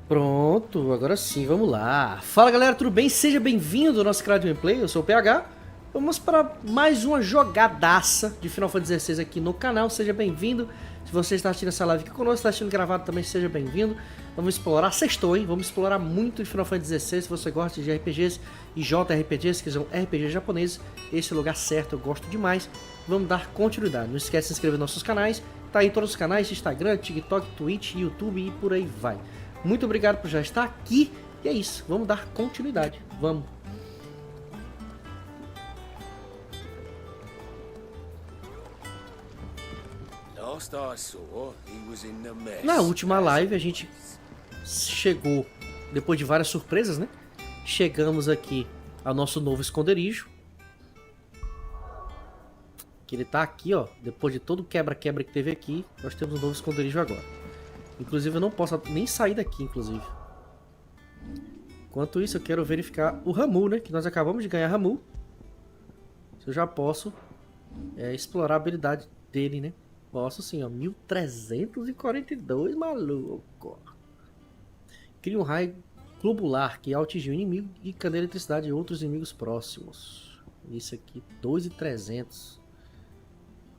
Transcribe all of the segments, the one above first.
Pronto, agora sim, vamos lá. Fala galera, tudo bem? Seja bem-vindo ao nosso canal de gameplay, eu sou o PH. Vamos para mais uma jogadaça de Final Fantasy XVI aqui no canal, seja bem-vindo. Se você está assistindo essa live aqui conosco, está assistindo gravado também, seja bem-vindo. Vamos explorar, sextou, hein? Vamos explorar muito de Final Fantasy XVI, se você gosta de RPGs e JRPGs, que são RPGs japoneses, esse é o lugar certo, eu gosto demais. Vamos dar continuidade, não esquece de se inscrever nos nossos canais, tá aí em todos os canais, Instagram, TikTok, Twitch, YouTube e por aí vai. Muito obrigado por já estar aqui. E é isso, vamos dar continuidade. Vamos. Na última live a gente chegou, depois de várias surpresas, né? Chegamos aqui ao nosso novo esconderijo. Que ele tá aqui, ó. Depois de todo o quebra-quebra que teve aqui, nós temos um novo esconderijo agora. Inclusive eu não posso nem sair daqui, inclusive. Enquanto isso eu quero verificar o Ramu, né? Que nós acabamos de ganhar Ramu. Se eu já posso explorar a habilidade dele, né? Posso sim, ó. 1342, maluco. Cria um raio globular que atinge o inimigo e candeia eletricidade de outros inimigos próximos. Isso aqui, 2.300.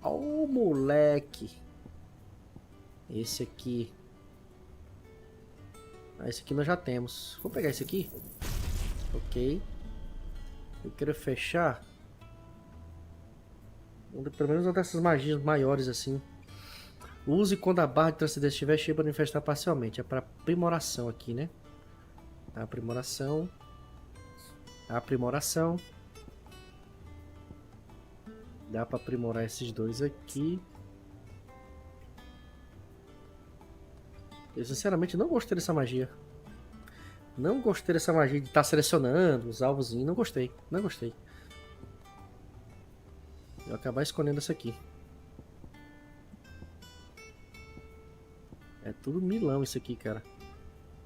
Ó, moleque. Esse aqui. Esse aqui nós já temos. Vou pegar esse aqui. Ok. Eu quero fechar. Pelo menos uma dessas magias maiores assim. Use quando a barra de transcendência estiver cheia para manifestar parcialmente. É para aprimoração aqui, né? Aprimoração. Aprimoração. Dá para aprimorar esses dois aqui. Eu sinceramente não gostei dessa magia. Não gostei dessa magia de estar selecionando os alvos. Não gostei. Não gostei. Eu vou acabar escolhendo essa aqui. É tudo milão isso aqui, cara.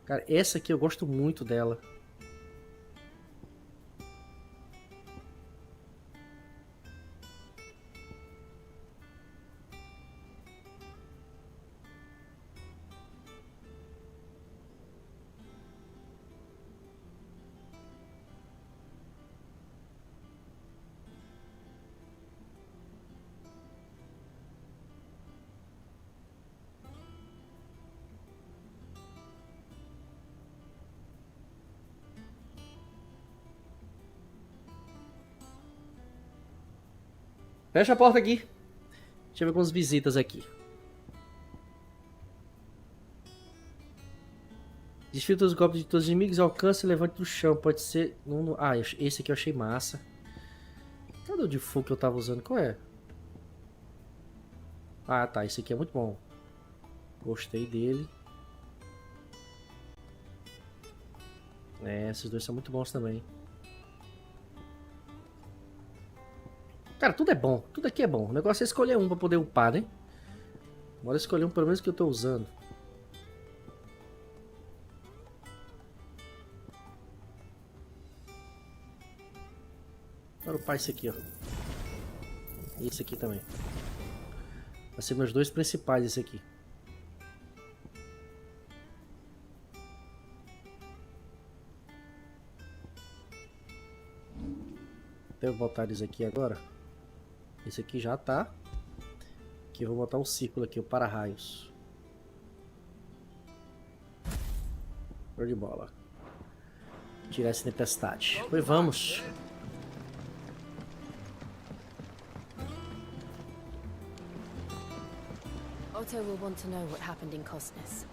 Cara, essa aqui eu gosto muito dela. Fecha a porta aqui. Deixa eu ver algumas visitas aqui. Desfile dos golpes de todos os inimigos. Alcance e levante do chão. Pode ser... Ah, esse aqui eu achei massa. Cadê o de fogo que eu tava usando? Qual é? Ah, tá. Esse aqui é muito bom. Gostei dele. Esses dois são muito bons também. Cara, tudo é bom. Tudo aqui é bom. O negócio é escolher um pra poder upar, né? Bora escolher um pelo menos que eu tô usando. Bora upar esse aqui, ó. E esse aqui também. Vai ser meus dois principais, esse aqui. Então eu vou botar eles aqui agora. Esse aqui já tá. Aqui eu vou botar um círculo aqui, o para-raios. Show de bola. Tirar essa tempestade. Pois vamos. Otto will want to know what happened in Cosnes.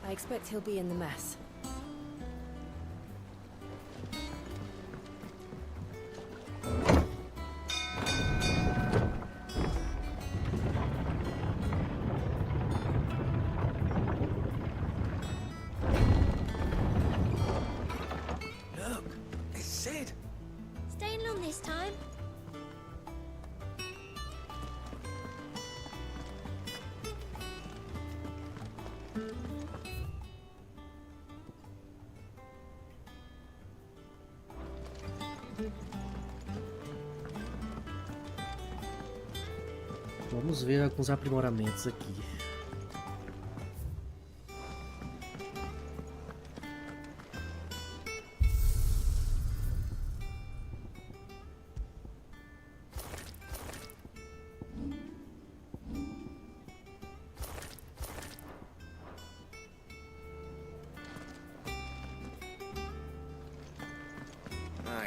I expect he'll be in the mess. Vamos ver alguns aprimoramentos aqui.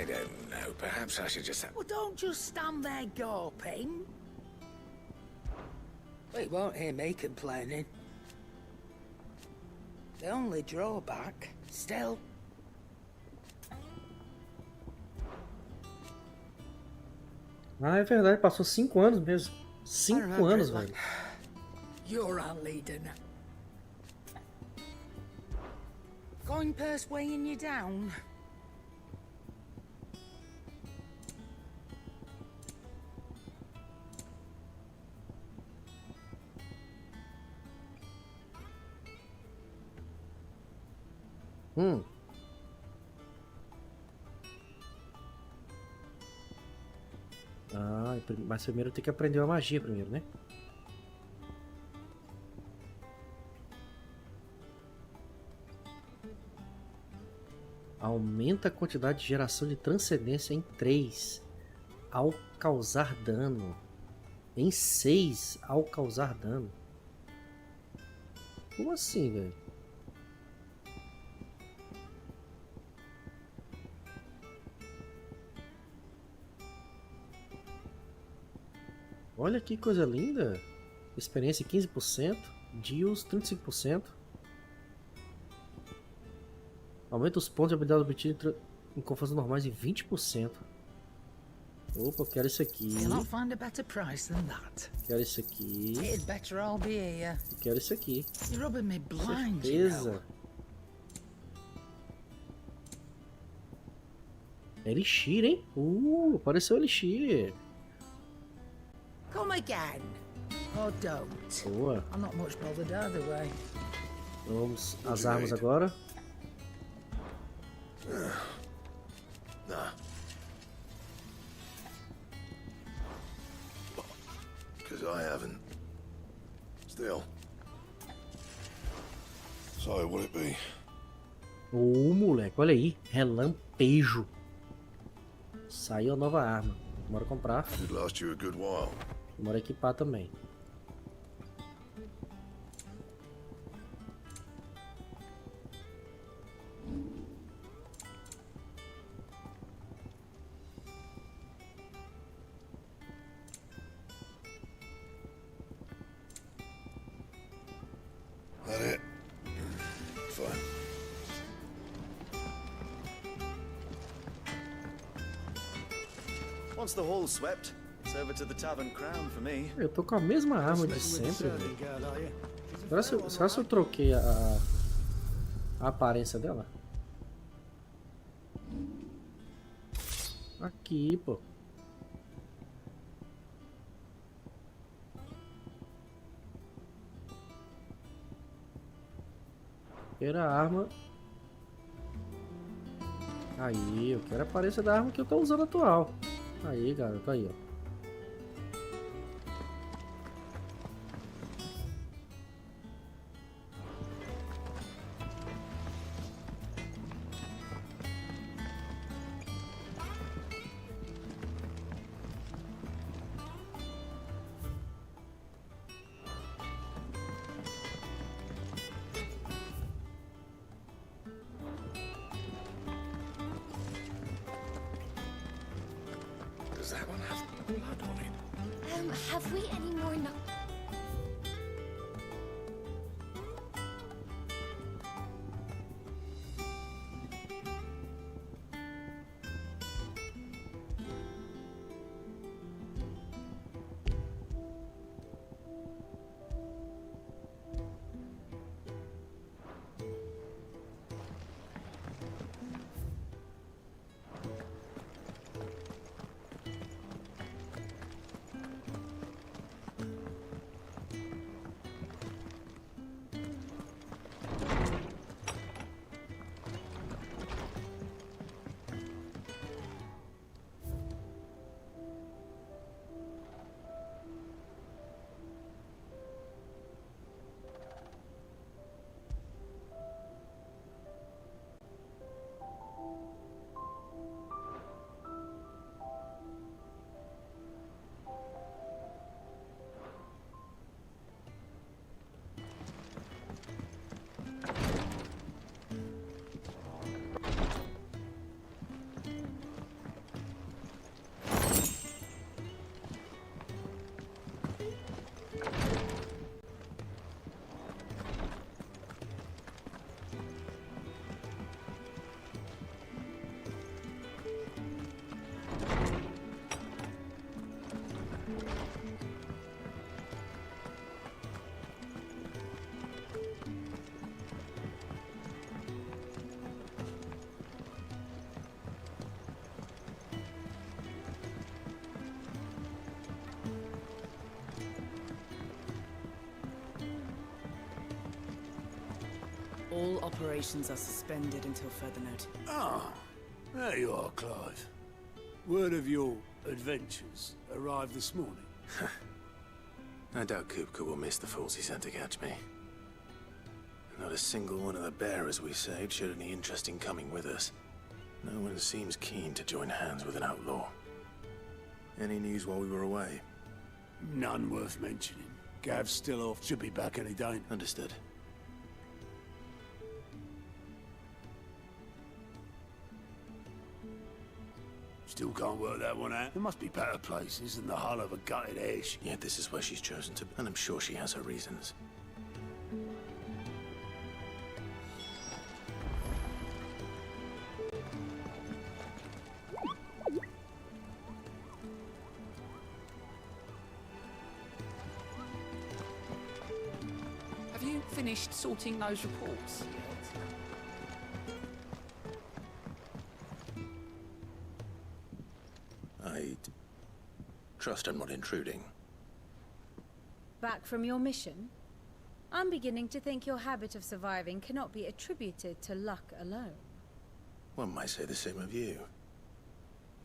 I don't know. Perhaps I should just... Well, don't just stand there gawping. Well, you won't hear me complaining. The only drawback, still... Ah, é verdade, passou 5 anos mesmo. 5 anos, velho. You're our leader now. Going purse weighing you down? Ah, mas primeiro tem que aprender a magia primeiro, né? Aumenta a quantidade de geração de transcendência em 3 ao causar dano. Em 6 ao causar dano. Como assim, velho? Olha que coisa linda. Experiência 15%. Deals 35%. Aumenta os pontos de habilidade obtidos em confrontos normais em 20%. Opa, eu quero isso aqui. Quero isso aqui. Quero isso aqui. Certeza. Elixir, hein? Apareceu Elixir. Come again. Or don't. Boa. I'm not much bothered either way. Vamos às armas agora. Nah. Because I haven't. Still. So, would it be? Moleque, olha aí. Relampejo. Saiu a nova arma. Bora comprar. Could last you a good while. Bora equipar também. That it? Fine. Once the hall's swept, it's over to the tavern crown for me. Eu tô com a mesma arma de sempre, velho. Será se eu troquei a aparência dela? Aqui, pô. Quero a arma. Aí, eu quero a aparência da arma que eu tô usando atual. Aí, garoto, aí, ó. Does that one have blood on it? Have we any more All operations are suspended until further notice. Ah, there you are, Clive. Word of your adventures arrived this morning. I doubt Kupka will miss the fools he sent to catch me. Not a single one of the bearers we saved showed any interest in coming with us. No one seems keen to join hands with an outlaw. Any news while we were away? None worth mentioning. Gav's still off. Should be back any day. Understood. Still can't work that one out. There must be better places than the hull of a gutted airship. Yet this is where she's chosen to, and I'm sure she has her reasons. Have you finished sorting those reports yet? I trust I'm not intruding. Back from your mission? I'm beginning to think your habit of surviving cannot be attributed to luck alone. One might say the same of you,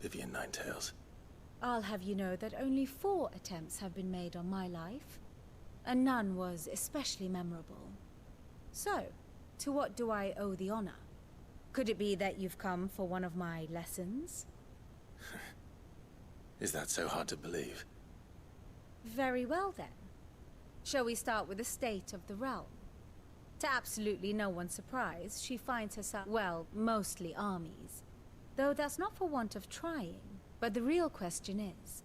Vivian Ninetails. I'll have you know that only 4 attempts have been made on my life, and none was especially memorable. So, to what do I owe the honor? Could it be that you've come for one of my lessons? Is that so hard to believe? Very well then. Shall we start with the state of the realm? To absolutely no one's surprise, she finds herself, well, mostly armies. Though that's not for want of trying, but the real question is...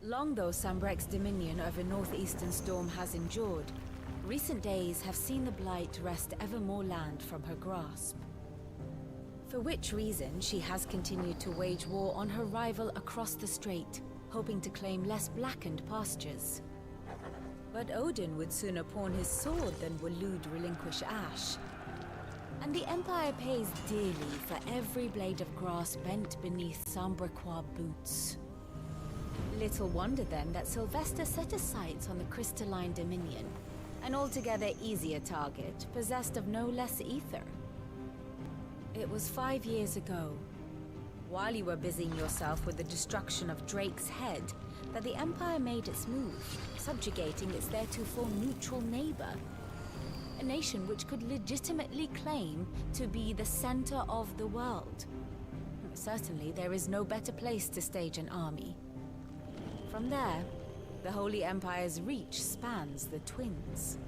Long though Sambrek's dominion over northeastern Storm has endured, recent days have seen the Blight wrest ever more land from her grasp. For which reason, she has continued to wage war on her rival across the strait, hoping to claim less blackened pastures. But Odin would sooner pawn his sword than Waloed relinquish Ash. And the Empire pays dearly for every blade of grass bent beneath Sambrequois boots. Little wonder then that Sylvester set his sights on the crystalline dominion, an altogether easier target, possessed of no less ether. It was 5 years ago, while you were busying yourself with the destruction of Drake's head, that the Empire made its move, subjugating its theretofore neutral neighbor. A nation which could legitimately claim to be the center of the world. Certainly, there is no better place to stage an army. From there, the Holy Empire's reach spans the Twins.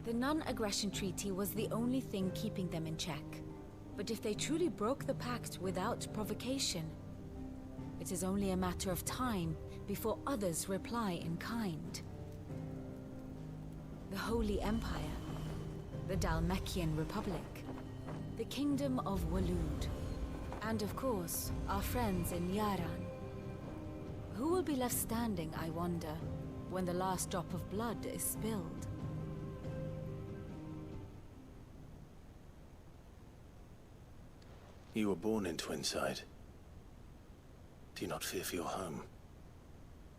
The non-aggression treaty was the only thing keeping them in check. But if they truly broke the pact without provocation, it is only a matter of time before others reply in kind. The Holy Empire, the Dhalmekian Republic, the Kingdom of Waloed, and of course, our friends in Yaran. Who will be left standing, I wonder, when the last drop of blood is spilled? You were born in Twinside. Do you not fear for your home?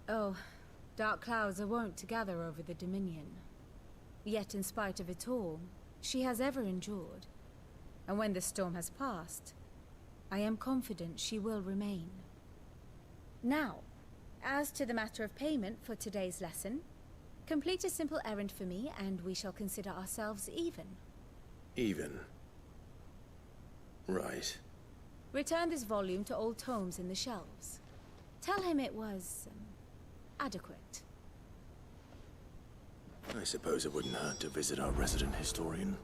Oh, dark clouds are wont to gather over the Dominion. Yet in spite of it all, she has ever endured. And when the storm has passed, I am confident she will remain. Now, as to the matter of payment for today's lesson, complete a simple errand for me and we shall consider ourselves even. Even? Right. Return this volume to old tomes in the shelves. Tell him it was... adequate. I suppose it wouldn't hurt to visit our resident historian.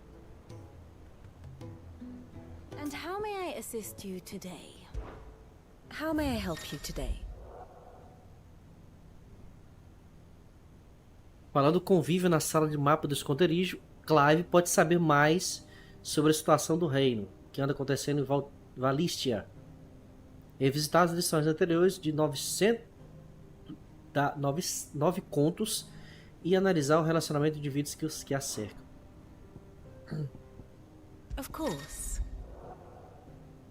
And how may I assist you today? How may I help you today? Falando do convívio na sala de mapa do esconderijo, Clive pode saber mais sobre a situação do reino, que anda acontecendo em Valistia. Revisitar as edições anteriores de 9 contos e analisar o relacionamento de vidas que a cercam. Of course.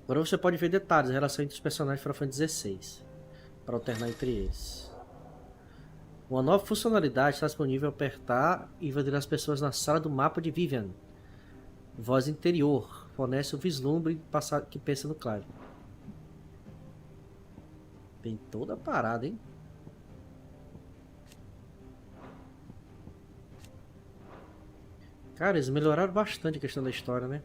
Agora você pode ver detalhes da relação entre os personagens de Final Fantasy XVI, para alternar entre eles. Uma nova funcionalidade está disponível ao apertar e invadir as pessoas na sala do mapa de Vivian. Voz interior. Fornece o vislumbre que pensa no claro. Tem toda a parada, hein? Cara, eles melhoraram bastante a questão da história, né?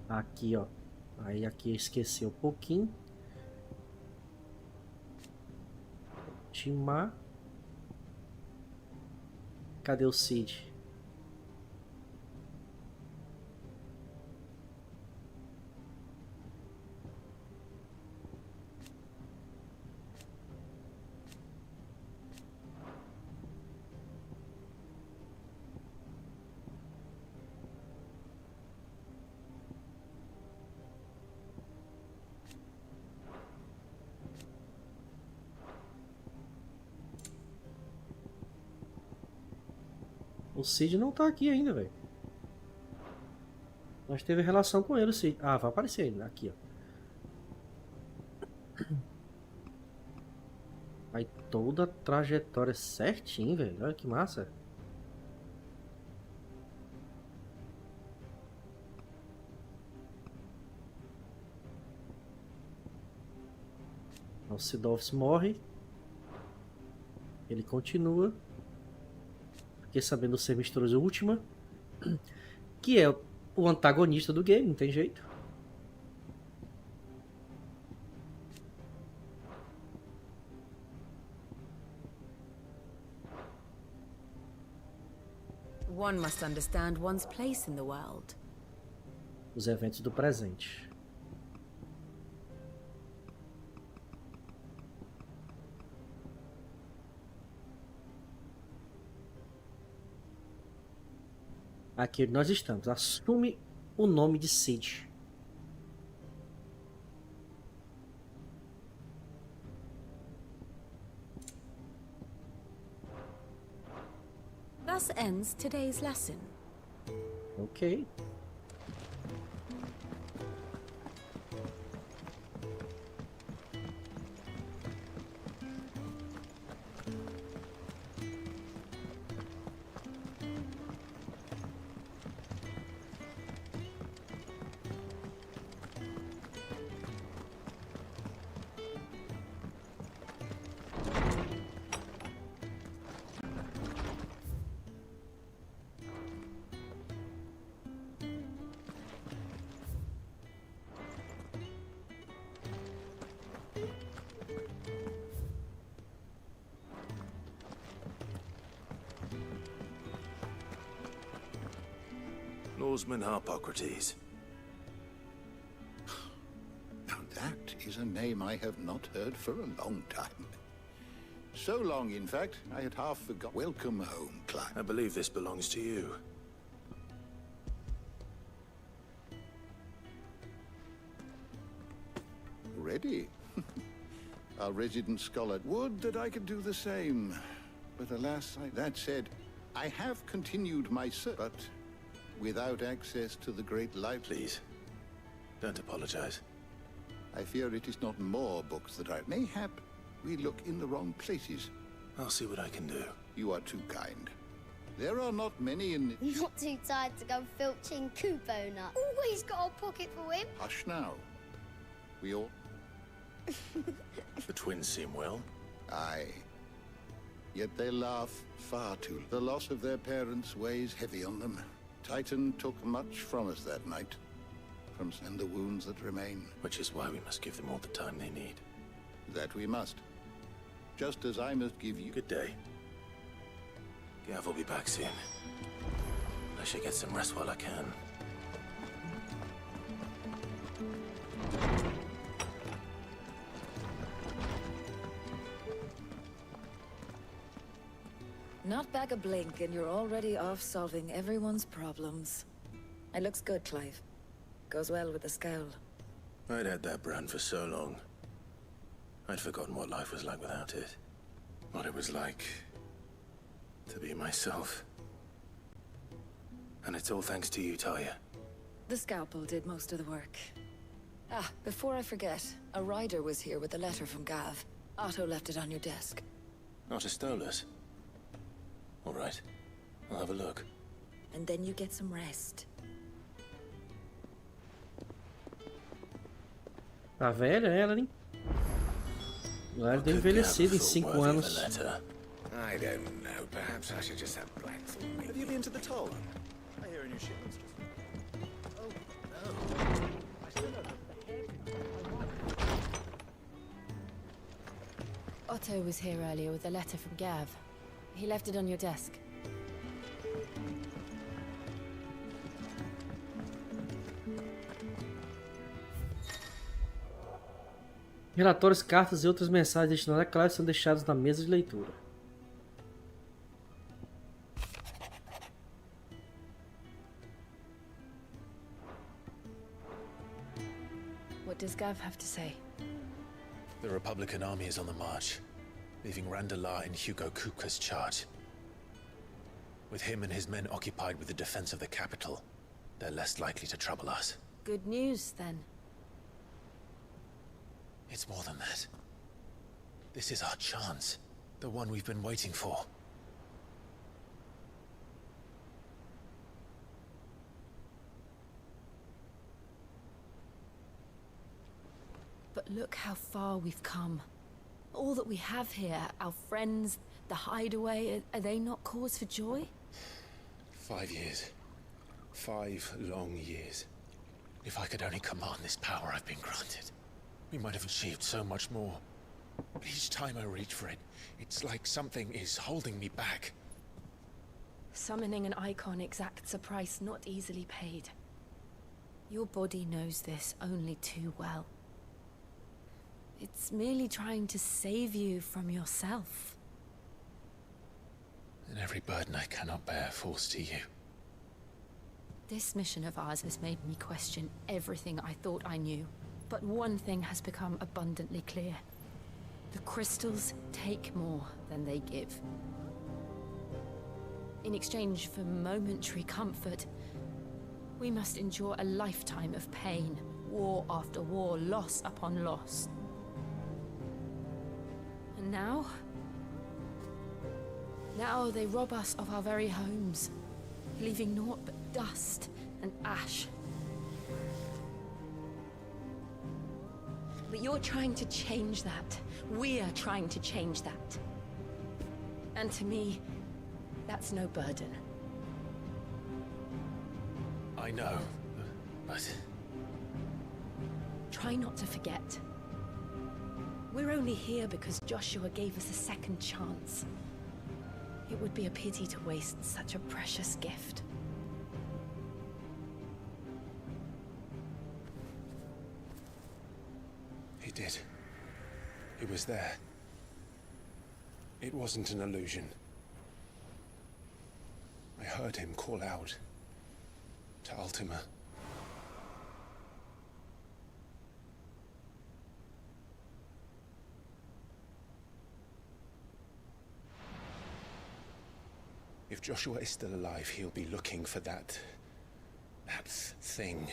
Aqui, ó. Aí aqui eu esqueci um pouquinho. Timar. Cadê o Cid? O Cid não tá aqui ainda, velho. Mas teve relação com ele, o Cid. Ah, vai aparecer ainda. Aqui, ó. Aí toda a trajetória certinho, velho. Olha que massa. O Sidolfs morre. Ele continua. Fiquei sabendo ser Misteriosa Última, que é o antagonista do game, não tem jeito. One must understand one's place in the world. Os eventos do presente. Aqui nós estamos. Assume o nome de Cid. Thus ends today's lesson. Ok. Norseman Harpocrates. Now that is a name I have not heard for a long time. So long, in fact, I had half forgot. Welcome home, Clive. I believe this belongs to you. Ready? Our resident scholar. Would that I could do the same. But alas, that said, I have continued my search, but without access to the great library. Please, don't apologize. I fear it is not more books that I... Mayhap we look in the wrong places. I'll see what I can do. You are too kind. There are not many in... Not too tired to go filching Kubo nut. Always got a pocket for him. Hush now. We all... The twins seem well. Aye. Yet they laugh far too. The loss of their parents weighs heavy on them. Titan took much from us that night. And the wounds that remain. Which is why we must give them all the time they need. That we must. Just as I must give you... Good day. Gav will be back soon. I should get some rest while I can. Not back a blink and you're already off solving everyone's problems. It looks good, Clive. Goes well with the scowl. I'd had that brand for so long. I'd forgotten what life was like without it. What it was like to be myself. And it's all thanks to you, Talia. The scalpel did most of the work. Ah, before I forget, a rider was here with a letter from Gav. Otto left it on your desk. Not a stolus. All right, I'll have a look. And then you get some rest. Tá velha ela, hein? Ela deu envelhecido em 5 anos. I don't know. Perhaps I should just have Blackthorn. Have you been to the toll? I hear a new shipment's just... Otto was here earlier with a letter from Gav. He left it on your desk. Relatórios, cartas e outras mensagens destinadas a Clive são deixados na mesa de leitura. What does Gav have to say? The Republican army is on the march, leaving Randalar in Hugo Kupka's charge. With him and his men occupied with the defense of the capital, they're less likely to trouble us. Good news, then. It's more than that. This is our chance. The one we've been waiting for. But look how far we've come. All that we have here, our friends, the hideaway, are they not cause for joy? 5 years. 5 long years. If I could only command this power I've been granted, we might have achieved so much more. But each time I reach for it, it's like something is holding me back. Summoning an icon exacts a price not easily paid. Your body knows this only too well. It's merely trying to save you from yourself. And every burden I cannot bear falls to you. This mission of ours has made me question everything I thought I knew. But one thing has become abundantly clear. The crystals take more than they give. In exchange for momentary comfort, we must endure a lifetime of pain, war after war, loss upon loss. And now they rob us of our very homes, leaving naught but dust and ash. But you're trying to change that. We're trying to change that. And to me, that's no burden. I know, but... Try not to forget. We're only here because Joshua gave us a second chance. It would be a pity to waste such a precious gift. He did. He was there. It wasn't an illusion. I heard him call out to Ultima. If Joshua is still alive, he'll be looking for that thing.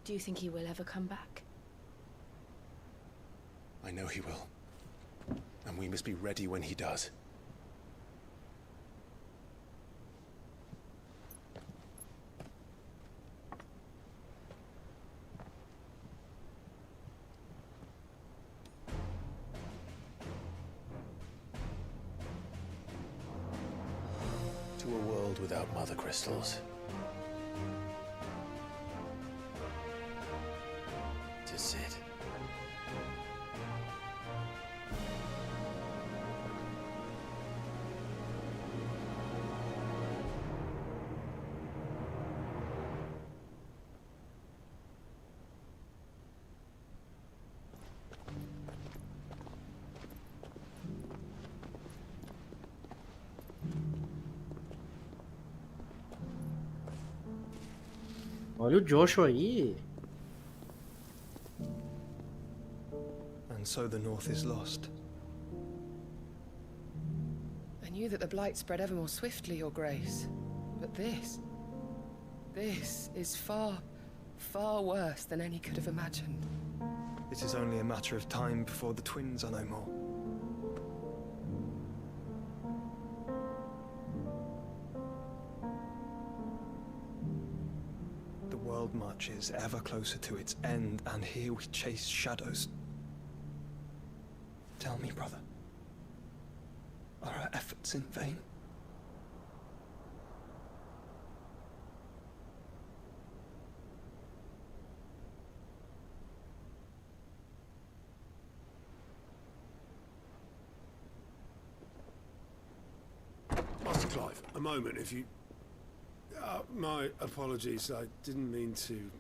Do you think he will ever come back? I know he will. And we must be ready when he does. To a world without mother crystals. To Sid. Olha o Joshua aí. And so the North is lost. I knew that the blight spread ever more swiftly, Your Grace. But this is far, far worse than any could have imagined. It is only a matter of time before the twins are no more. The world marches ever closer to its end, and here we chase shadows. Tell me, brother, are our efforts in vain? Master Clive, a moment, if you... my apologies, I didn't mean to...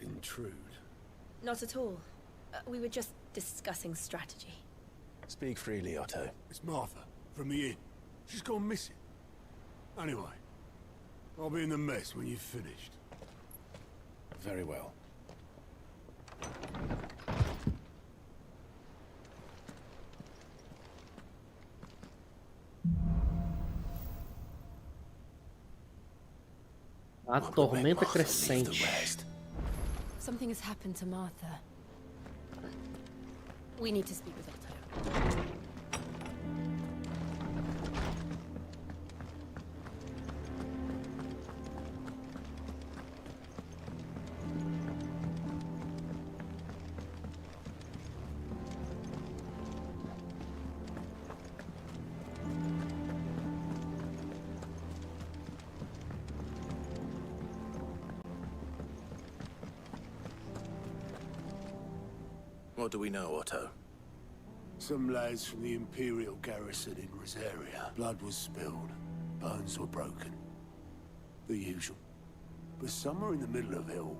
intrude. Not at all. We were just discussing strategy. Speak freely, Otto. It's Martha, from the inn. She's gone missing. Anyway, I'll be in the mess when you've finished. Very well. A tormenta crescente. Something has happened to Martha. We need to speak with Otto. What do we know, Otto? Some lads from the Imperial garrison in Rosaria. Blood was spilled. Bones were broken. The usual. But somewhere in the middle of it all,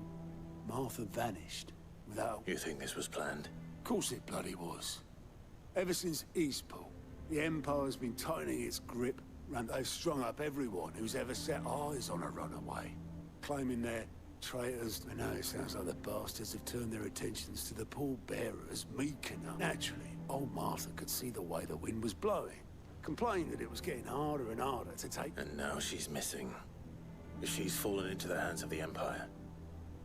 Martha vanished without... You think this was planned? Of course it bloody was. Ever since Eastpool, the Empire's been tightening its grip, and they've strung up everyone who's ever set eyes on a runaway, claiming they're traitors. I know it sounds like the bastards have turned their attentions to the pallbearers, meek enough. Naturally, old Martha could see the way the wind was blowing, complained that it was getting harder and harder to take... And now she's missing. If she's fallen into the hands of the Empire,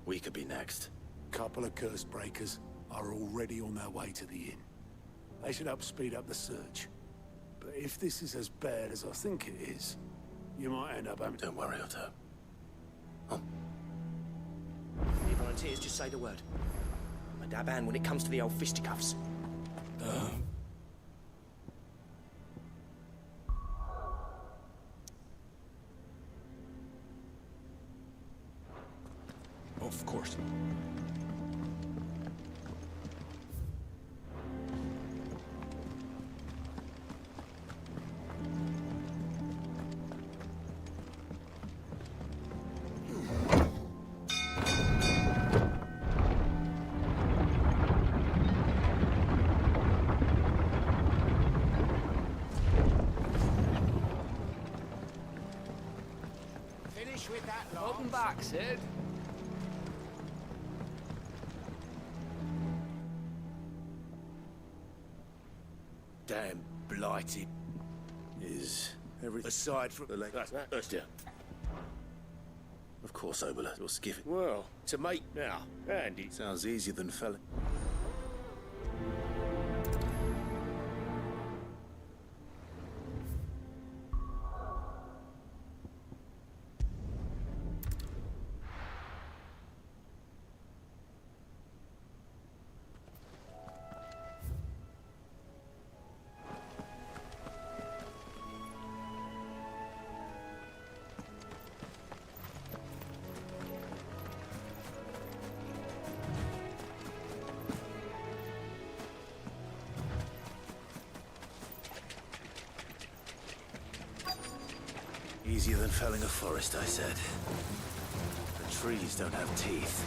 we could be next. Couple of curse breakers are already on their way to the inn. They should help speed up the search. But if this is as bad as I think it is, you might end up having... Don't worry, Otto. Any volunteers, just say the word. I'm a dab hand when it comes to the old fisticuffs. Of course. Finish with that, Welcome back, Sid. Damn blighted. Is everything aside from the leg? That's down. Of course, Oberla. What's given? Well, to mate now. Andy. Sounds easier than felling. Easier than felling a forest, I said. The trees don't have teeth.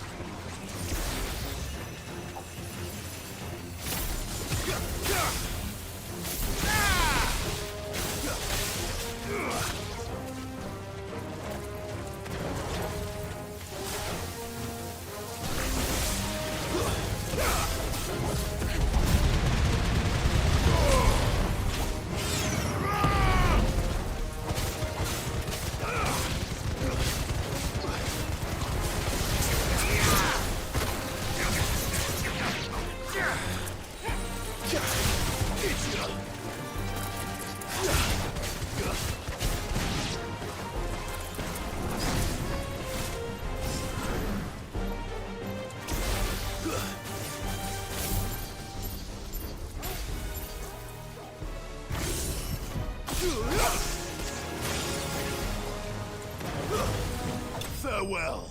Farewell.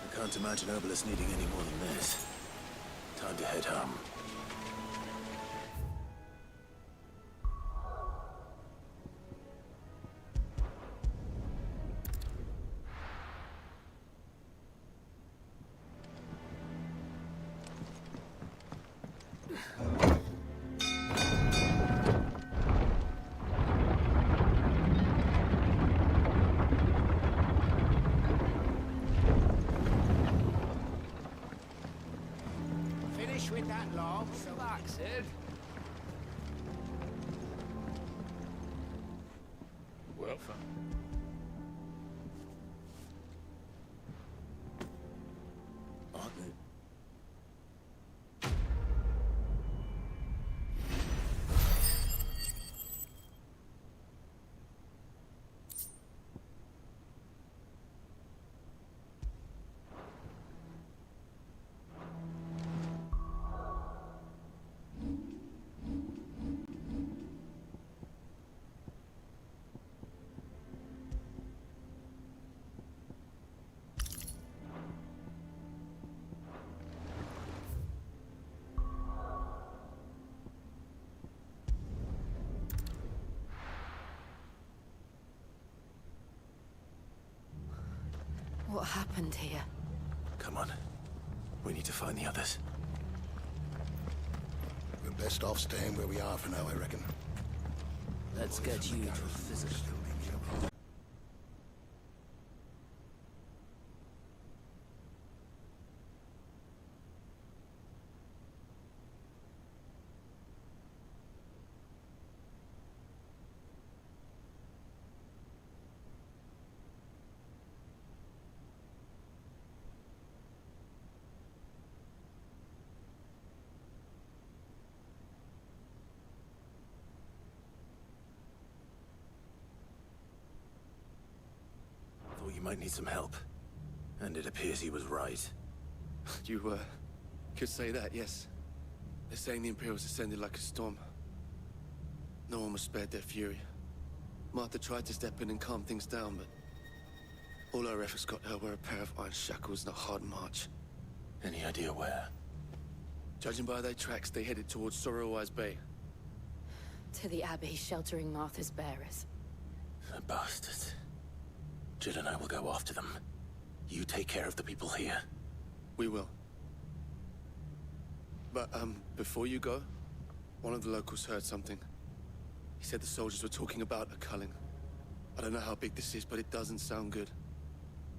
I can't imagine Obelisk needing any more than this. Time to head home. With that long, so that's it. Well, What happened here? come on. We need to find the others. We're best off staying where we are for now, I reckon. Let's get you to physical. Thought you might need some help. And it appears he was right. You, could say that, yes. They're saying the Imperials descended like a storm. No one was spared their fury. Martha tried to step in and calm things down, but all our efforts got her were a pair of iron shackles and a hard march. Any idea where? Judging by their tracks, they headed towards Sorrowwise Bay. To the Abbey sheltering Martha's bearers. The bastards. Jill and I will go after them. You take care of the people here. We will. But, before you go, one of the locals heard something. He said the soldiers were talking about a culling. I don't know how big this is, but it doesn't sound good.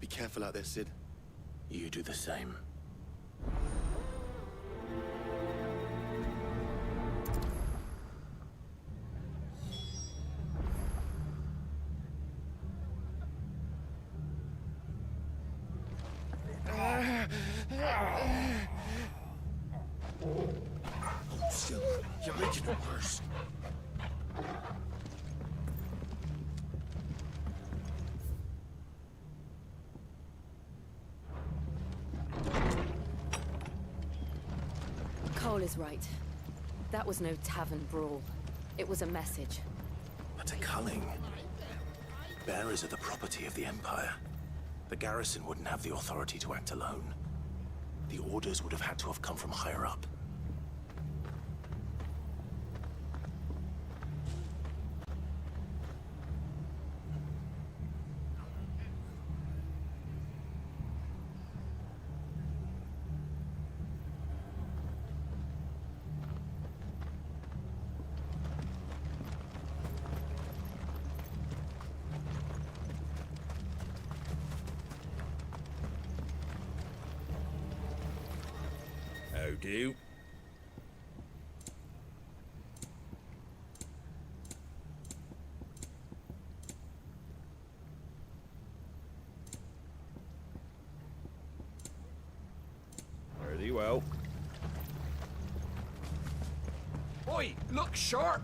Be careful out there, Sid. You do the same. Still, you're making it worse. Cole is right. That was no tavern brawl. It was a message. But a culling. Bearers are the property of the Empire. The garrison wouldn't have the authority to act alone. The orders would have had to have come from higher up. How do? Very well. Oi, look sharp!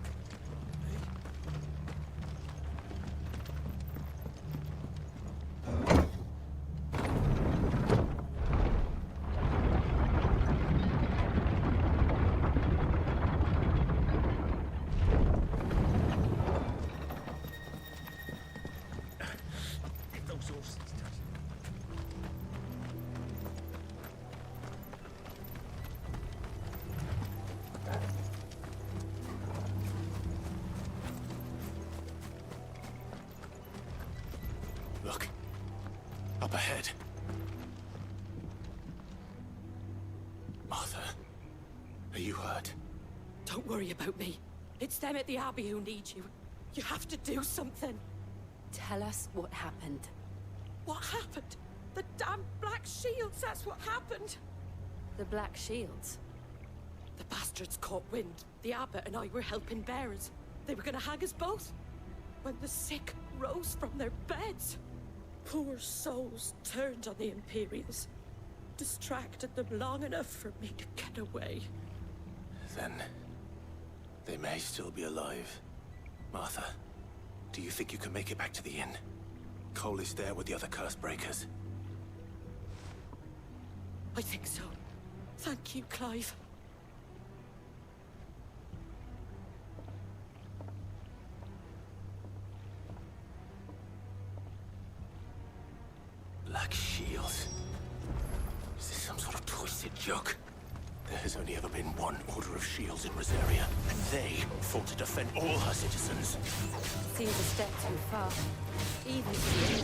Look. Up ahead. Martha, are you hurt? Don't worry about me. It's them at the Abbey who need you. You have to do something. Tell us what happened. What happened? The damn Black Shields, that's what happened. The Black Shields? The bastards caught wind. The Abbot and I were helping bearers. They were gonna hang us both. When the sick rose from their beds. Poor souls turned on the Imperials. Distracted them long enough for me to get away. Then they may still be alive. Martha, do you think you can make it back to the inn? Cole is there with the other curse breakers. I think so. Thank you, Clive. Black Shields. Is this some sort of twisted joke? There has only ever been one Order of Shields in Rosaria, and they fought to defend all her citizens. Seems a step too far, even for the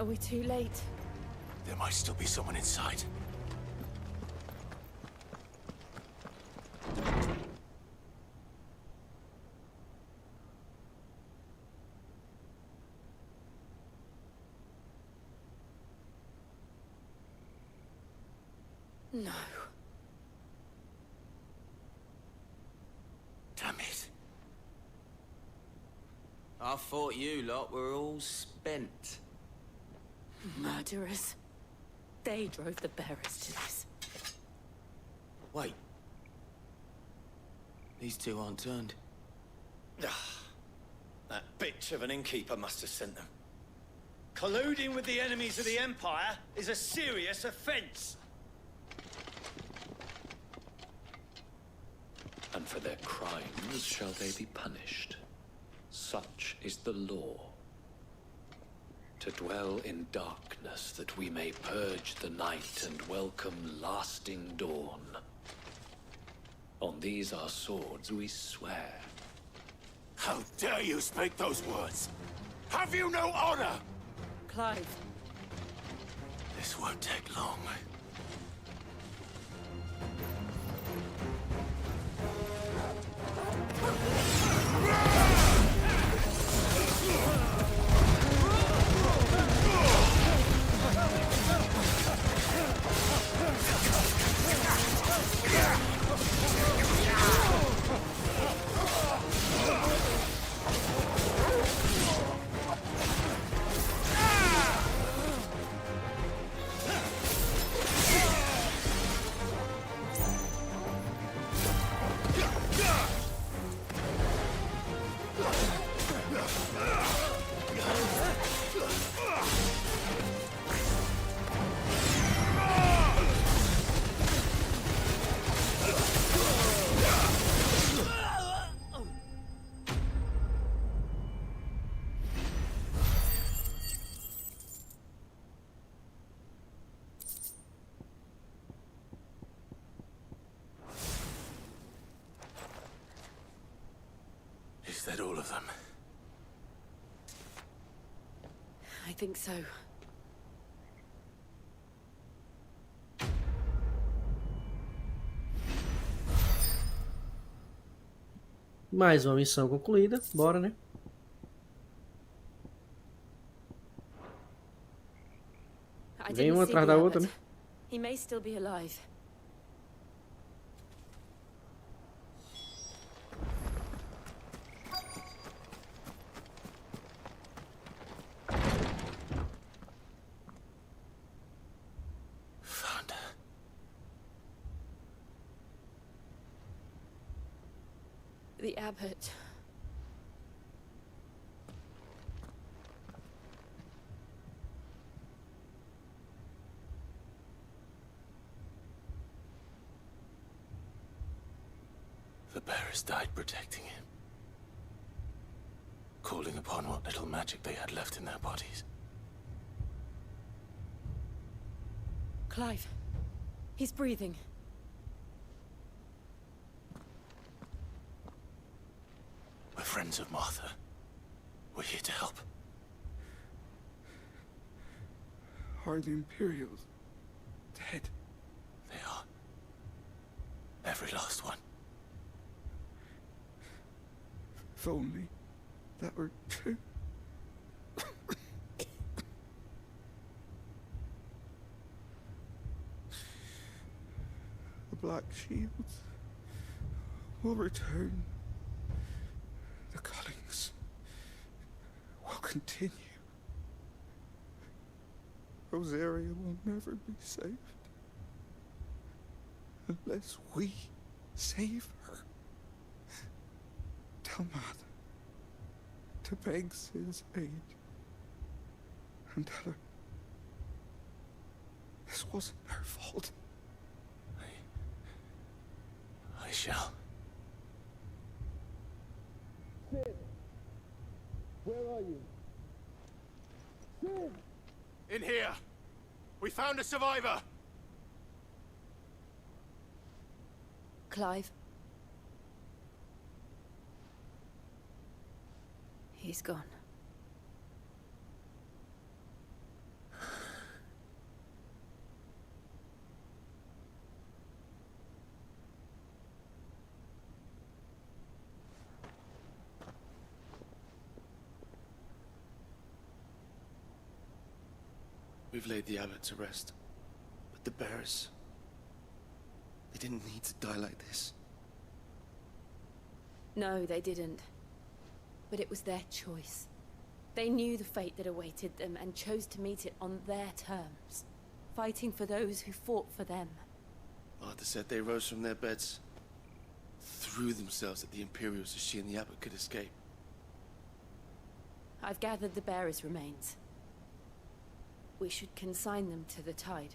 Are we too late? There might still be someone inside. No. Damn it. I thought you lot were all spent. Murderers. They drove the bearers to this. Wait. These two aren't turned. That bitch of an innkeeper must have sent them. Colluding with the enemies of the Empire is a serious offense. And for their crimes shall they be punished. Such is the law. To dwell in darkness that we may purge the night and welcome lasting dawn. On these our swords we swear. How dare you speak those words? Have you no honor? Clive. This won't take long. of them? I think so. Mais uma missão concluída. Bora, né? Vem uma atrás da outra, né? He may still be alive. Found her. The abbot. The bearers died protecting him, calling upon what little magic they had left in their bodies. Clive. He's breathing. We're friends of Martha. We're here to help. Are the Imperials dead? They are. Every last one. If only that were true. The Black Shields will return. The cullings will continue. Rosaria will never be saved unless we save her. Tell Mother to beg his aid and tell her this wasn't her fault. I shall. Sid, where are you? Sid! In here! We found a survivor! Clive. He's gone. We've laid the abbot to rest, but the bearers, they didn't need to die like this. No, they didn't. But it was their choice. They knew the fate that awaited them and chose to meet it on their terms, fighting for those who fought for them. Martha said they rose from their beds, threw themselves at the Imperials so she and the abbot could escape. I've gathered the bearers' remains. We should consign them to the tide.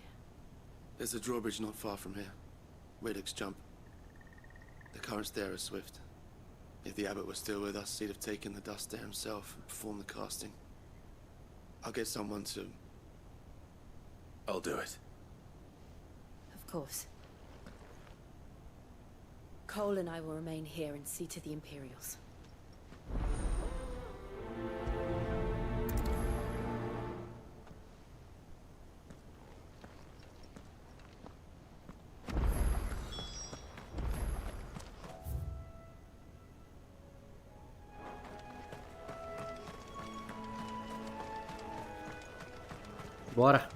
There's a drawbridge not far from here. Radix jump. The currents there are swift. If the abbot was still with us, he'd have taken the dust there himself and performed the casting. I'll get someone to... I'll do it. Of course. Cole and I will remain here and see to the Imperials. Bora.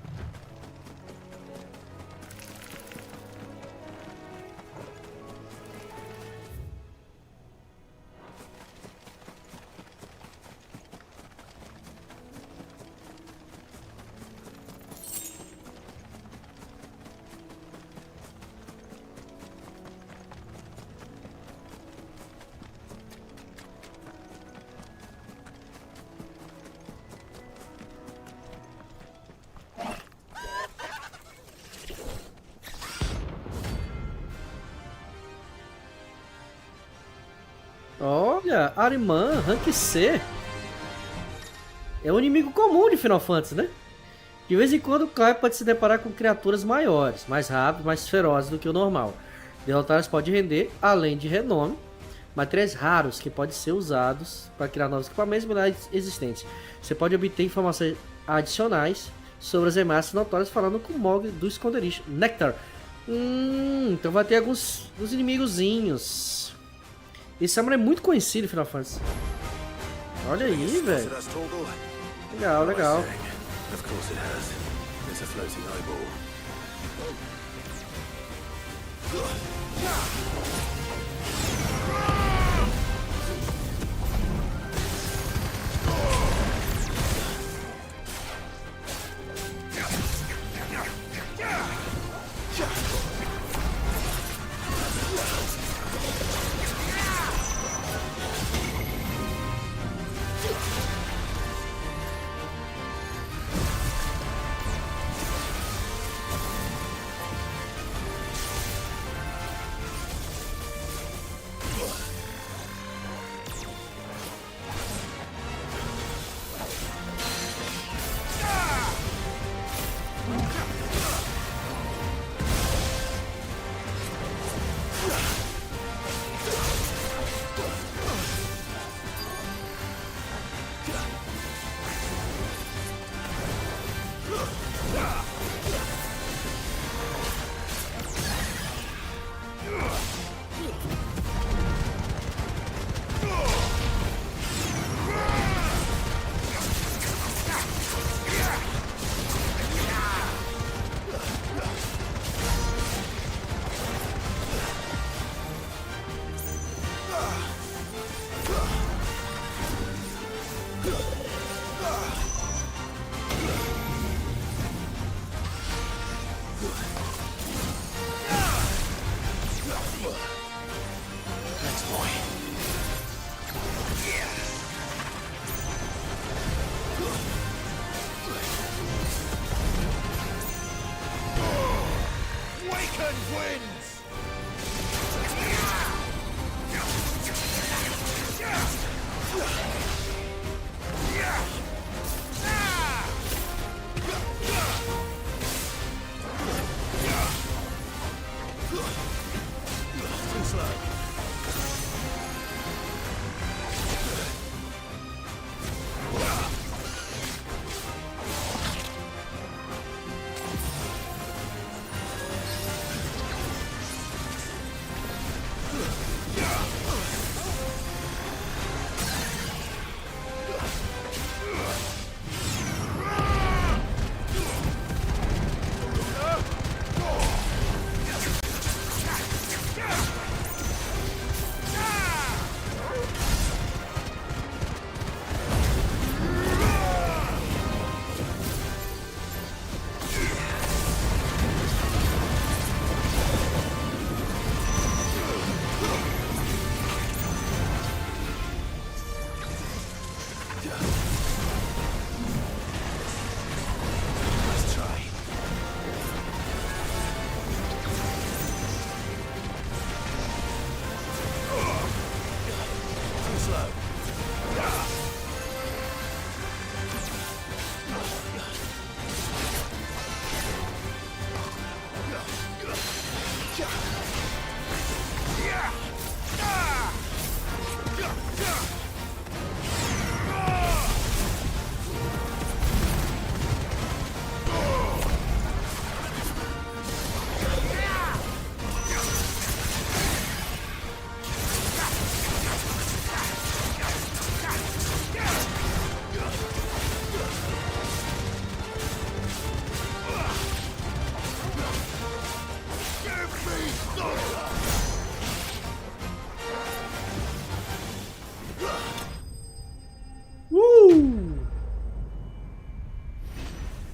Olha, Arimã, rank C. É um inimigo comum de Final Fantasy, né? De vez em quando o Clive pode se deparar com criaturas maiores, mais rápidas, mais ferozes do que o normal. Derrotá-las pode render, além de renome, materiais raros que podem ser usados para criar novos equipamentos e habilidades existentes. Você pode obter informações adicionais sobre as ameaças notórias falando com o Mog do esconderijo. Nectar. Então vai ter alguns inimigozinhos. Esse samurai é muito conhecido em Final Fantasy. Olha aí, velho. Legal, legal. Of course it has. It's a floating eyeball.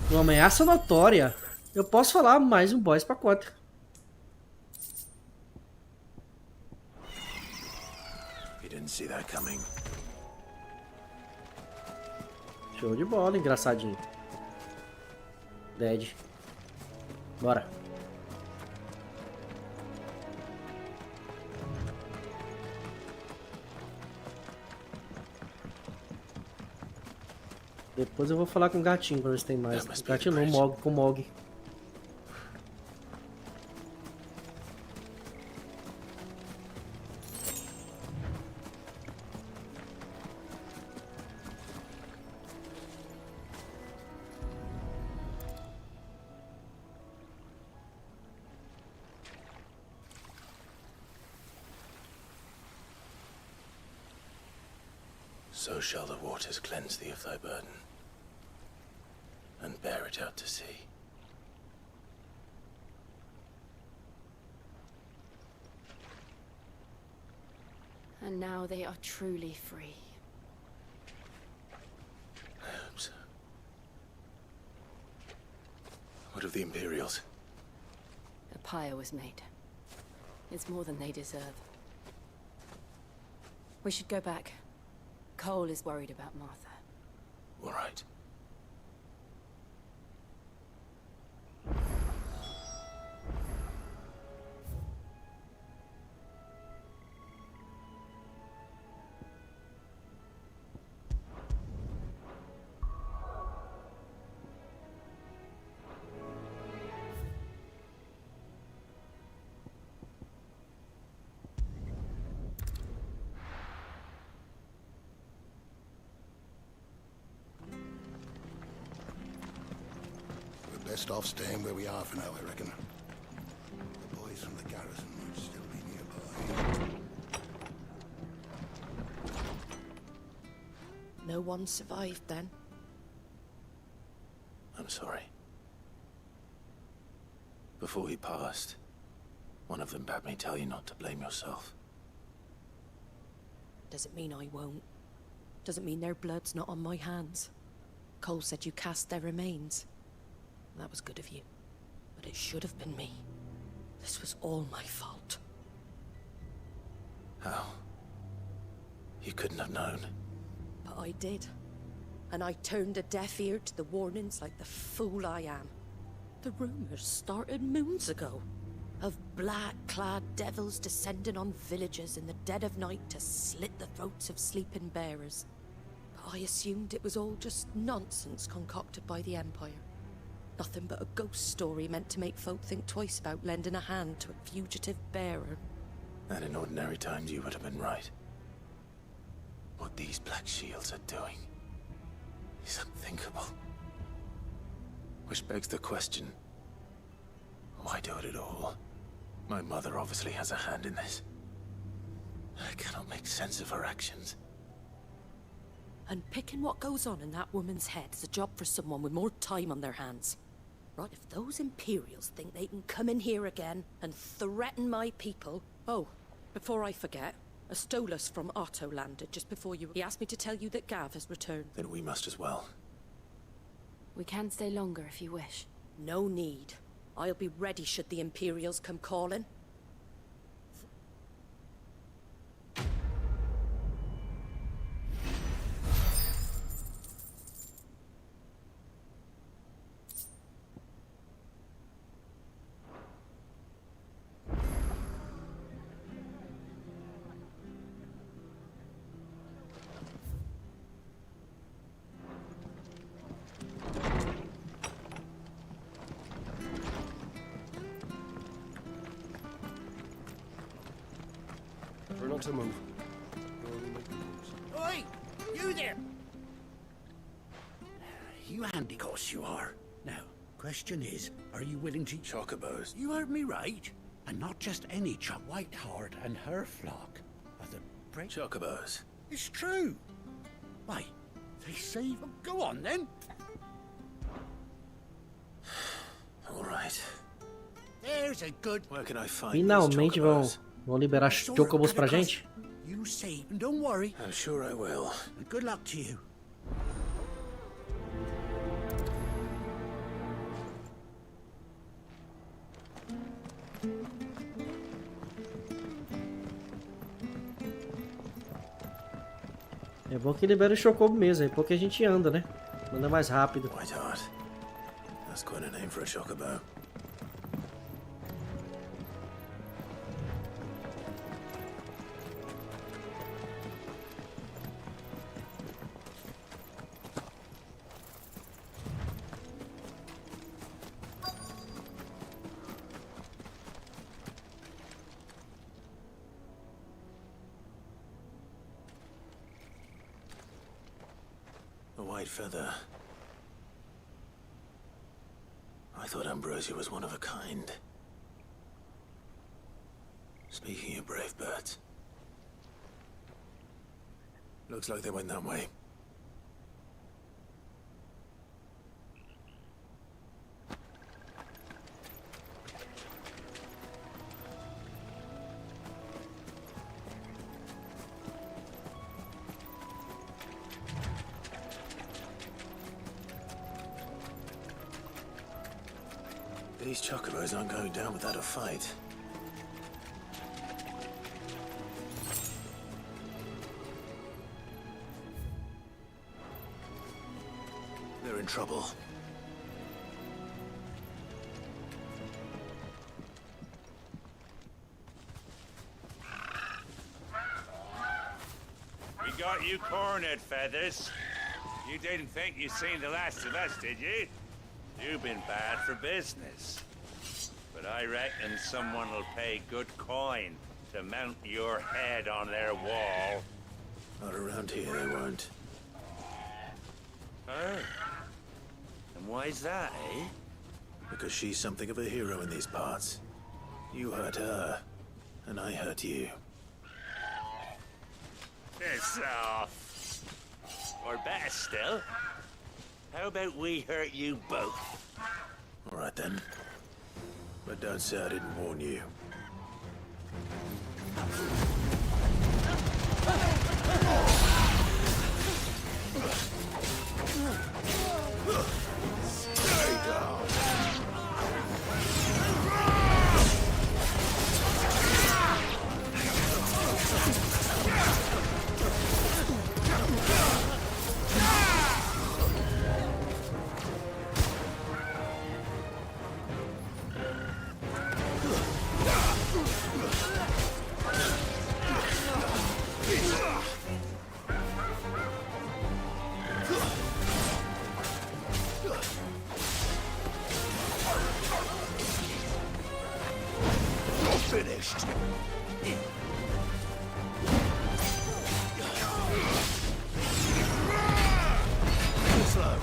Uma ameaça notória. Eu posso falar mais um boss pacote. You didn't see that coming. Show de bola, engraçadinho. Dead. Bora. Depois eu vou falar com o gatinho pra ver se tem mais. Gatinho não, Mog, com Mog. So shall the waters cleanse thee of thy burden, and bear it out to sea. And now they are truly free. I hope so. What of the Imperials? A pyre was made. It's more than they deserve. We should go back. Cole is worried about Martha. All right. Best off staying where we are for now, I reckon. The boys from the garrison might still be nearby. No one survived then? I'm sorry. Before he passed, one of them bade me tell you not to blame yourself. Does it mean I won't? Does it mean their blood's not on my hands? Cole said you cast their remains. That was good of you. But it should have been me. This was all my fault. How? You couldn't have known. But I did. And I turned a deaf ear to the warnings like the fool I am. The rumors started moons ago. Of black-clad devils descending on villages in the dead of night to slit the throats of sleeping bearers. But I assumed it was all just nonsense concocted by the Empire. Nothing but a ghost story meant to make folk think twice about lending a hand to a fugitive bearer. And in ordinary times you would have been right. What these Black Shields are doing is unthinkable. Which begs the question, why do it at all? My mother obviously has a hand in this. I cannot make sense of her actions. And picking what goes on in that woman's head is a job for someone with more time on their hands. Right, if those Imperials think they can come in here again and threaten my people... Oh, before I forget, a Stolas from Otto landed just before you... He asked me to tell you that Gav has returned. Then we must as well. We can stay longer if you wish. No need. I'll be ready should the Imperials come calling. We're not to move. Oi! You there! You handy horse you are. Now, question is, are you willing to... Chocobos. You heard me right. And not just any chop. White Hart and her flock are the... Chocobos. It's true. Why, they save them. Go on, then. All right. There's a good... Where can I find Finalmente vão liberar chocobos pra gente? You save and don't worry. I'm sure I will. And good luck to you. É bom que libera o chocobo mesmo, é porque a gente anda, né? Anda mais rápido. White Hart. That's quite a name for a chocobo. A white feather. I thought Ambrosia was one of a kind. Speaking of brave birds, Looks like they went that way. These chocobos aren't going down without a fight. They're in trouble. We got you cornered, Feathers. You didn't think you'd seen the last of us, did you? You've been bad for business. But I reckon someone will pay good coin to mount your head on their wall. Not around here, they won't. Oh. And why's that, eh? Because she's something of a hero in these parts. You hurt her, and I hurt you. Piss off. Or better still, how about we hurt you both? All right then. But don't say I didn't warn you. Stay down. Finished. Slow.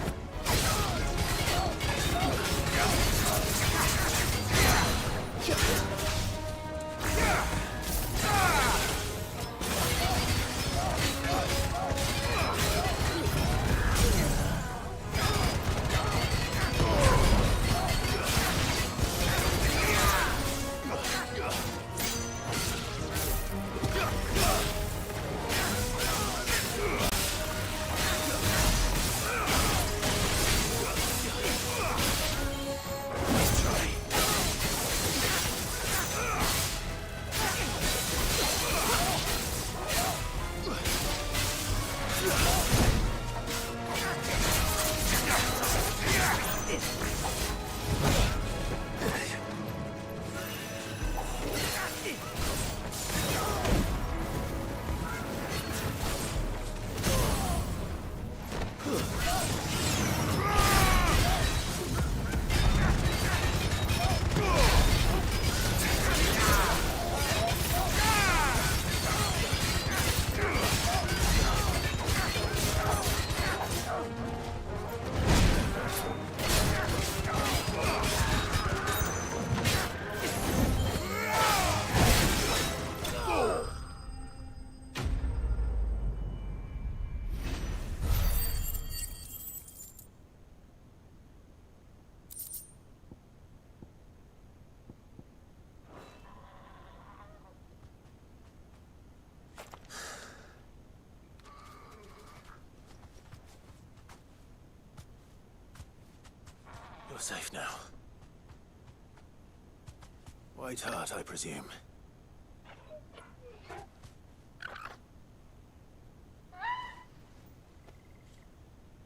You're safe now. White Heart, I presume.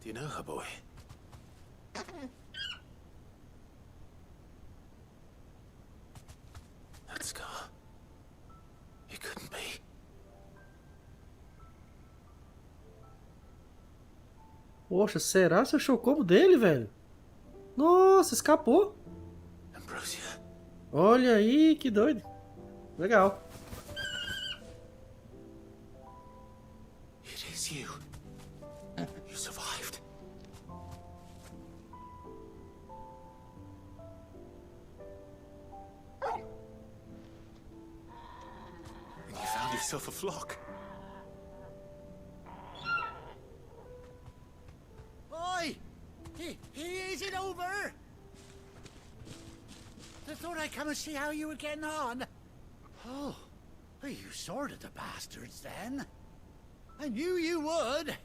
Do you know her, boy? That scar. It couldn't be. Poxa, será se achou o corpo dele, velho? Nossa, escapou. Ambrosia. Olha aí, que doido. Legal. It is you. You survived. And you found yourself a flock. Is it over? I thought I'd come and see how you were getting on. Oh, well, you sorted the bastards then. I knew you would.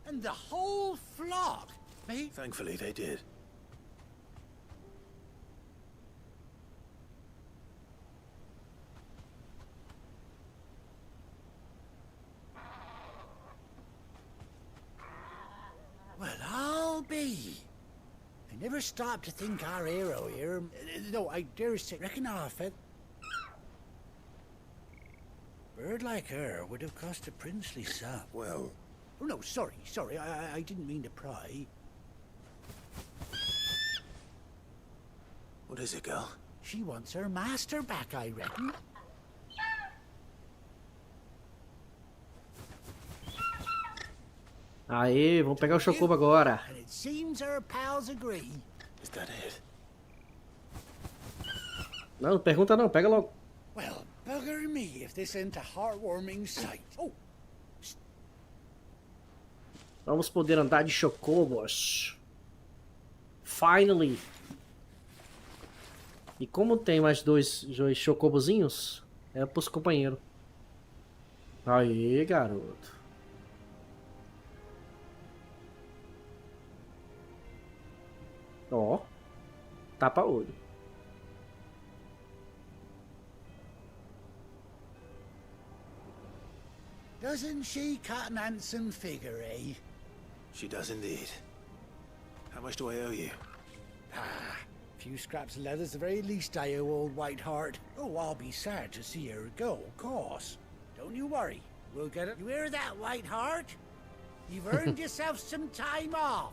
And the whole flock, mate. Thankfully, they did. Well, I'll be. I never stopped to think our hero here. No, I dare say, reckon off it. Bird like her would have cost a princely sum. Well... Oh, no, sorry. I didn't mean to pry. What is it, girl? She wants her master back, I reckon. Aê, vamos pegar o Chocobo agora. And it seems her pals agree. Is that it? Não, pergunta não, pega logo. Well, bugger me if this isn't a heartwarming sight. Oh. Vamos poder andar de Chocobos. Finally. E como tem mais dois Chocobozinhos, é pros companheiros. Aê, garoto. Ó, tapa olho. Doesn't she cut an handsome figure, eh? She does indeed. How much do I owe you? Ah, a few scraps of leather's the very least I owe old Whiteheart. Oh, I'll be sad to see her go, of course. Don't you worry, we'll get it. You hear that, Whiteheart? You've earned yourself some time off.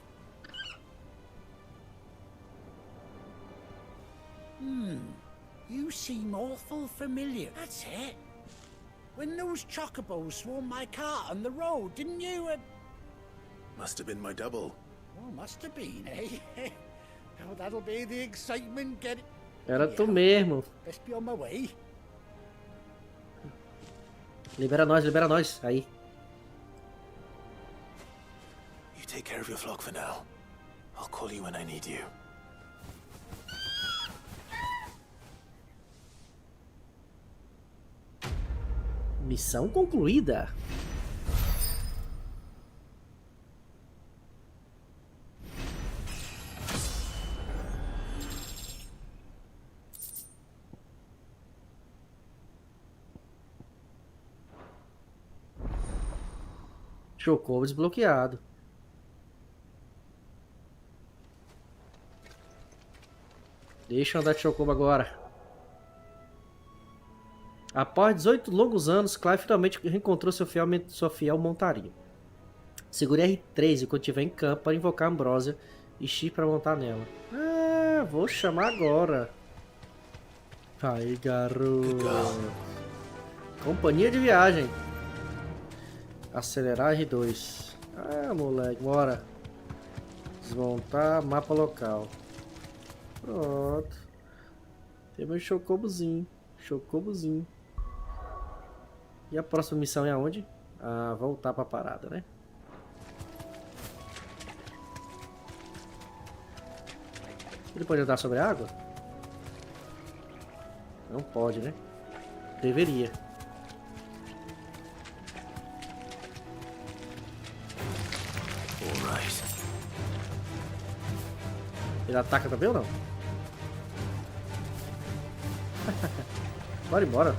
You seem awful familiar. That's it. When those chocobos swarmed my cart on the road, didn't you? Must have been my double. Oh, must have been, eh? Oh, that'll be the excitement, get it. Era tu mesmo. Best be on my way. Libera nós. Aí. You take care of your flock for now. I'll call you when I need you. Missão concluída. Chocobo desbloqueado. Deixa eu andar de Chocobo agora. Após 18 longos anos, Clive finalmente reencontrou sua fiel montaria. Segure R3 enquanto estiver em campo para invocar Ambrósia e X para montar nela. Ah, vou chamar agora. Aí, garoto. Companhia de viagem. Acelerar R2. Ah, moleque, bora. Desmontar mapa local. Pronto. Tem meu Chocobozinho. E a próxima missão é aonde? Ah, voltar pra parada, né? Ele pode andar sobre a água? Não pode, né? Deveria. Alright. Ele ataca também ou não? Bora embora.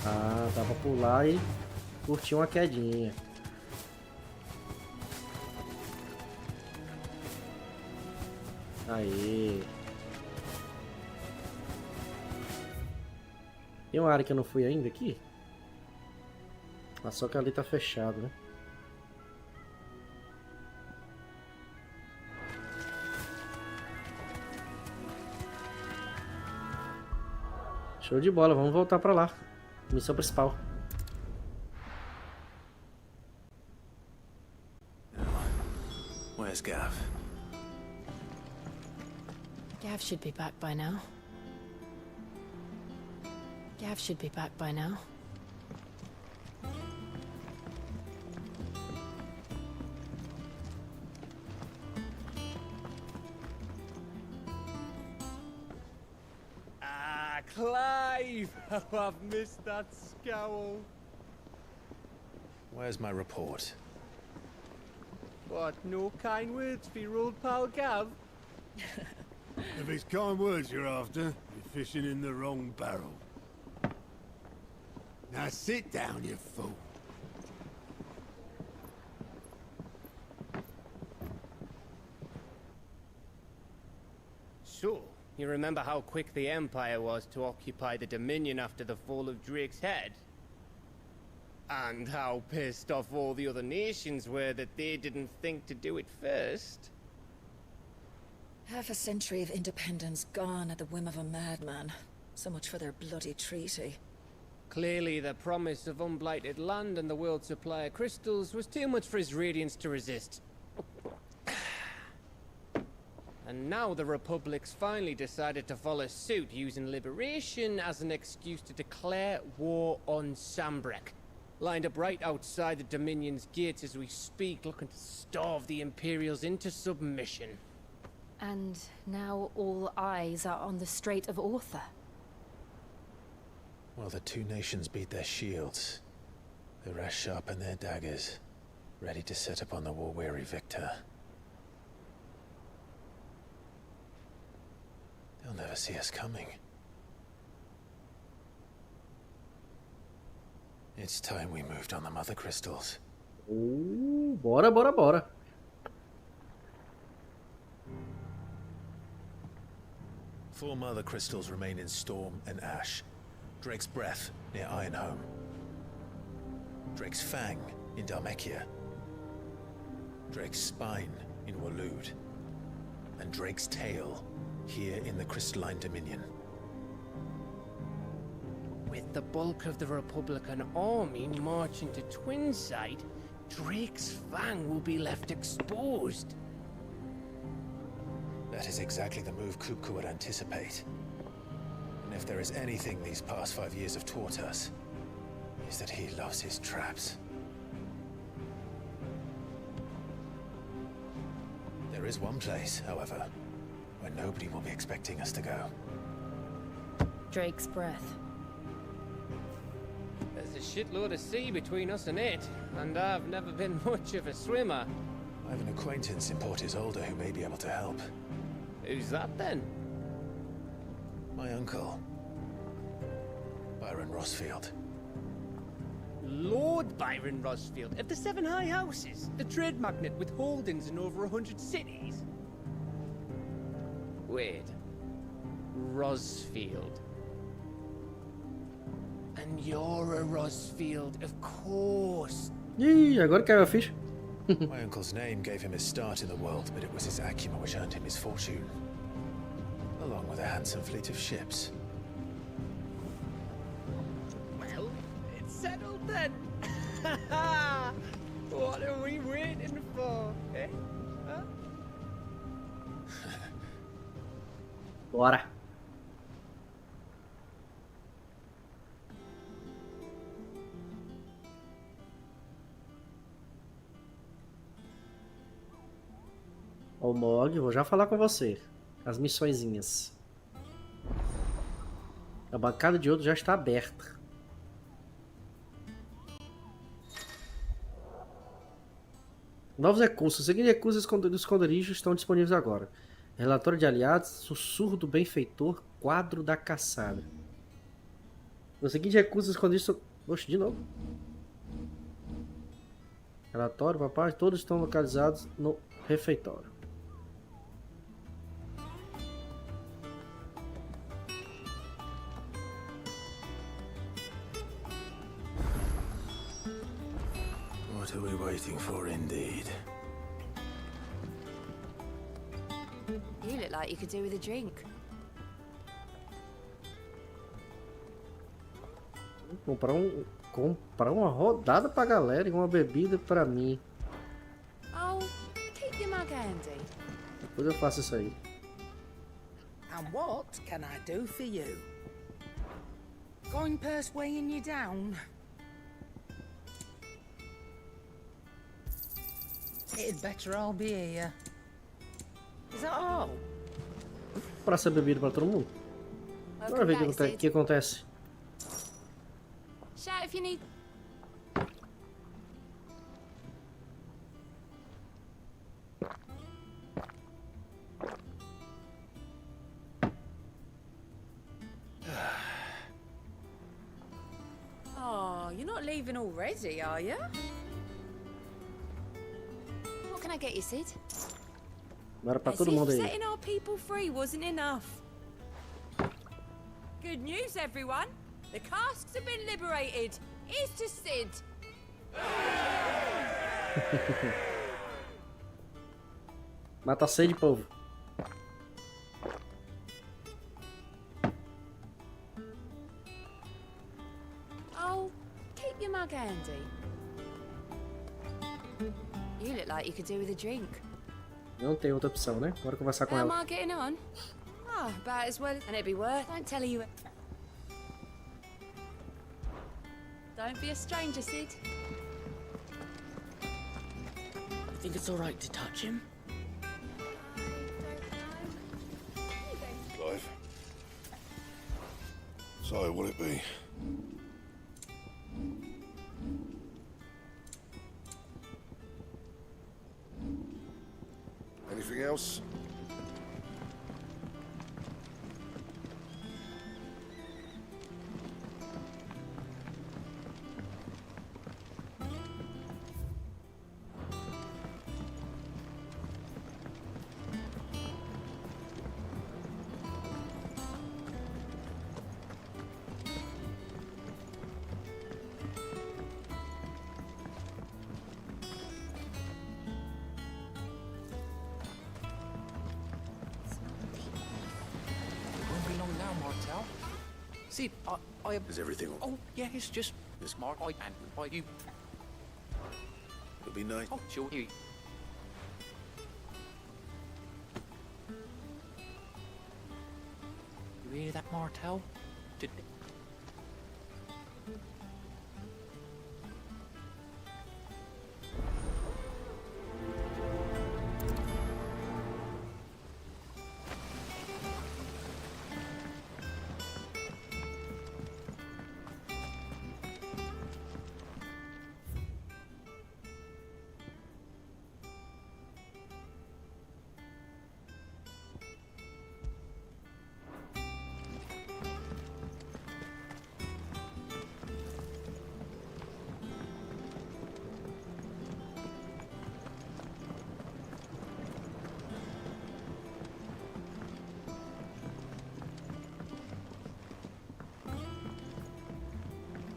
Ah, dá pra pular e curtir uma quedinha. Aê. Tem uma área que eu não fui ainda aqui? Mas só que ali tá fechado, né? Show de bola, vamos voltar pra lá. Missão principal. Where's Gav? Gav should be back by now. Clive! Oh, I've missed that scowl. Where's my report? What, no kind words for your old pal Gav? If it's kind words you're after, you're fishing in the wrong barrel. Now sit down, you fool. So, you remember how quick the Empire was to occupy the Dominion after the fall of Drake's head? And how pissed off all the other nations were that they didn't think to do it first? Half a century of independence gone at the whim of a madman. So much for their bloody treaty. Clearly, the promise of unblighted land and the world's supply of crystals was too much for his radiance to resist. And now the Republic's finally decided to follow suit, using liberation as an excuse to declare war on Sambrek. Lined up right outside the Dominion's gates as we speak, looking to starve the Imperials into submission. And now all eyes are on the Strait of Author. Well, the two nations beat their shields. The rest sharpen their daggers, ready to set upon the war-weary victor. They'll never see us coming. It's time we moved on the mother crystals. Bora. 4 mother crystals remain in Storm and Ash. Drake's Breath near Ironhome. Drake's Fang in Dhalmekia. Drake's Spine in Waloed. And Drake's Tail here in the Crystalline Dominion. With the bulk of the Republican army marching to Twinside, Drake's Fang will be left exposed. That is exactly the move Kupka would anticipate. And if there is anything these past 5 years have taught us, is that he loves his traps. There is one place, however, where nobody will be expecting us to go. Drake's Breath. There's a shitload of sea between us and it, and I've never been much of a swimmer. I have an acquaintance in Port Isolde who may be able to help. Who's that then? My uncle, Byron Rosfield. Lord Byron Rosfield of the 7 High Houses, the trade magnate with holdings in over 100 cities. Wait, Rosfield. And you're a Rosfield, of course. Ih, agora caiu a ficha. My uncle's name gave him his start in the world, but it was his acumen which earned him his fortune, along with a handsome fleet of ships. Well, it's settled then. What are we waiting for, eh? Huh? Bora. Ô Mog, vou já falar com você. As missõezinhas. A bancada de ouro já está aberta. Novos recursos. Os seguintes recursos do esconderijo estão disponíveis agora. Relatório de aliados, sussurro do benfeitor, quadro da caçada. Os seguintes recursos escondidos estão... Oxe, de novo. Relatório, papai, todos estão localizados no refeitório. What are we waiting for, indeed? You look like you could do with a drink. Vou comprar uma rodada pra galera e uma bebida pra mim. Oh, keep your mug handy. Depois eu faço isso aí. And what can I do for you? Going purse weighing you down? It'd better all be here. Is that all? Pra ser bebida pra todo mundo. Bora ver o que acontece. Shout if you need. Oh, you're not leaving already, are you? What can I get you, Sid? Bora pra As todo if mundo aí. setting our people free wasn't enough. Good news, everyone. The casks have been liberated. Here's to Sid. Mata a sede, povo. Oh, keep your mug handy. You look like you could do with a drink. Não tem outra opção, né? Bora conversar com How am ela. I getting on? Ah, about as well. And it'd be worth. Don't tell her you. Don't be a stranger, Sid. You think it's all right to touch him? Clive. So, will it be? Anything else? Sid, I... Is everything all... Oh, yeah, it's just... Smart, and you... It'll be nice. Oh, sure, you... You hear that, Martel? Did...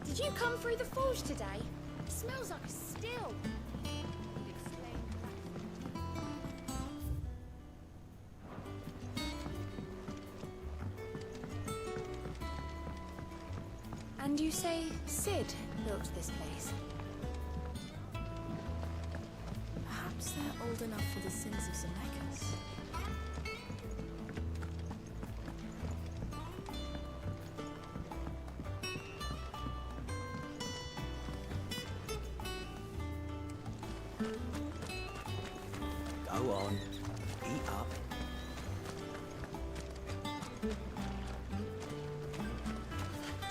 Did you come through the forge today? It smells like a still. And you say Sid built this place? Perhaps they're old enough for the sins of Zemeckis. Go on, eat up.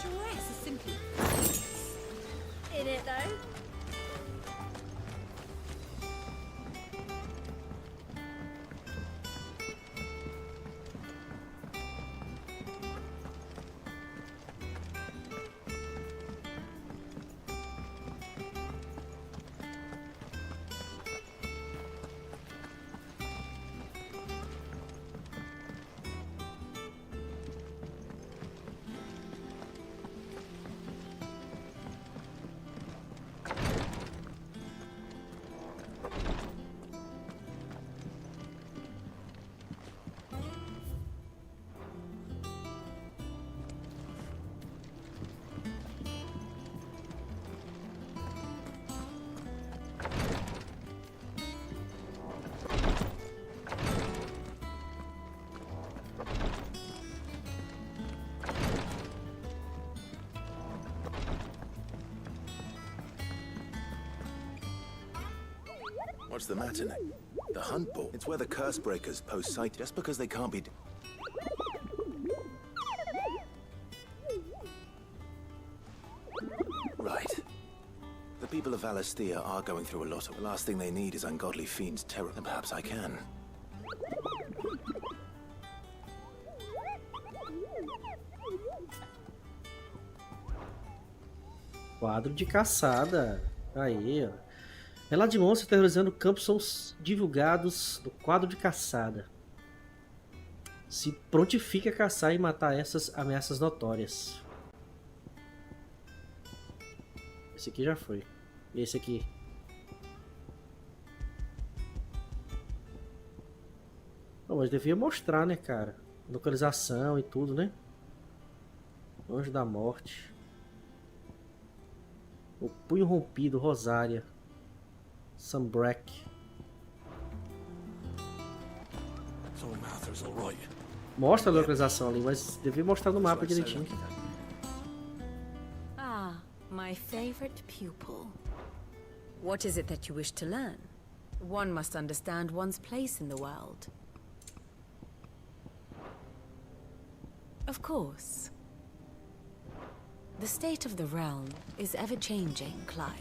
Dress is simply in it though. What's the matter, Nick? The hunt ball? It's where the curse breakers post sight just because they can't be... people of Valestia are going through a lot. The last thing they need is ungodly fiends' terror, and perhaps I can. Quadro de caçada. Aí, ó. Relatos de monstros terrorizando o campo são divulgados no quadro de caçada. Se prontifica a caçar e matar essas ameaças notórias. Esse aqui já foi. E esse aqui? Não, mas devia mostrar, né, cara? Localização e tudo, né? Anjo da Morte. O Punho Rompido, Rosária. Sunbreak. Mostra a localização ali, mas devia mostrar no mapa direitinho. Ah, my favorite pupil. What is it that you wish to learn? One must understand one's place in the world. Of course. The state of the realm is ever-changing, Clive.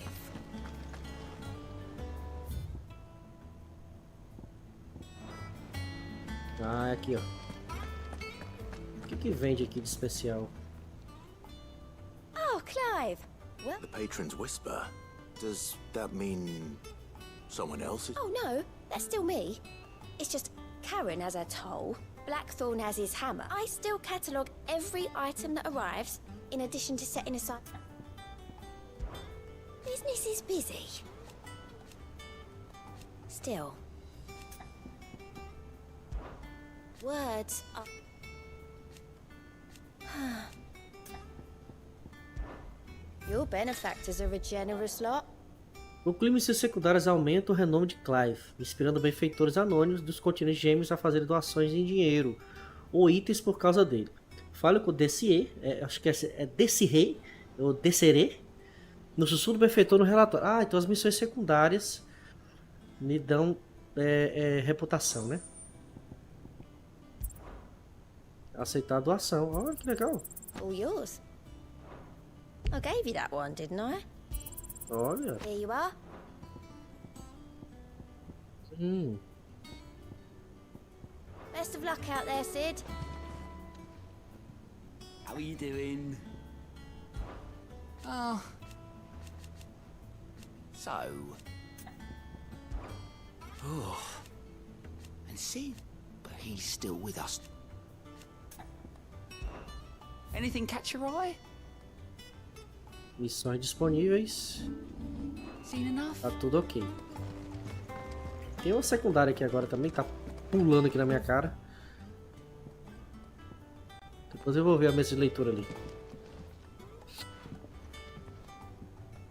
Ah, aqui, ó. O que vende aqui de especial? Oh, Clive! Well, the patron's whisper. Does that mean someone else is... Oh no, that's still me. It's just Karen has her toll, Blackthorn has his hammer. I still catalogue every item that arrives, in addition to setting aside... Business is busy. Still. Words are... Your benefactors are a generous lot. O clima e seus secundários aumenta o renome de Clive, inspirando benfeitores anônimos dos continentes gêmeos a fazerem doações em dinheiro ou itens por causa dele. Fale com o Dessier, acho que é Dessiré, ou Desseré, no sussurro do benfeitor no relatório. Ah, então as missões secundárias me dão reputação, né? Aceitar a doação. Olha que legal. All yours. I gave you that one, didn't I? Olha. Here you are. Best of luck out there, Sid. How are you doing? Oh. So. Oh. And Sid, but he's still with us. Anything catch your eye? Missões disponíveis. Seen enough? Tá tudo ok. Tem uma secundária aqui agora também, tá pulando aqui na minha cara. Depois eu vou ver a mesa de leitura ali.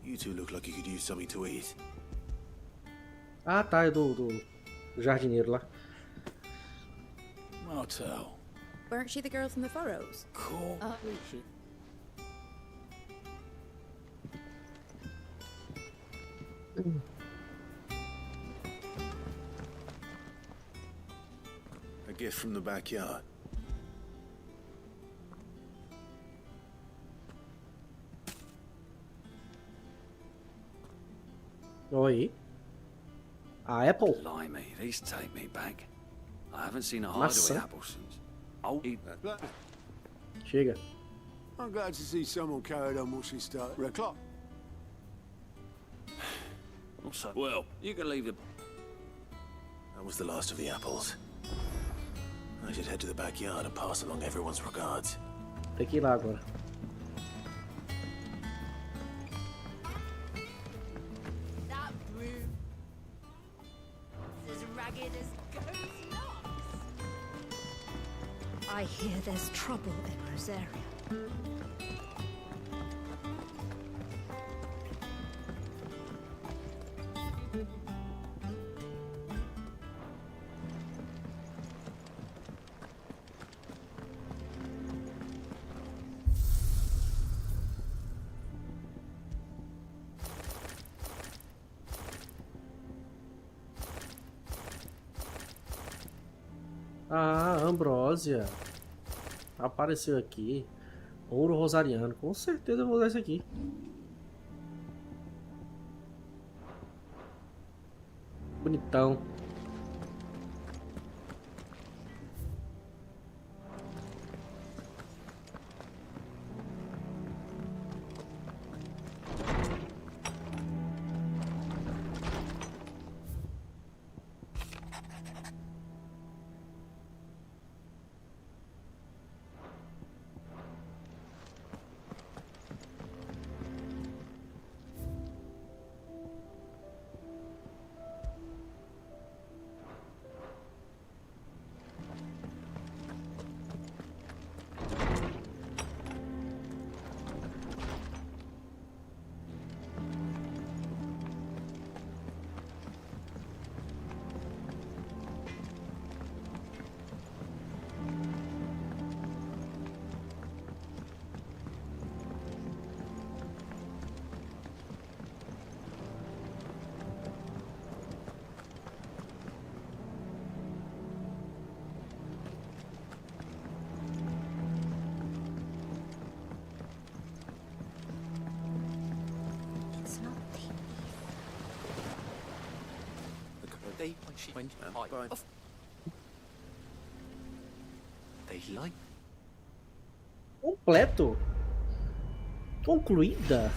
You two look like you could use something to eat. Ah, tá, é do jardineiro lá. Martel. Weren't she the girl from the Furrows? Cool. A gift from the backyard. Oi. A Apple. Blimey, these take me back. I haven't seen a Maçã. hideaway apple since. I'll eat that. Chega. I'm glad to see someone carried on what she started. Red clock. Also, well, you can leave the... That was the last of the apples. I should head to the backyard and pass along everyone's regards. Tem que ir lá agora. That broom is as ragged as goat's locks. I hear there's trouble in Rosaria. Ah, Ambrósia. Apareceu aqui. Ouro rosariano. Com certeza eu vou usar isso aqui. Bonitão. They went off. They like. Completo. Concluída.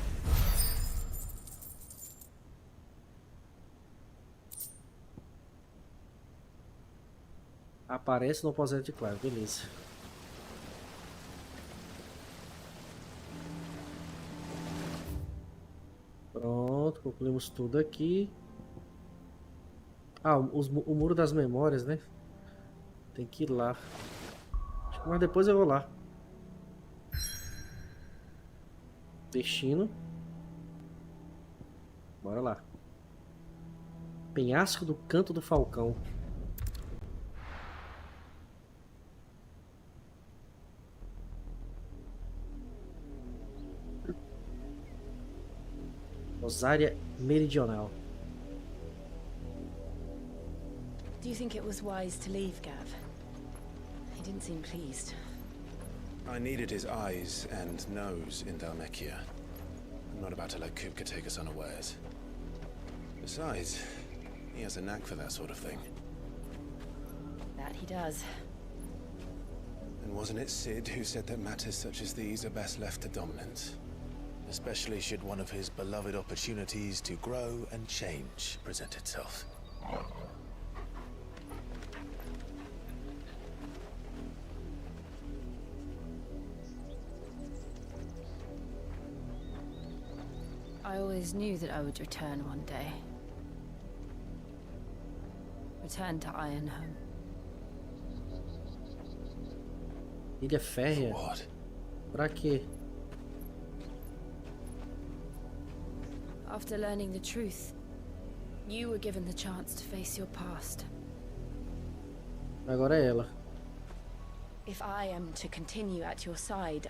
Aparece no aposento de Clive, beleza. Pronto, concluímos tudo aqui. Ah, o muro das memórias, né? Tem que ir lá. Mas depois eu vou lá. Destino. Bora lá. Penhasco do Canto do Falcão. Rosária Meridional. Do you think it was wise to leave, Gav? He didn't seem pleased. I needed his eyes and nose in Dhalmekia. I'm not about to let Kupka take us unawares. Besides, he has a knack for that sort of thing. That he does. And wasn't it Sid who said that matters such as these are best left to dominance? Especially should one of his beloved opportunities to grow and change present itself. I always knew that I would return one day. Return to Ironhome. Ilha Férrea? Pra quê? After learning the truth, you were given the chance to face your past. Agora é ela. If I am to continue at your side,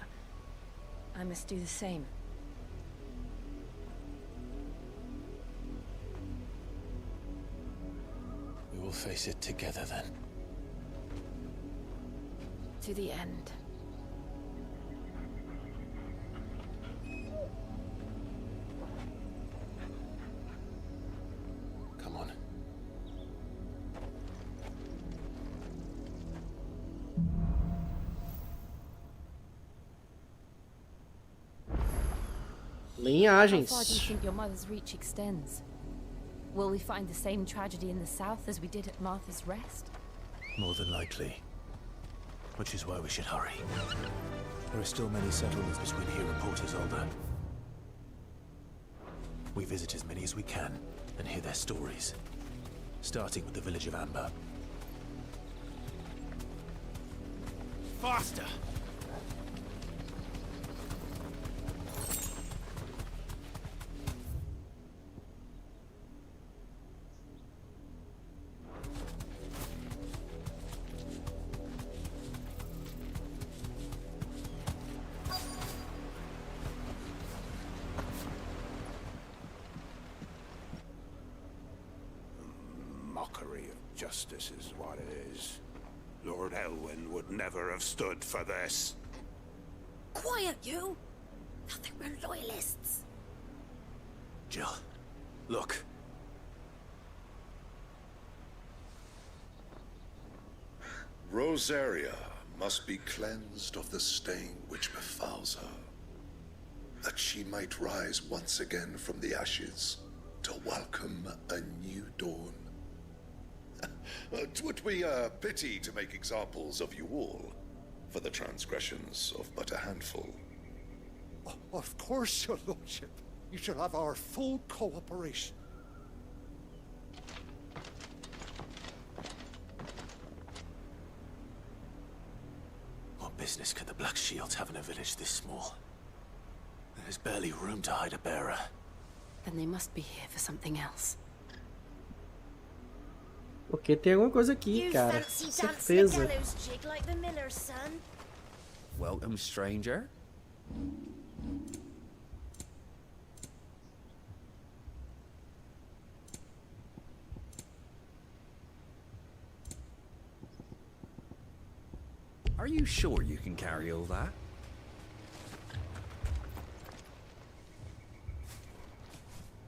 I must do the same. We will face it together then. To the end. Come on. Linhagens. How far do you think your mother's reach extends? Will we find the same tragedy in the south as we did at Martha's Rest? More than likely. Which is why we should hurry. There are still many settlements between here and Port Isolde. We visit as many as we can and hear their stories. Starting with the village of Amber. Faster! Mockery of justice is what it is. Lord Elwyn would never have stood for this. Quiet, you! Thought they were loyalists. Jill, look. Rosaria must be cleansed of the stain which befouls her, that she might rise once again from the ashes to welcome a new dawn. 'Twould be a pity to make examples of you all, for the transgressions of but a handful. Of course, your lordship. You shall have our full cooperation. What business could the Black Shields have in a village this small? There's barely room to hide a bearer. Then they must be here for something else. Porque tem alguma coisa aqui, cara. Certeza. Like the miller's son? Welcome, stranger. Are you sure you can carry all that?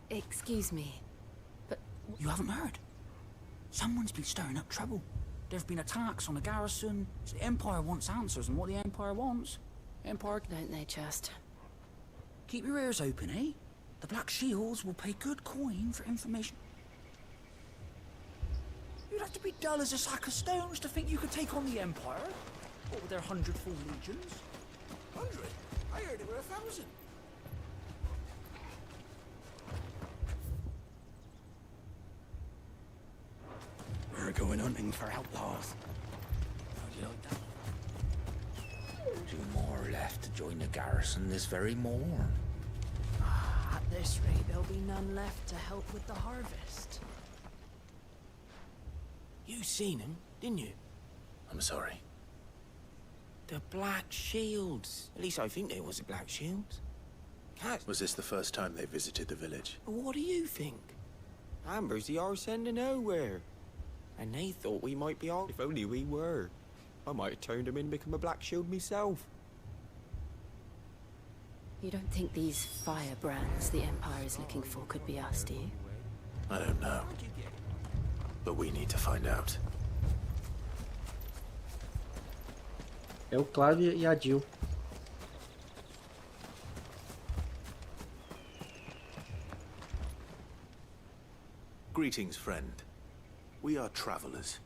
Excuse me, but... You haven't heard? Someone's been stirring up trouble. There've been attacks on the garrison. The Empire wants answers, and what the Empire wants... Empire... Don't they just? Keep your ears open, eh? The Black Shields will pay good coin for information. You'd have to be dull as a sack of stones to think you could take on the Empire. What with their 100 full legions? 100? I heard there were 1,000. We're going hunting for outlaws. How do you like that? 2 more left to join the garrison this very morn. At this rate, there'll be none left to help with the harvest. You seen him, didn't you? I'm sorry. The Black Shields. At least I think they was the Black Shields. Was this the first time they visited the village? What do you think? Amber's the arse end of nowhere. And they thought we might be all... If only we were. I might have turned him in and become a Black Shield myself. You don't think these firebrands the Empire is looking for could be us, do you? I don't know. But we need to find out. É o Cláudio e a Jill. Greetings, friend. We are travelers.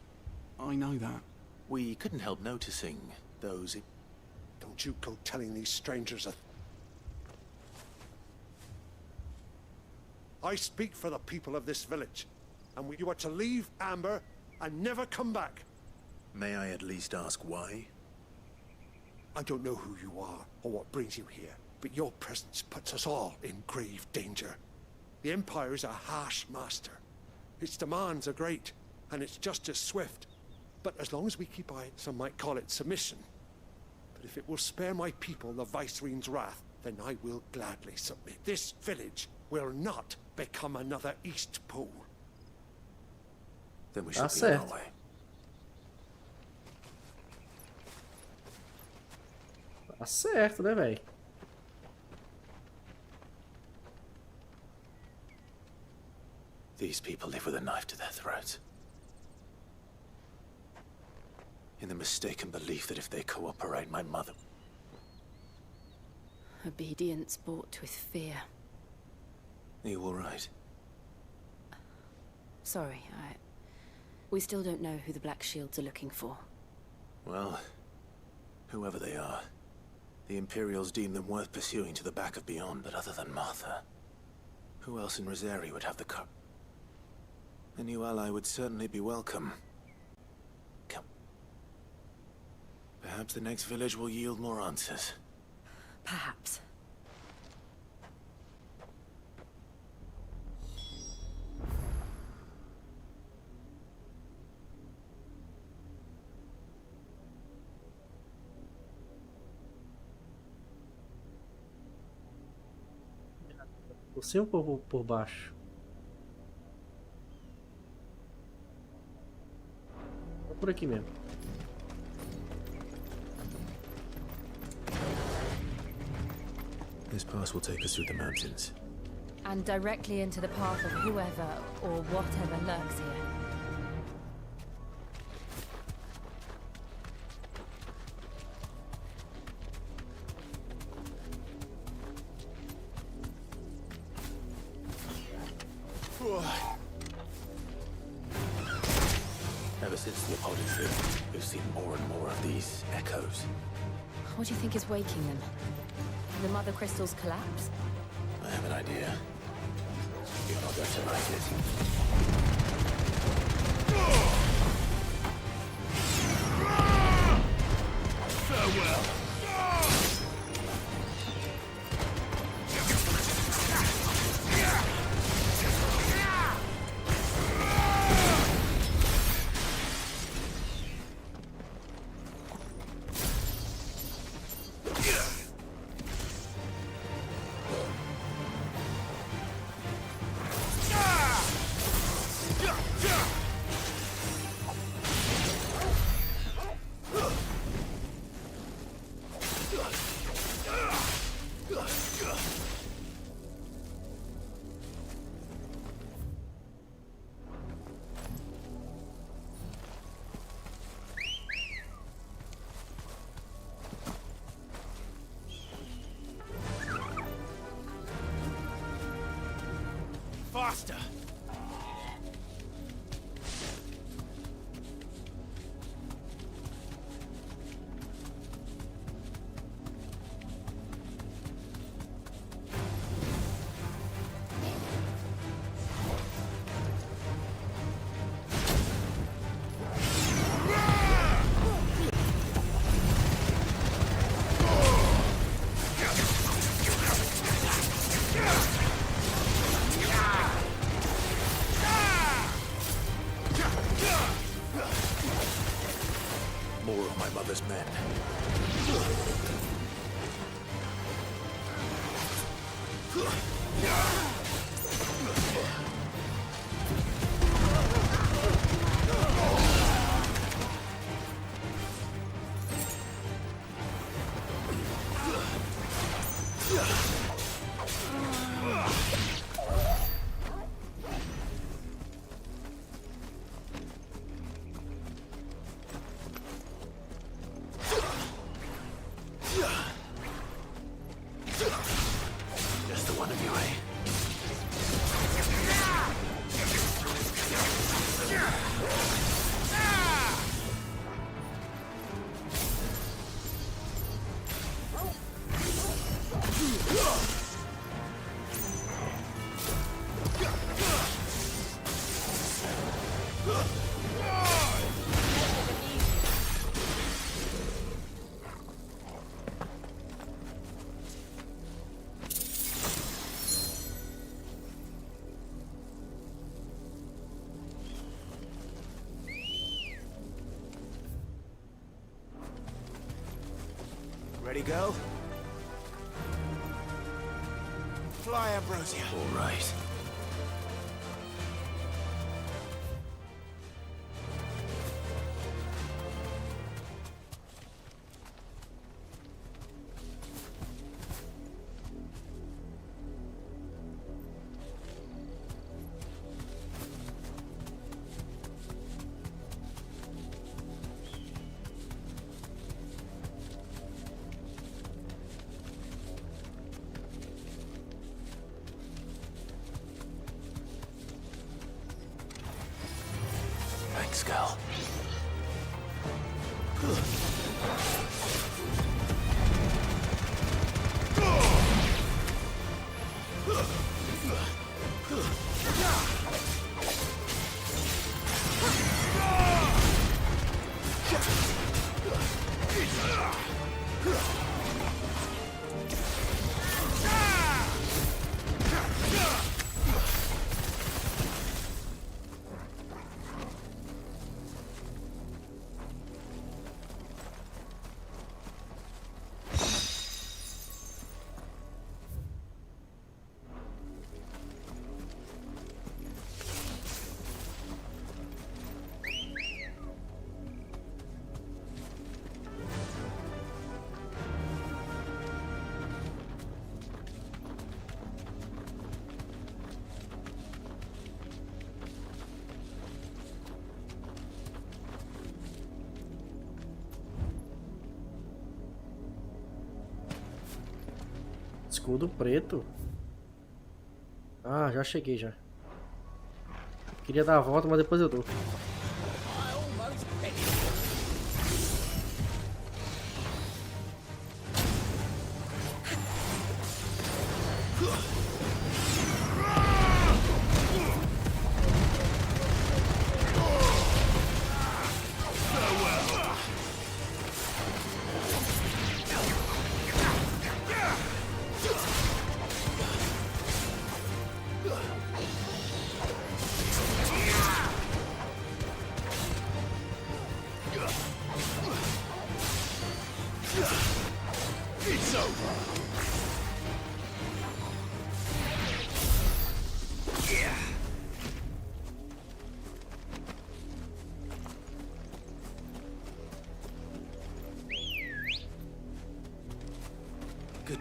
I know that. We couldn't help noticing those... Don't you go telling these strangers a... I speak for the people of this village, and you are to leave Amber and never come back. May I at least ask why? I don't know who you are or what brings you here, but your presence puts us all in grave danger. The Empire is a harsh master. Its demands are great, and its justice swift. But as long as we keep by it, some might call it submission. But if it will spare my people the Viceroy's wrath, then I will gladly submit. This village will not become another East Pool. Then we should be on our way. Tá certo, né, velho? These people live with a knife to their throats. In the mistaken belief that if they cooperate, my mother... Obedience bought with fear. Are you all right? Sorry, we still don't know who the Black Shields are looking for. Well, whoever they are, the Imperials deem them worth pursuing to the back of beyond, but other than Martha, who else in Rosaria would have the courage? A new ally would certainly be welcome. Come. Perhaps the next village will yield more answers. Perhaps. Por cima ou por baixo? Por aqui mesmo. This pass will take us through the mountains. And directly into the path of whoever or whatever lurks here. What is it? We've seen more and more of these echoes. What do you think is waking them? The mother crystals collapse? I have an idea. You're not going to like it. Farewell. Faster! More of my mother's men. Just the one of you, eh? Ready, go? Fly, Ambrosia. All right. Thanks, Gal. Escudo preto. Ah, já cheguei já. Queria dar a volta, mas depois eu dou. I almost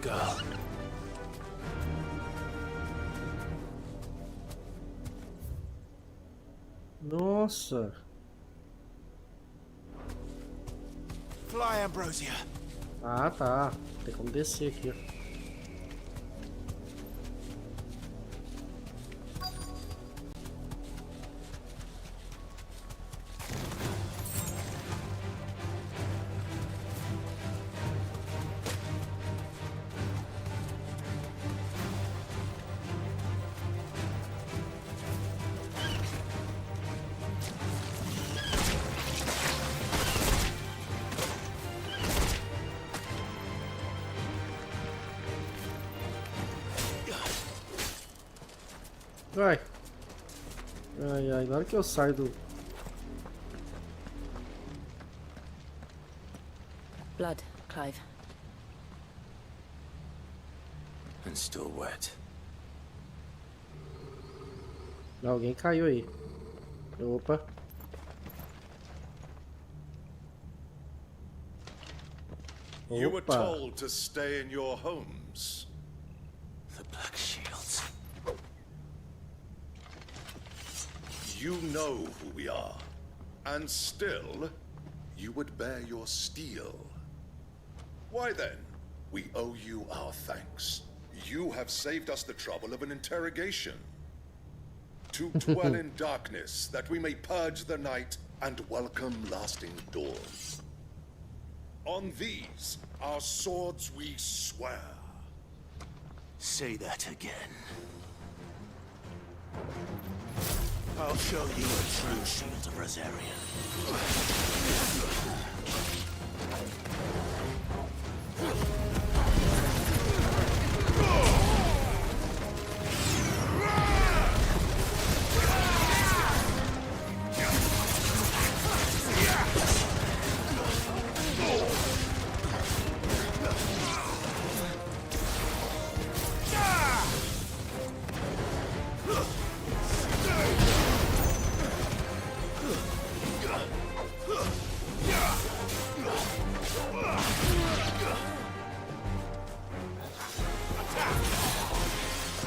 girl. Nossa. Fly, Ambrosia. Ah, tá. Tem como descer aqui. Vai. Ai, ai, na hora que eu saio do... Blood, Clive. And still wet. Alguém caiu aí. Opa. You were Opa. told to stay in your homes. The Black Shields. You know who we are, and still, you would bear your steel. Why then, we owe you our thanks. You have saved us the trouble of an interrogation. To dwell in darkness, that we may purge the night and welcome lasting dawn. On these, our swords we swear. Say that again. I'll show you a true shield of Rosaria.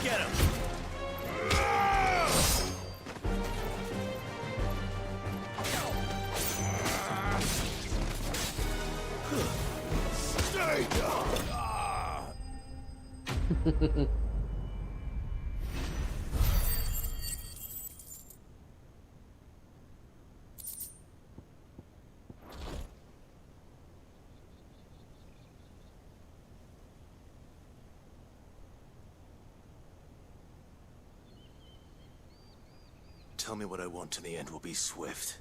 Get him! Stay down! Tell me what I want and the end will be swift.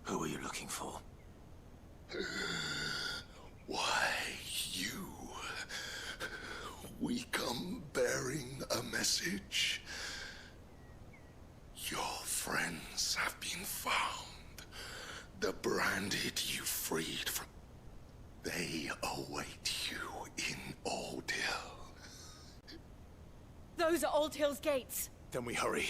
Who are you looking for? Why, you? We come bearing a message. Your friends have been found. The branded you freed from... They await you in Oldhill. Those are Old Hill's gates. Then we hurry.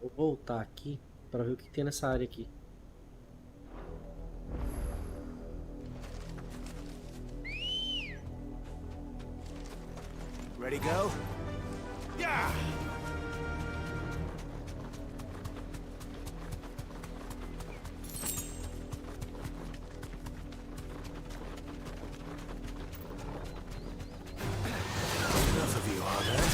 Vou voltar aqui para ver o que tem nessa área aqui. Ready, go? Yeah! Enough of you, are there?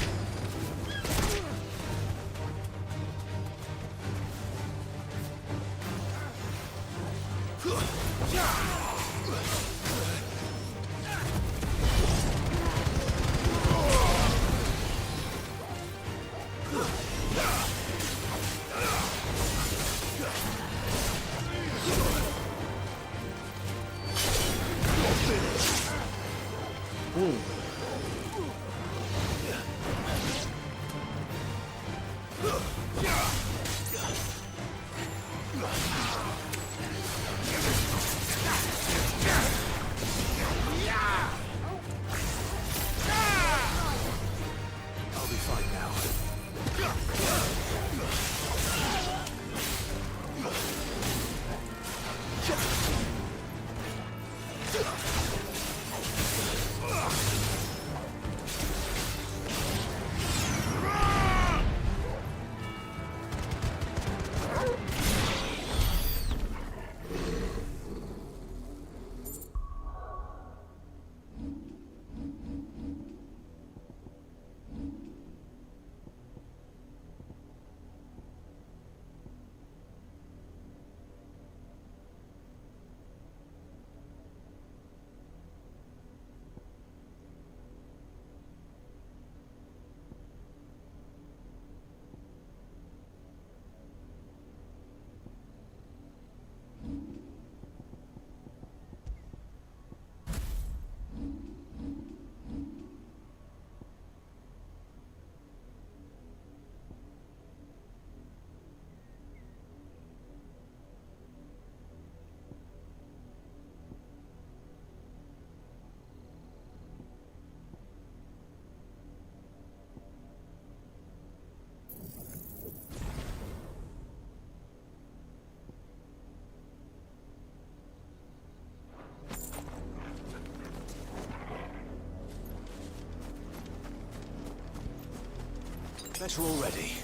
Better already.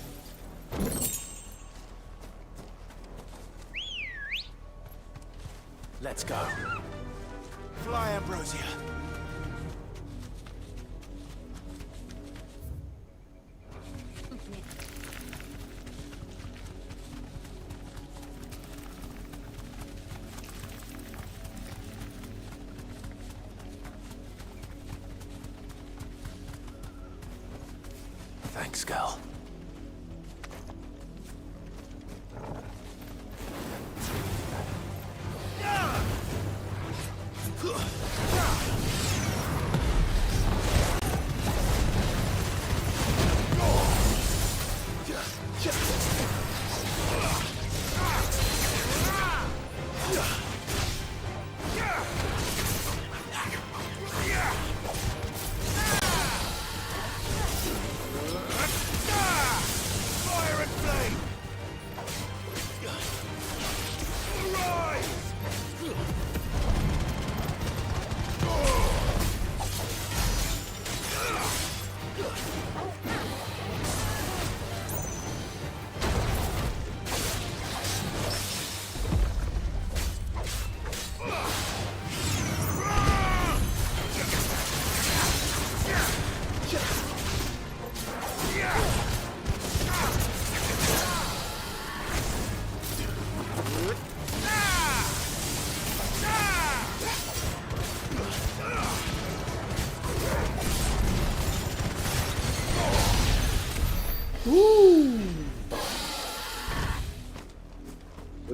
Let's go. Fly, Ambrosia. Thanks, girl.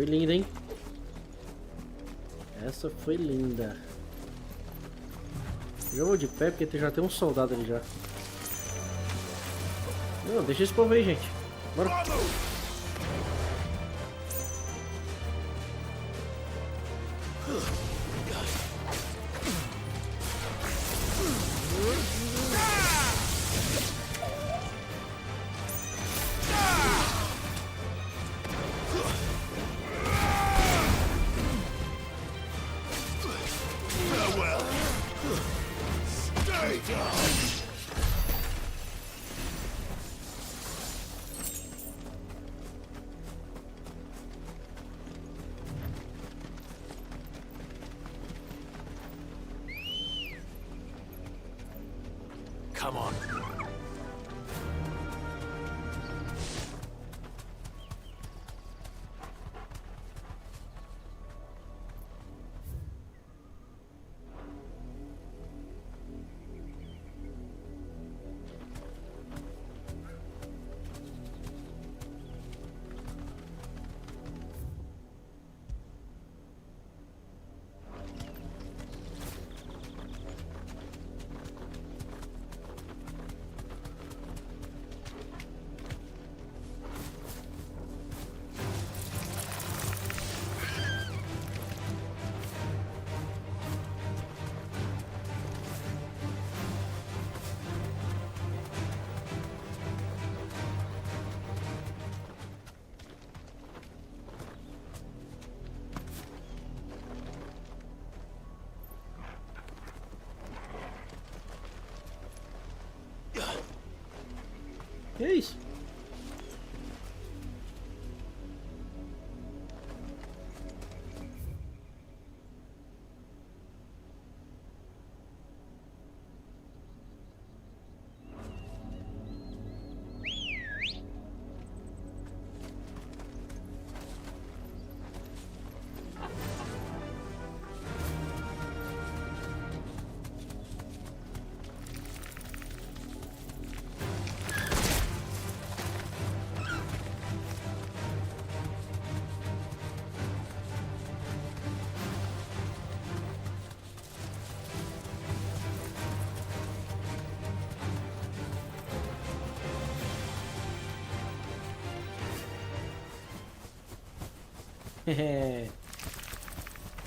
Foi linda, hein? Essa foi linda. Já vou de pé porque já tem um soldado ali já. Não, deixa esse povo aí, gente. Bora. Come on. Que isso?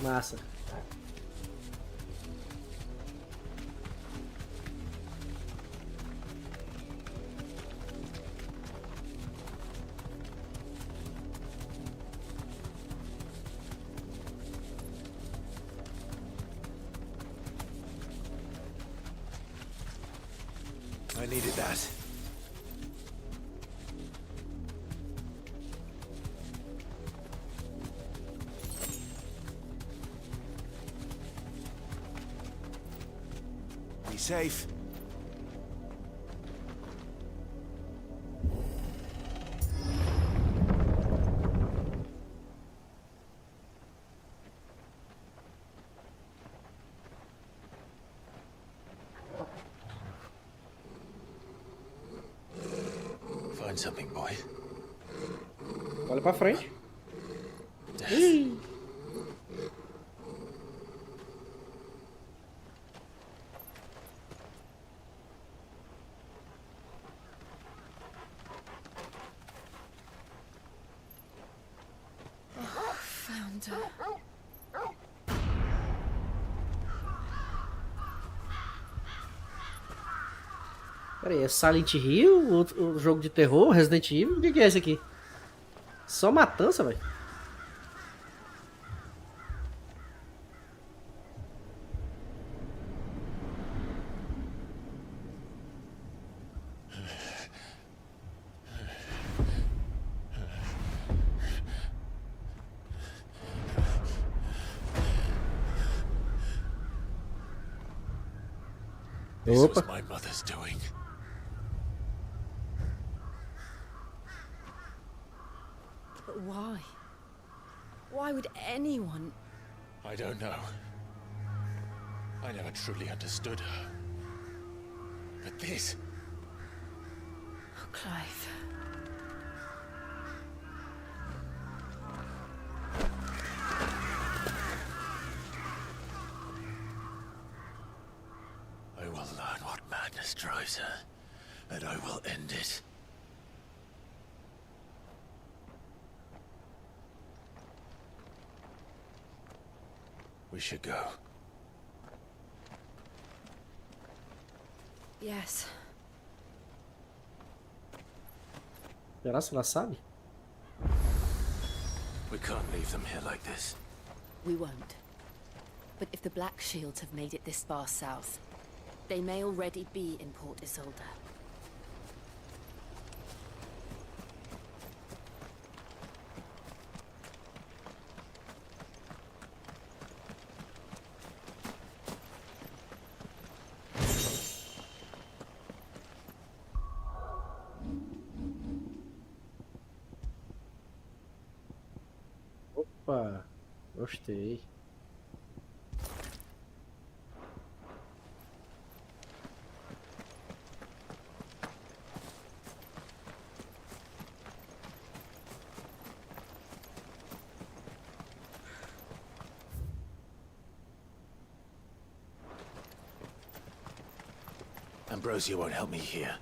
Massa. I needed that. Be safe. Find something, boy. Olha pra frente. Ih. Found her. Pera aí, é Silent Hill? O jogo de terror? Resident Evil? O que é esse aqui? Só matança, velho? This Opa. was my mother's doing. But why? Why would anyone? I don't know. I never truly understood her. But this... Oh, Clive. I will learn what madness drives her, and I will end it. We should go. Yes. Será que ela sabe? We can't leave them here like this. We won't. But if the Black Shields have made it this far south, they may already be in Port Isolde. Opa, gostei. Ambrosia won't help me here.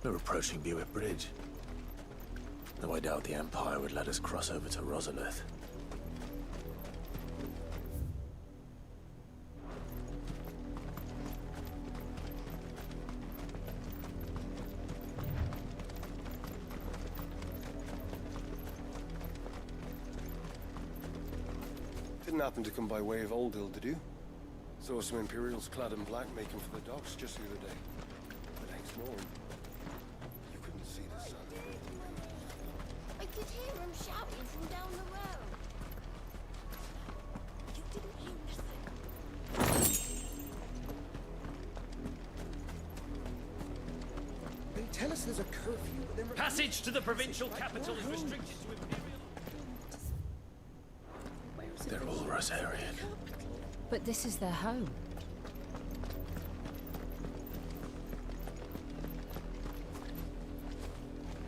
We're approaching Buick Bridge. Though I doubt the Empire would let us cross over to Rosalith. Didn't happen to come by way of Oldhill, did you? Saw some Imperials clad in black making for the docks just the other day. The next morning, you couldn't see the sun. I could hear him shouting from down the road. You didn't hear nothing. They tell us there's a curfew, but then... Passage to the provincial capital is restricted to Imperial... They're all Rosarian. But this is their home.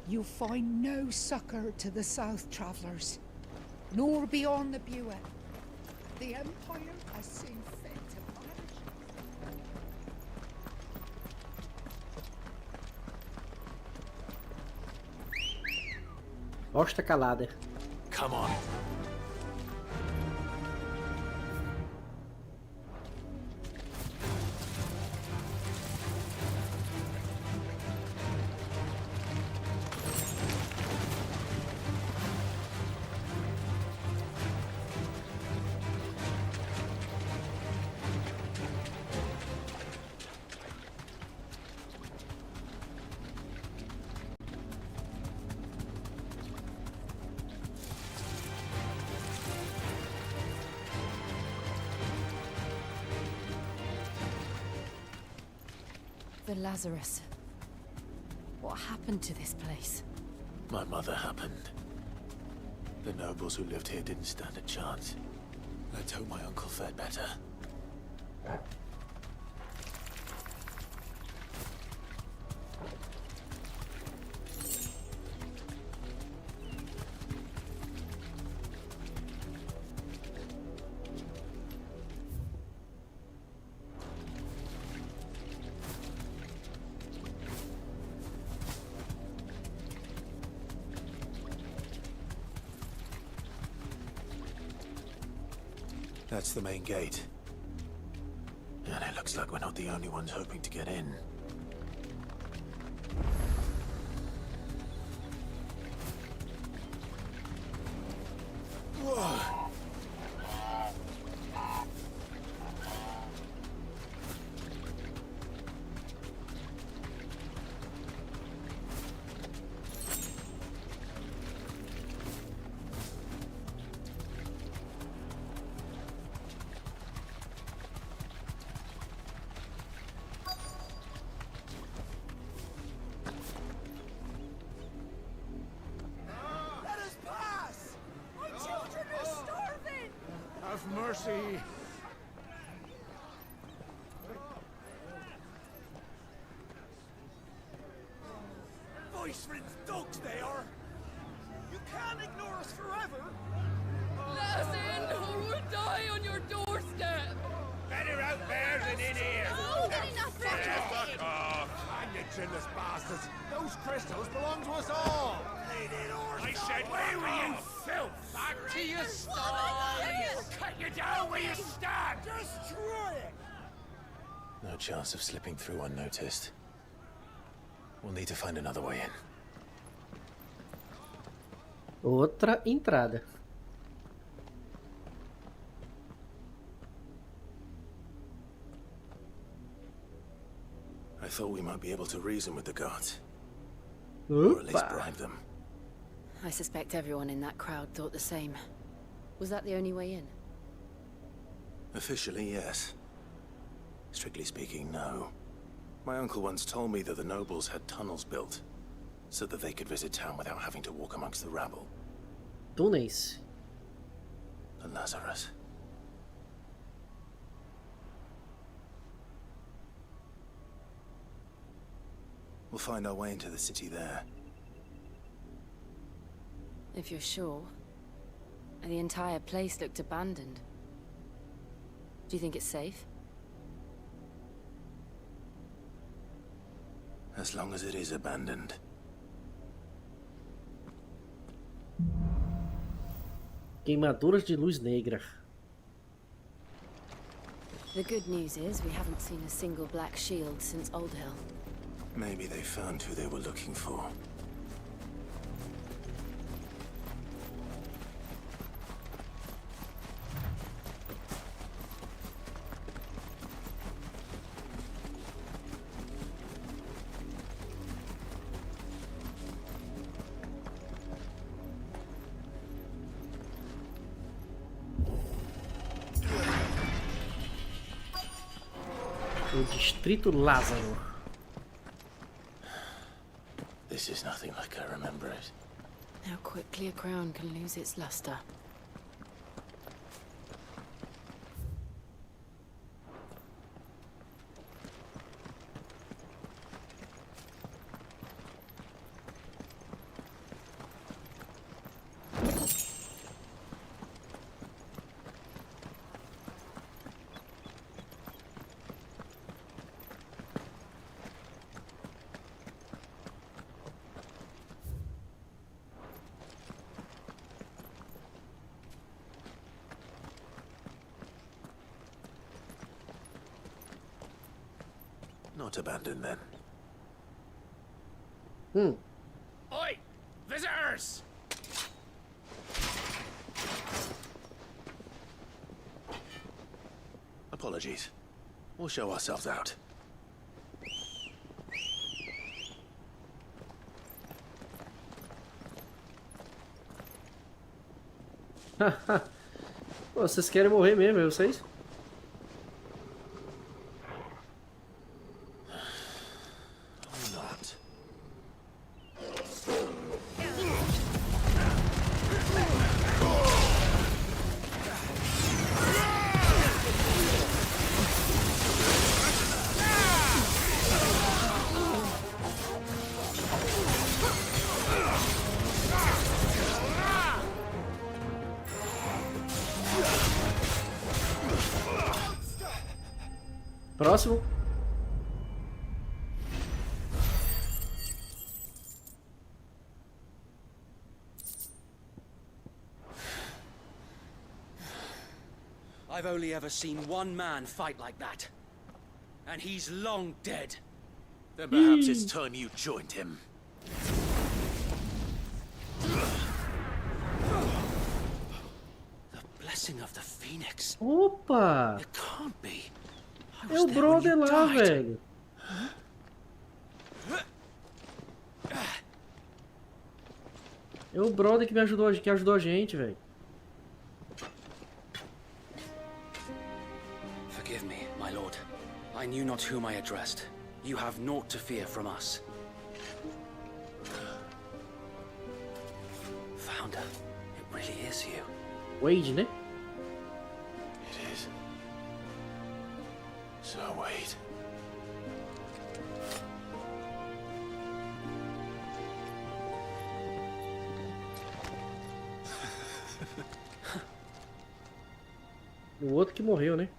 You find no succor to the south travellers, nor beyond the Buet. The Empire has seen fit to banish. Bosta calada. Come on. The Lazarus. What happened to this place? My mother happened. The nobles who lived here didn't stand a chance. Let's hope my uncle fared better. That's the main gate. And it looks like we're not the only ones hoping to get in. Whoa! Mercy. Voice-ridden dogs they are. You can't ignore us forever. Let us in or we'll die on your doorstep. Better out there than in here. Oh, fuck off. And you chinless bastards. Those crystals belong to us all. I said, where were you, filth? Back to your sties. Cut you down where you stand. Destroy it. No chance of slipping through unnoticed. We'll need to find another way in. Outra entrada. I thought we might be able to reason with the guards. Or at least bribe them. I suspect everyone in that crowd thought the same. Was that the only way in? Officially, yes. Strictly speaking, no. My uncle once told me that the nobles had tunnels built, so that they could visit town without having to walk amongst the rabble. Túneis. The Lazarus. We'll find our way into the city there. If you're sure. The entire place looked abandoned. Do you think it's safe? as long as it is abandoned. Queimaduras de luz negra. The good news is we haven't seen a single black shield since Old Hill. Maybe they found who they were looking for. O Distrito Lázaro. This is nothing like I remember it. How quickly a crown can lose its luster. Not abandoned then. Oi! Visitors! Apologies. We'll show ourselves out. Pô, vocês querem morrer mesmo, vocês? Próximo. I've only ever seen one man fight like that. And he's long dead. Then perhaps it's time you joined him. The blessing of the Phoenix. Opa! It can't be. É o brother lá, velho. É o brother que ajudou a gente, velho. Forgive me, my lord. I knew not whom I addressed. You have naught to fear from us. Founder, it really is you. Wade, né? It is. So wait. O outro que morreu, né?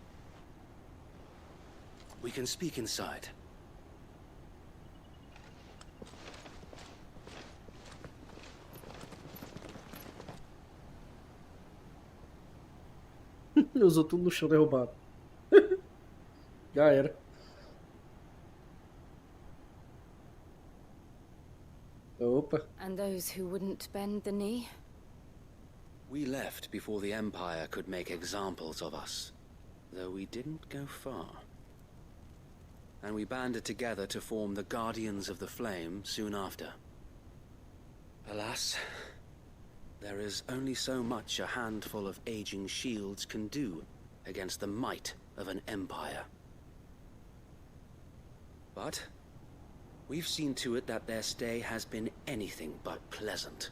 We can speak inside. Usou tudo no chão derrubado. Já era. Opa. And those who wouldn't bend the knee? We left before the Empire could make examples of us, though we didn't go far. And we banded together to form the Guardians of the Flame soon after. Alas, there is only so much a handful of aging shields can do against the might of an empire. But we've seen to it that their stay has been anything but pleasant.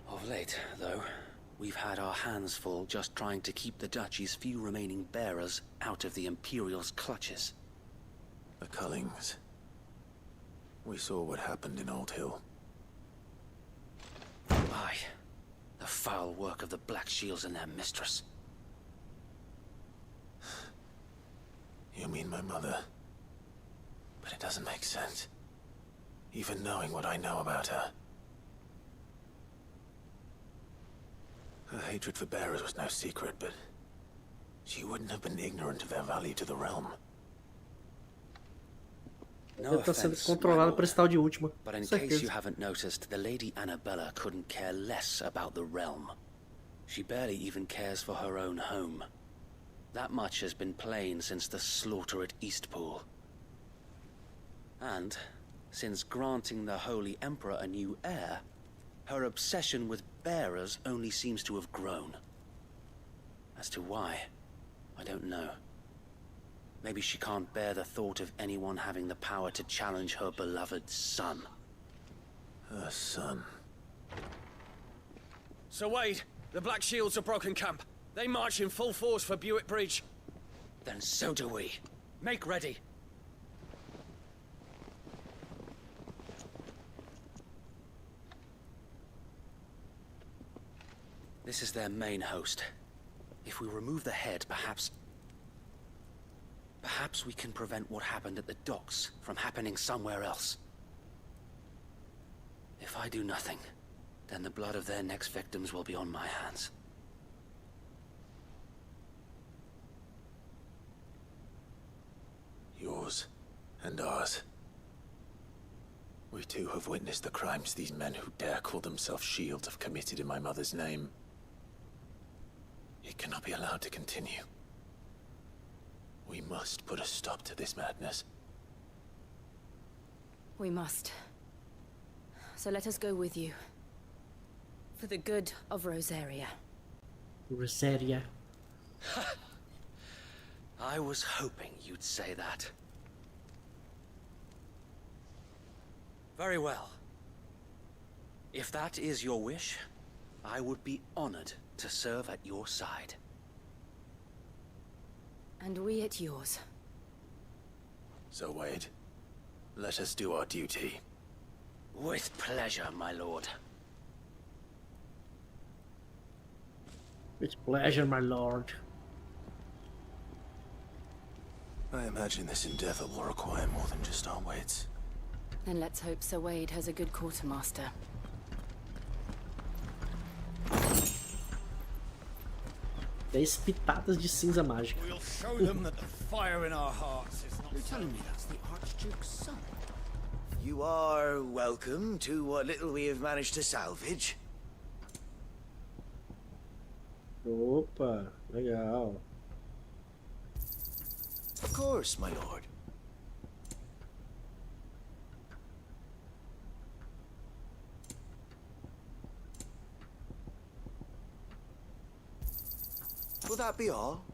Of late, though, we've had our hands full just trying to keep the Duchy's few remaining bearers out of the Imperial's clutches. The Cullings. We saw what happened in Old Hill. Aye. The foul work of the Black Shields and their mistress. You mean my mother? But it doesn't make sense. Even knowing what I know about her. Her hatred for bearers was no secret, but she wouldn't have been ignorant of their value to the realm. No Tá sendo offense, controlado por esse tal de última. but in Certeza. case you haven't noticed, the Lady Annabella couldn't care less about the realm. She barely even cares for her own home. That much has been plain since the slaughter at Eastpool. And, since granting the Holy Emperor a new heir, her obsession with bearers only seems to have grown. As to why, I don't know. Maybe she can't bear the thought of anyone having the power to challenge her beloved son. Her son. Sir Wade, the Black Shields have broken camp. They march in full force for Buick Bridge. Then so do we. Make ready. This is their main host. If we remove the head, perhaps we can prevent what happened at the docks from happening somewhere else. If I do nothing, then the blood of their next victims will be on my hands. Yours and ours. We too have witnessed the crimes these men who dare call themselves shields have committed in my mother's name. It cannot be allowed to continue. We must put a stop to this madness. We must. So let us go with you. For the good of Rosaria. Rosaria. I was hoping you'd say that. Very well. If that is your wish, I would be honored to serve at your side. And we at yours. So, Wade, let us do our duty. With pleasure, my lord. With pleasure, my lord. I imagine this endeavor will require more than just our wits. Then let's hope Sir Wade has a good quartermaster. 10 pitadas de cinza mágica. We'll show them that the fire in our hearts is not. You're telling me that's the Archduke's son? You are welcome to what little we have managed to salvage. Opa, legal. Of course, my lord. Will that be all?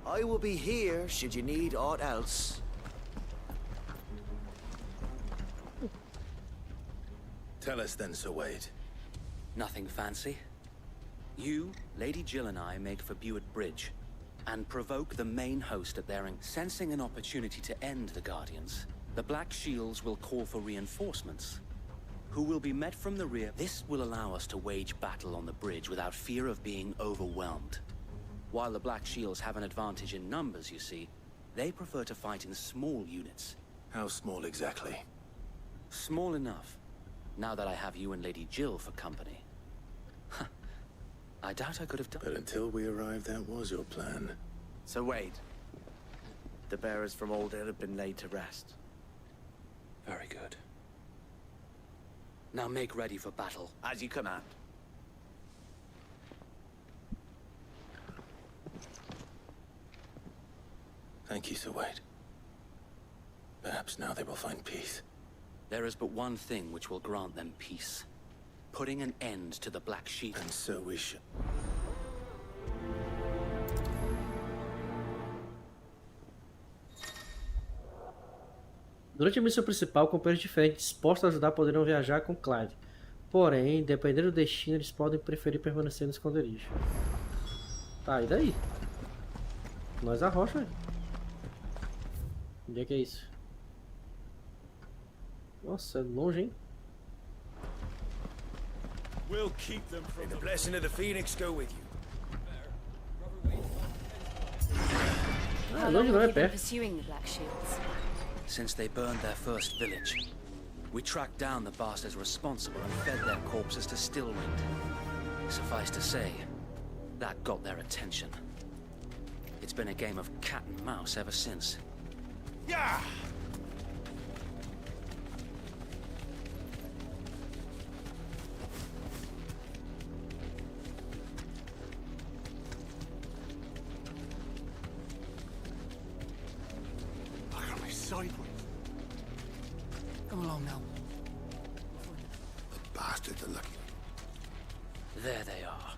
I will be here should you need aught else. Tell us then, Sir Wade. Nothing fancy. You, Lady Jill and I make for Buick Bridge, and provoke the main host at their sensing an opportunity to end the Guardians. The Black Shields will call for reinforcements, who will be met from the rear. This will allow us to wage battle on the bridge without fear of being overwhelmed. While the Black Shields have an advantage in numbers, you see, they prefer to fight in small units. How small exactly? Small enough, now that I have you and Lady Jill for company. I doubt I could have done. But until we arrived, that was your plan. So Wade, the bearers from Oldale have been laid to rest. Very good. Now make ready for battle. As you command. Thank you, Sir Wade. Perhaps now they will find peace. There is but one thing which will grant them peace. Putting an end to the Black Sheep. And so we should. Durante a missão principal, companheiros diferentes dispostos a ajudar poderão viajar com Clive. Porém, dependendo do destino, eles podem preferir permanecer no esconderijo. Tá, e daí? Nós arrocha, velho. Onde é que é isso? Nossa, é longe, hein? We'll keep them from May the blessing of the Phoenix go with you. How long have you been pursuing the Black Shields? Since they burned their first village, we tracked down the bastards responsible and fed their corpses to Stillwind. Suffice to say, that got their attention. It's been a game of cat and mouse ever since. Yeah! Sideways. Come along now. The bastards are lucky. There they are.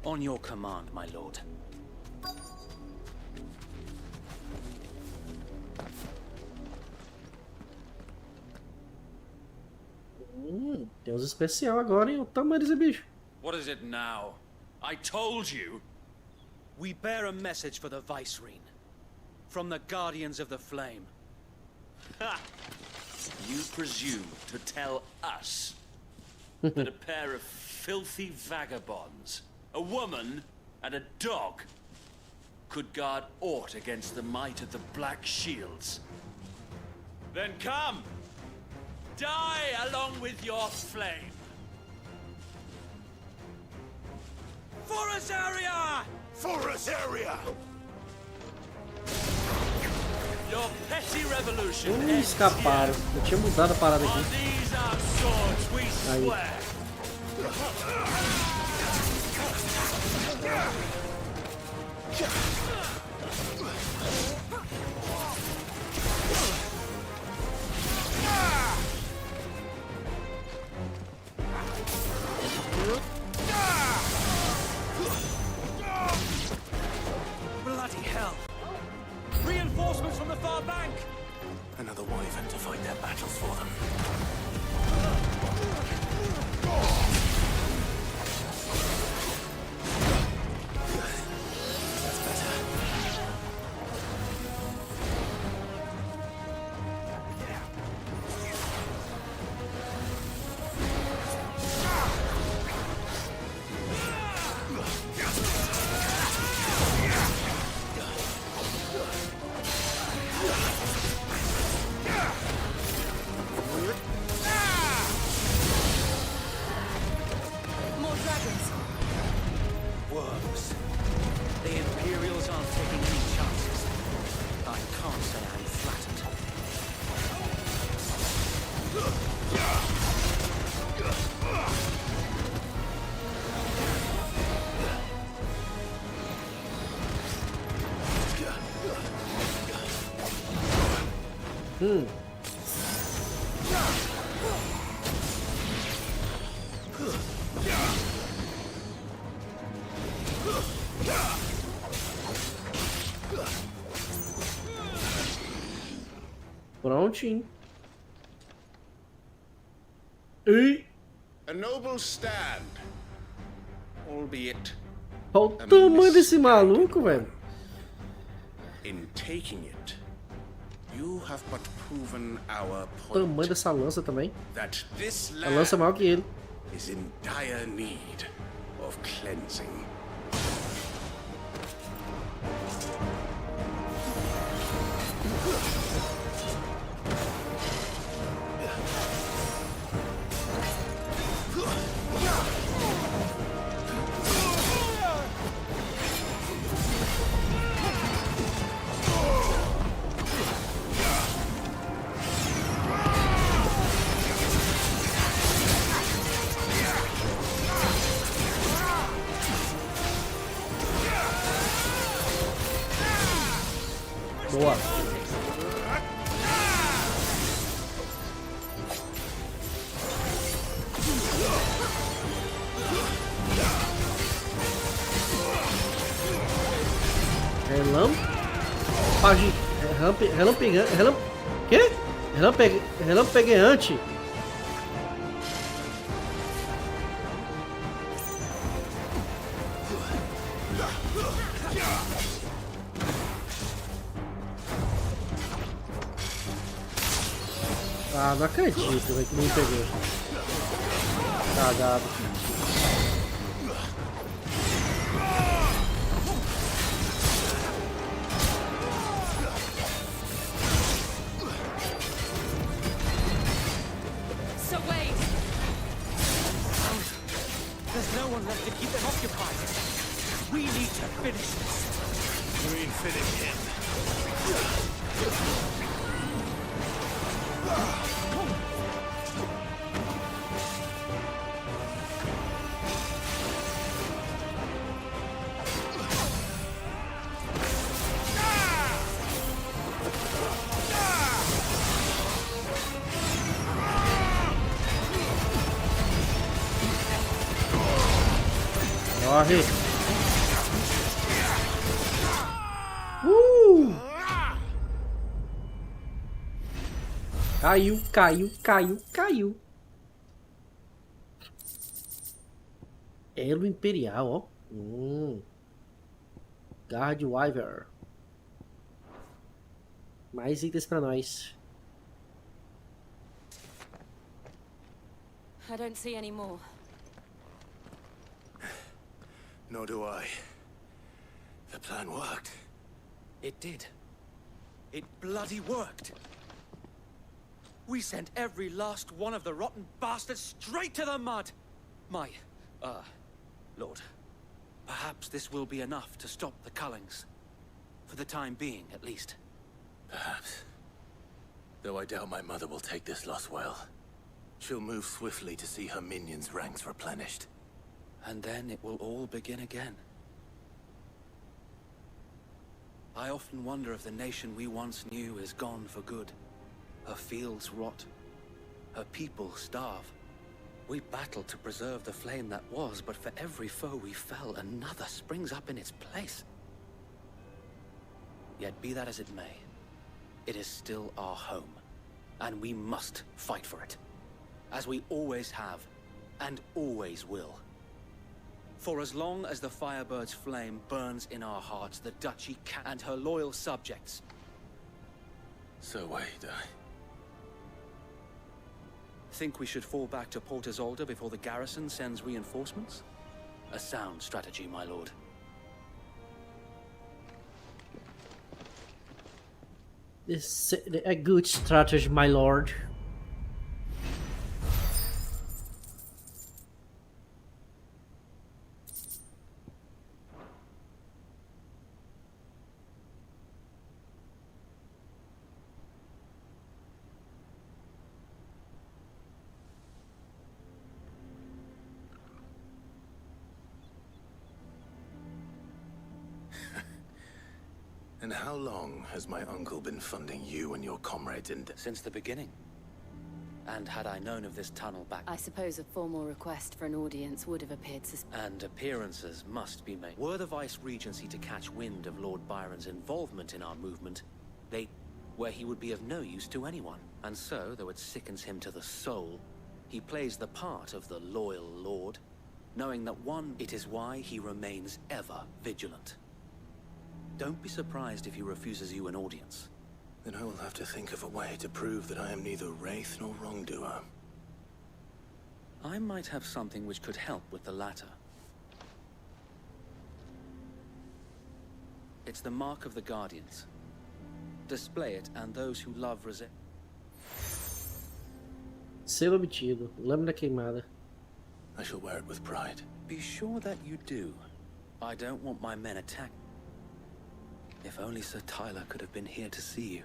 On your command, my lord. Tem uns especial agora, hein? O tamanho desse bicho. What is it now? I told you. We bear a message for the Vicereine. From the Guardians of the Flame. Ha! You presume to tell us that a pair of filthy vagabonds, a woman and a dog, could guard aught against the might of the Black Shields? Then come! Die along with your flame! For us area! For us area! Your petty revolution Escaparam. Eu tinha mudado a parada aqui. Aí. Bloody hell! Reinforcements from the far bank! Another wyvern to fight their battles for them. That's better. Prontinho. E... A noble stand, albeit olha o tamanho desse maluco, velho. in taking it, you have but proven our O point tamanho dessa lança também. that this A lança é maior que ele. is in dire need of cleansing. Boa. Relampegueante. Ah, não acredito, velho, que não me pegou. Cagado. So wait! There's no one left to keep them occupied. We need to finish this. You mean finish him? Corre. Caiu, caiu, caiu, caiu. Elo Imperial, ó. Guard Wyver. Mais itens pra nós. I don't see any more. Nor do I. The plan worked. It did. It bloody worked. We sent every last one of the rotten bastards straight to the mud. My, Lord, perhaps this will be enough to stop the Cullings. For the time being, at least. Perhaps. Though I doubt my mother will take this loss well. She'll move swiftly to see her minions' ranks replenished. And then it will all begin again. I often wonder if the nation we once knew is gone for good. Her fields rot. Her people starve. We battled to preserve the flame that was, but for every foe we fell, another springs up in its place. Yet be that as it may, it is still our home, and we must fight for it. As we always have, and always will. For as long as the Firebird's flame burns in our hearts, the Duchy and her loyal subjects. So wait, Think we should fall back to Port Isolde before the garrison sends reinforcements? A sound strategy, my lord. This is a good strategy, my lord. And how long has my uncle been funding you and your comrades in... Since the beginning. And had I known of this tunnel back... I suppose a formal request for an audience would have appeared And appearances must be made. Were the Vice-Regency to catch wind of Lord Byron's involvement in our movement, where he would be of no use to anyone. And so, though it sickens him to the soul, he plays the part of the loyal lord, knowing that it is why he remains ever vigilant. Don't be surprised if he refuses you an audience. Then I will have to think of a way to prove that I am neither wraith nor wrongdoer. I might have something which could help with the latter. It's the mark of the Guardians. Display it, and those who love resist. Selo obtido. Lâmina queimada. I shall wear it with pride. Be sure that you do. I don't want my men attacked. If only Sir Tyler could have been here to see you.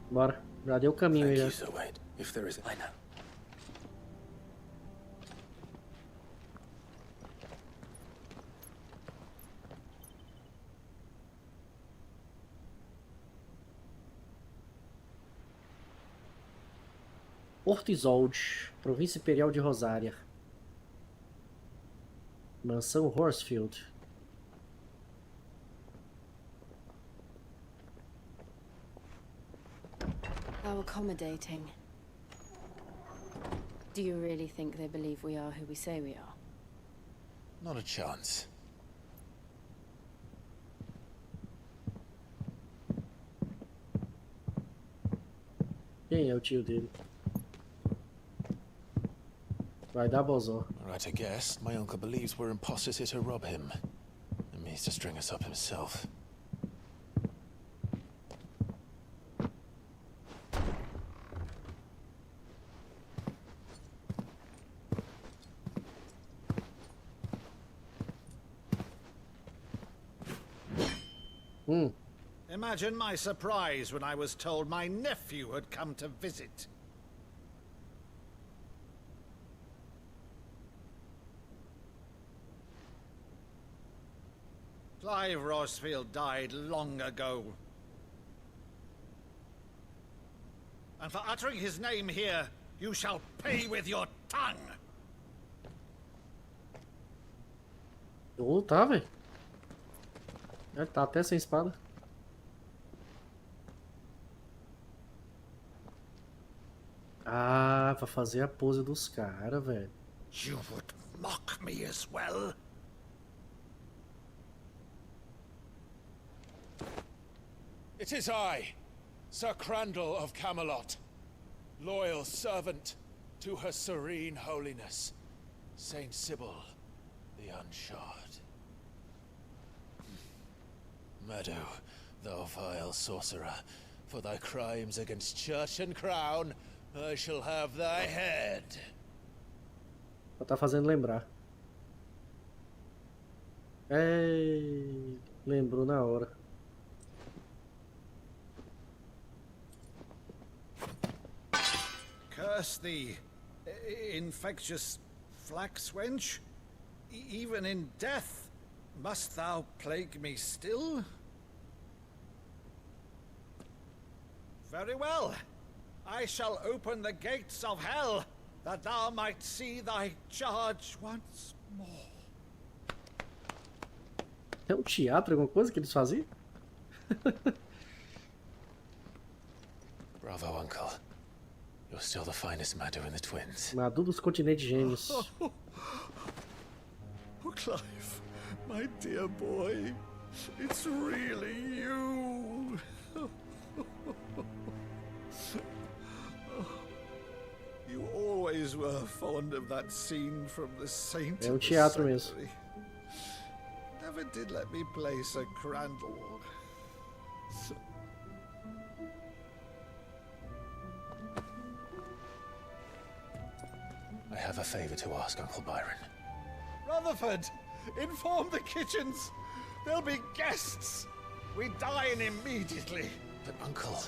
Bora. Já deu o caminho aí, já. So wait, if there is... I know. Porto Isolde, província imperial de Rosária. Mansão Horsfield. How accommodating. Do you really think they believe we are who we say we are? Not a chance. Quem é o tio dele? Vai dar bozó. Right, I guess. My uncle believes we're imposters here to rob him. And means to string us up himself. Imagine my surprise when I was told my nephew had come to visit. Clive Rosfield died long ago. And for uttering his name here, you shall pay with your tongue. Oh, tá, velho. Ele tá até sem espada. Ah, pra fazer a pose dos caras, velho. You would mock me as well? It is I, Sir Crandall of Camelot, loyal servant to Her Serene Holiness, Saint Sybil the Unshod. Meadow, thou vile sorcerer, for thy crimes against church and crown, I shall have thy head. Só tá fazendo lembrar. Ei, lembrou na hora. Curse thee, infectious flax wench. Even in death, must thou plague me still? Very well. I shall open the gates of hell, that thou might see thy charge once more. É um teatro, alguma coisa que eles faziam? Bravo, Uncle. You're still the finest Madu in the twins. Madu dos continentes gêmeos. Oh, Clive, my dear boy, it's really you. You always were fond of that scene from The Saint. É um teatro mesmo. Never did let me play Sir Crandall. I have a favor to ask, Uncle Byron. Rutherford, inform the kitchens. There'll be guests. We dine immediately. But, Uncle...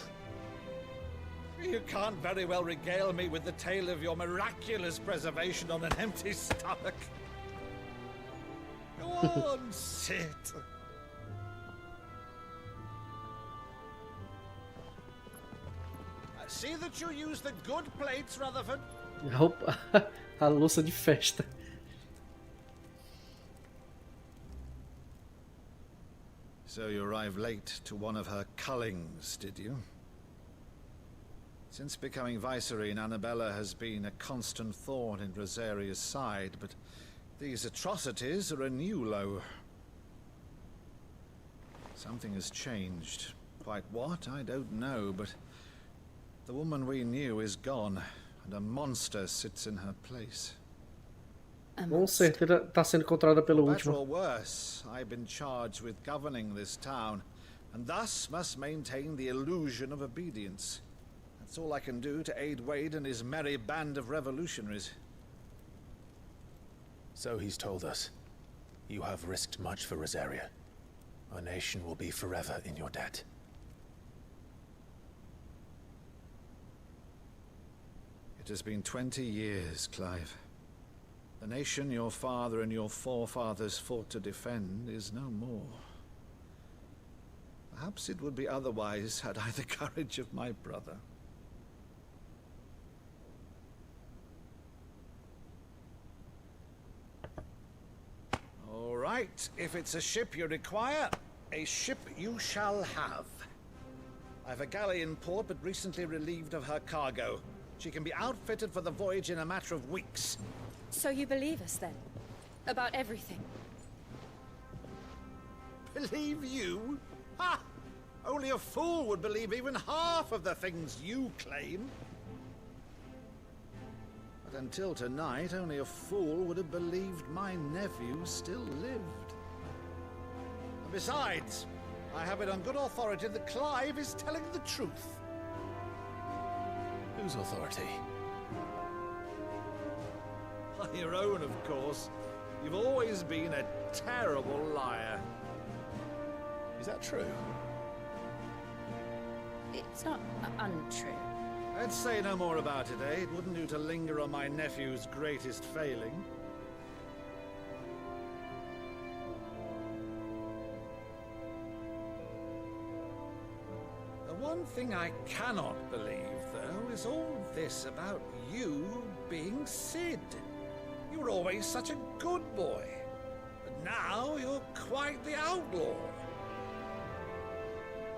You can't very well regale me with the tale of your miraculous preservation on an empty stomach. Go on, sit. See that you use the good plates, Rutherford. A louça de festa. So you arrived late to one of her cullings, did you? Since becoming Vicereine, Annabella has been a constant thorn in Rosaria's side, but these atrocities are a new low. Something has changed. Quite what, I don't know, but the woman we knew is gone, and a monster sits in her place. Com certeza tá sendo encontrada pelo Better último. or worse, I've been charged with governing this town, and thus must maintain the illusion of obedience. That's all I can do to aid Wade and his merry band of revolutionaries. So he's told us. You have risked much for Rosaria. Our nation will be forever in your debt. It has been 20 years, Clive. The nation your father and your forefathers fought to defend is no more. Perhaps it would be otherwise had I the courage of my brother. All right, if it's a ship you require, a ship you shall have. I've a galley in port, but recently relieved of her cargo. She can be outfitted for the voyage in a matter of weeks. So you believe us then? About everything? Believe you? Ha! Only a fool would believe even half of the things you claim. until tonight, only a fool would have believed my nephew still lived. And besides, I have it on good authority that Clive is telling the truth. Whose authority? Your own, of course. You've always been a terrible liar. Is that true? It's not untrue. Let's say no more about it, eh? It wouldn't do to linger on my nephew's greatest failing. The one thing I cannot believe, though, is all this about you being Sid. You were always such a good boy, but now you're quite the outlaw.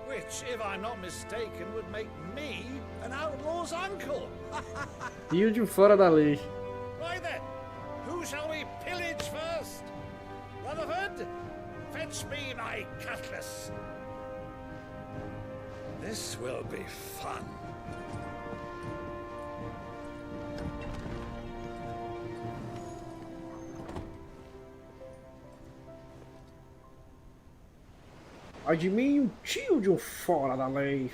Which, if I'm not mistaken, would make me an outlaw's uncle. E o de fora da lei. Right then, who shall we pillage first? Rutherford, fetch me my cutlass. This will be fun. Ai de mim, um tio de um fora da lei.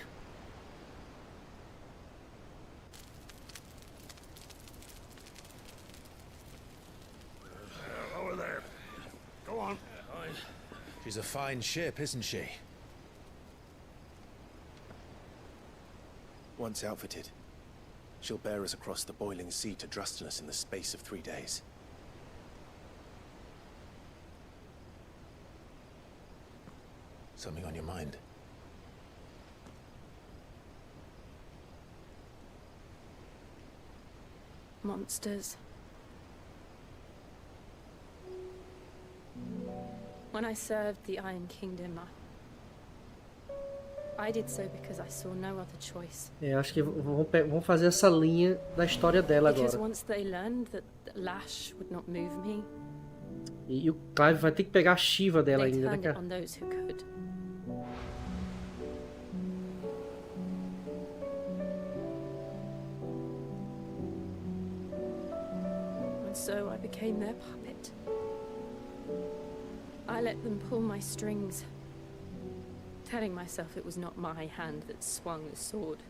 Over there. Go on. She's a fine ship, isn't she? Once outfitted, she'll bear us across the boiling sea to Drustinus in the space of 3 days. Something on your mind? Monsters. When I served the Iron Kingdom, I did so because I saw no other choice. Acho que vamos fazer essa linha da história dela Because agora. once they learned that Lash would not move me, E o Clive vai ter que pegar a Shiva dela they ainda, né, turned it cara? on those who could. And so I became their puppet. I let them pull my strings, telling myself it was not my hand that swung the sword,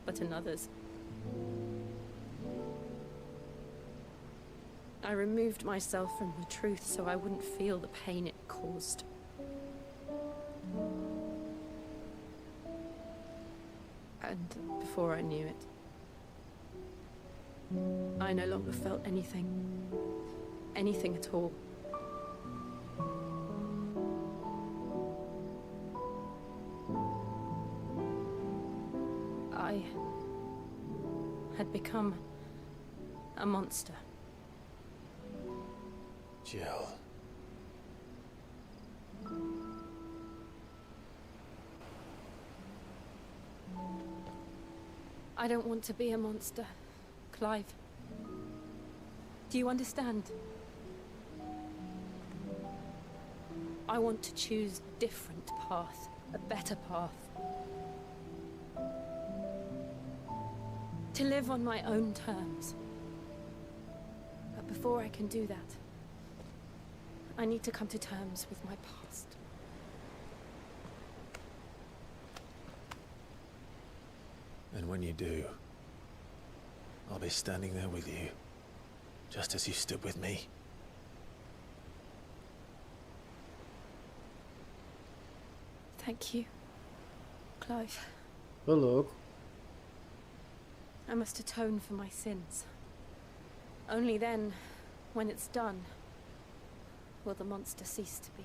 but another's. I removed myself from the truth so I wouldn't feel the pain it caused. And before I knew it, I no longer felt anything. Anything at all. I had become a monster. Jill. I don't want to be a monster, Clive. Do you understand? I want to choose a different path, a better path. To live on my own terms. But before I can do that, I need to come to terms with my past. And when you do, I'll be standing there with you, just as you stood with me. Thank you, Clive. Ô, louco. I must atone for my sins. Only then, when it's done, will the monster cease to be.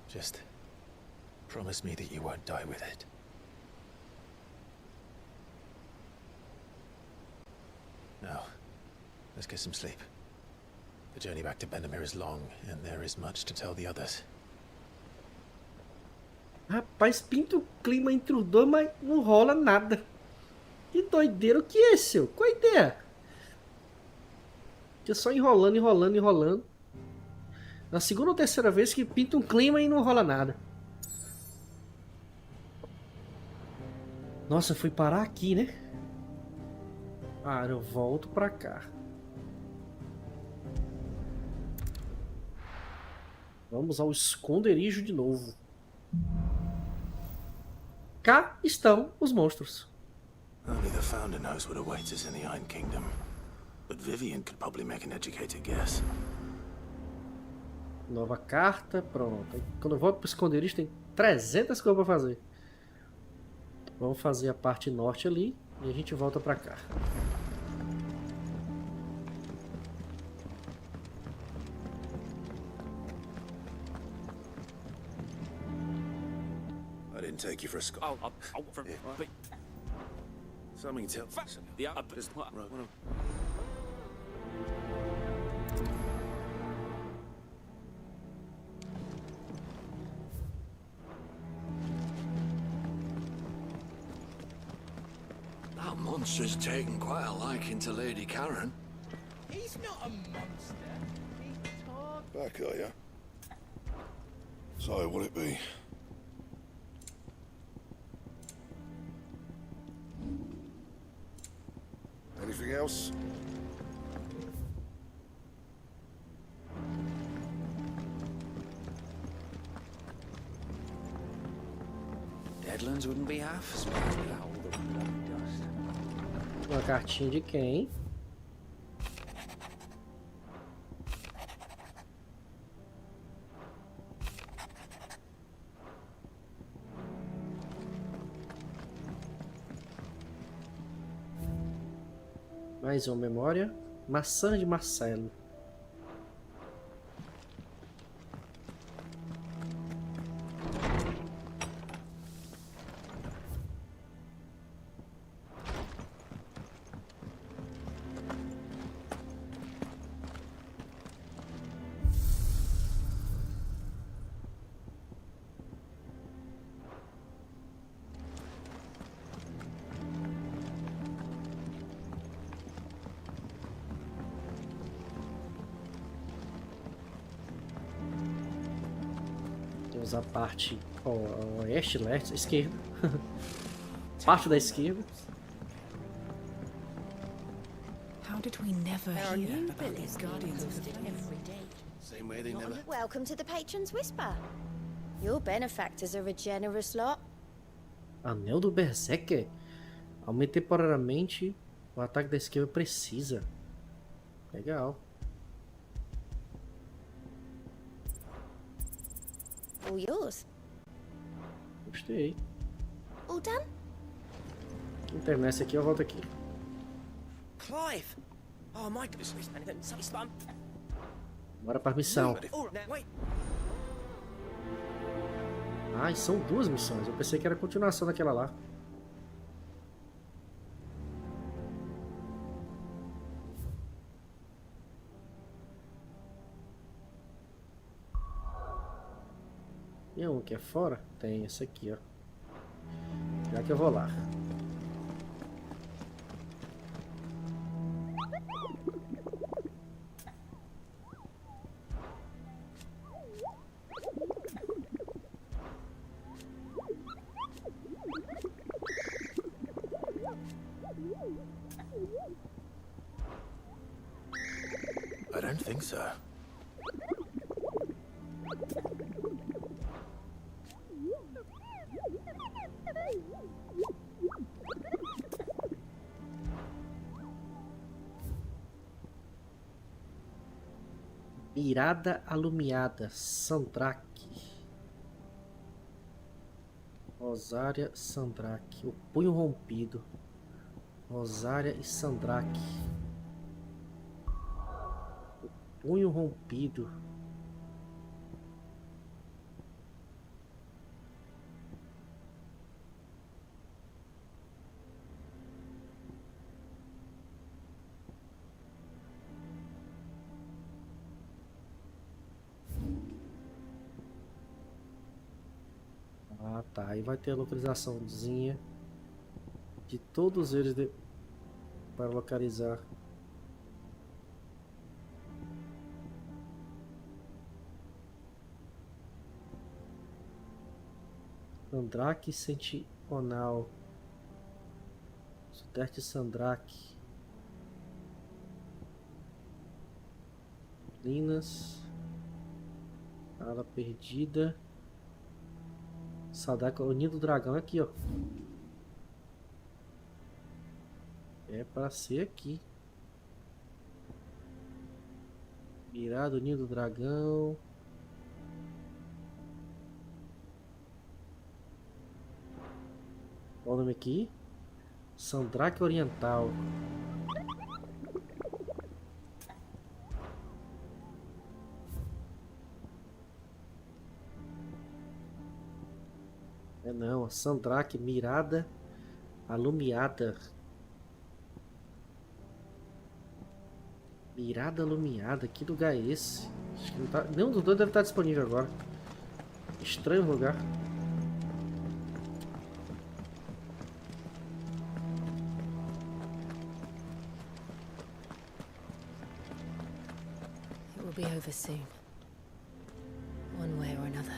Just promise me that you won't die with it. Now, let's get some sleep. The journey back to Benamir is long, and there is much to tell the others. Rapaz, pinta o clima entre os dois, mas não rola nada. Que doideira, o que é, seu? Qual a ideia? Fica só enrolando, enrolando, enrolando. Na segunda ou terceira vez que pinta um clima e não rola nada. Nossa, eu fui parar aqui, né? Ah, eu volto pra cá. Vamos ao esconderijo de novo. Cá estão os monstros. Only the Founder knows what awaits us in the Iron Kingdom. But Vivian could probably make an educated guess. Nova carta, pronto. Quando eu volto pro esconderijo tem 300 coisas pra fazer. Vamos fazer a parte norte ali e a gente volta pra cá. I didn't take you for a scholar. Something tell the That monster's taken quite a liking to Lady Karen. He's not a monster. He talks. Back, are you? So, what'll it be? Anything else? Deadlands wouldn't be half as bad without all the bloody dust. Uma cartinha de quem? Mais uma memória. Maçã de Marcelo. Temos a parte oeste, leste, esquerda. Parte da esquerda. How did we never hear about these guardians of the every day? Same way they never. Welcome to the Patron's Whisper. Your benefactors are a generous lot. Anel do Berserker. Aumente temporariamente o ataque da esquerda precisa. Legal. All yours. Gostei. All done? Internet aqui, eu volto aqui. Clive! Oh, my goodness. Bora pra missão. Oh, wait. Ah, e são duas missões. Eu pensei que era a continuação daquela lá. Tem um que é fora? Tem esse aqui, ó. Já que eu vou lá. I don't think so. Mirada alumiada, Sandrake. Rosária, Sandrake. O punho rompido. Rosária e Sandrake. O punho rompido. Ah, tá. Aí vai ter a localizaçãozinha de todos eles para localizar. Sandrake Sentinel. Sudeste Sandraque. Linas. Ala perdida. Sadaka, o ninho do dragão aqui, ó. É pra ser aqui. Mirado, o ninho do dragão. Qual o nome aqui? Sandraque Oriental. É não, Sandraque Mirada Alumiada. Mirada Alumiada, que lugar é esse? Acho que não tá... Nenhum dos dois deve estar disponível agora. Estranho o lugar. It will be over soon. One way or another.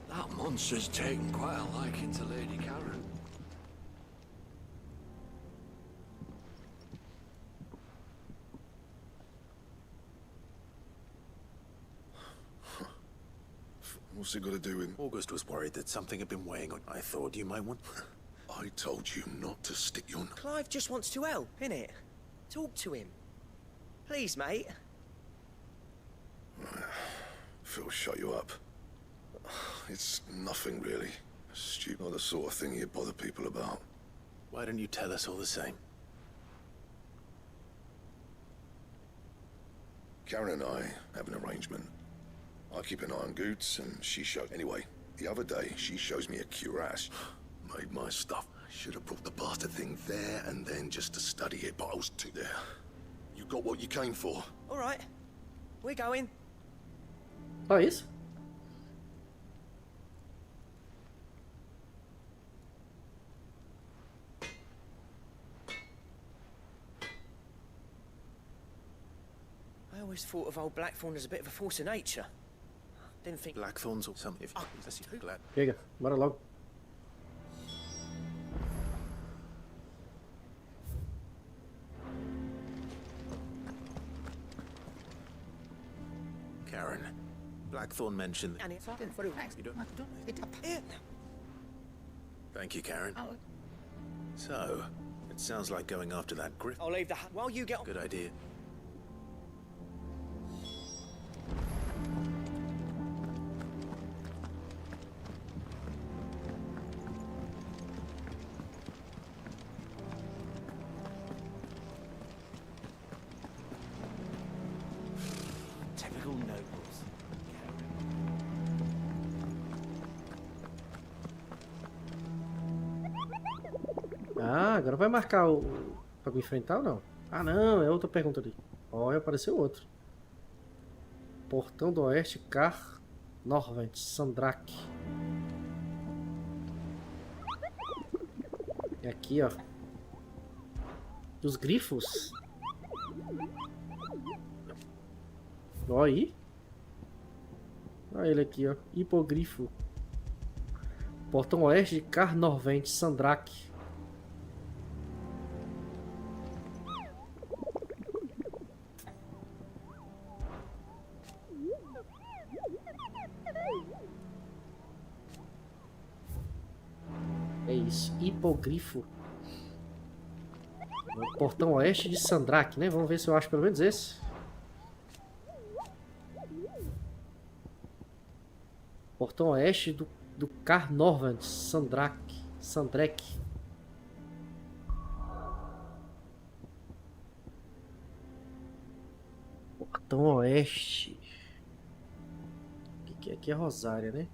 That monster's taken quite a liking to Lady Karen. What's it got to do with... August was worried that something had been weighing on. I thought you might want... I told you not to stick your... Clive just wants to help, innit? Talk to him. Please, mate. Phil, shut you up. It's nothing, really. Stupid, not the sort of thing you bother people about. Why don't you tell us all the same? Karen and I have an arrangement. I keep an eye on Goots, and she shows... Anyway, the other day, she shows me a cuirass. Made my stuff. Should have brought the bastard thing there and then just to study it, but I was too there. You got what you came for. All right. We're going. Só isso? I always thought of old Blackthorn as a bit of a force of nature. Didn't think... Blackthorns or some... If glad. Chega, bora logo. Karen, Blackthorn mentioned... Thank you, Karen. So, it sounds like going after that griff... I'll leave the... While you get on... Good idea. Typical nobles. Ah, agora vai marcar o... pra me enfrentar ou não? Ah não, é outra pergunta ali. Olha, apareceu outro. Portão do Oeste, Car Norvent, Sandraque. E aqui, ó. Dos grifos. Ó aí. Olha ele aqui, ó. Hipogrifo. Portão Oeste de Car Norvent, Sandraque. É isso, hipogrifo. O portão oeste de Sandraque, né? Vamos ver se eu acho pelo menos esse. Portão oeste do Carnorvant, Sandraque. Portão oeste. O que é aqui? É Rosária, né?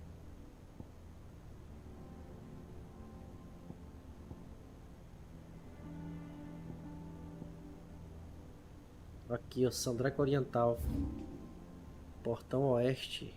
Aqui, ó, Sandraque Oriental. Portão Oeste.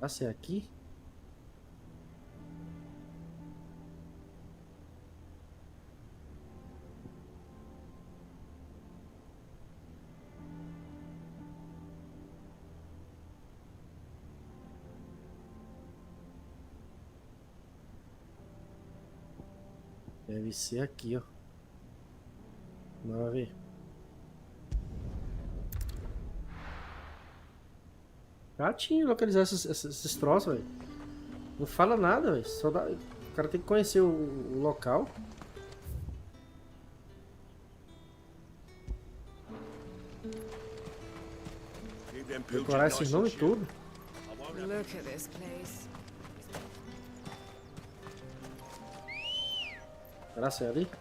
Será que é aqui? Deve ser aqui, ó. Bora ver. Gatinho localizar esses troços, velho. Não fala nada, velho. Só dá... O cara tem que conhecer o local. Decorar esses nomes tudo. Look at this place. Será que é ali?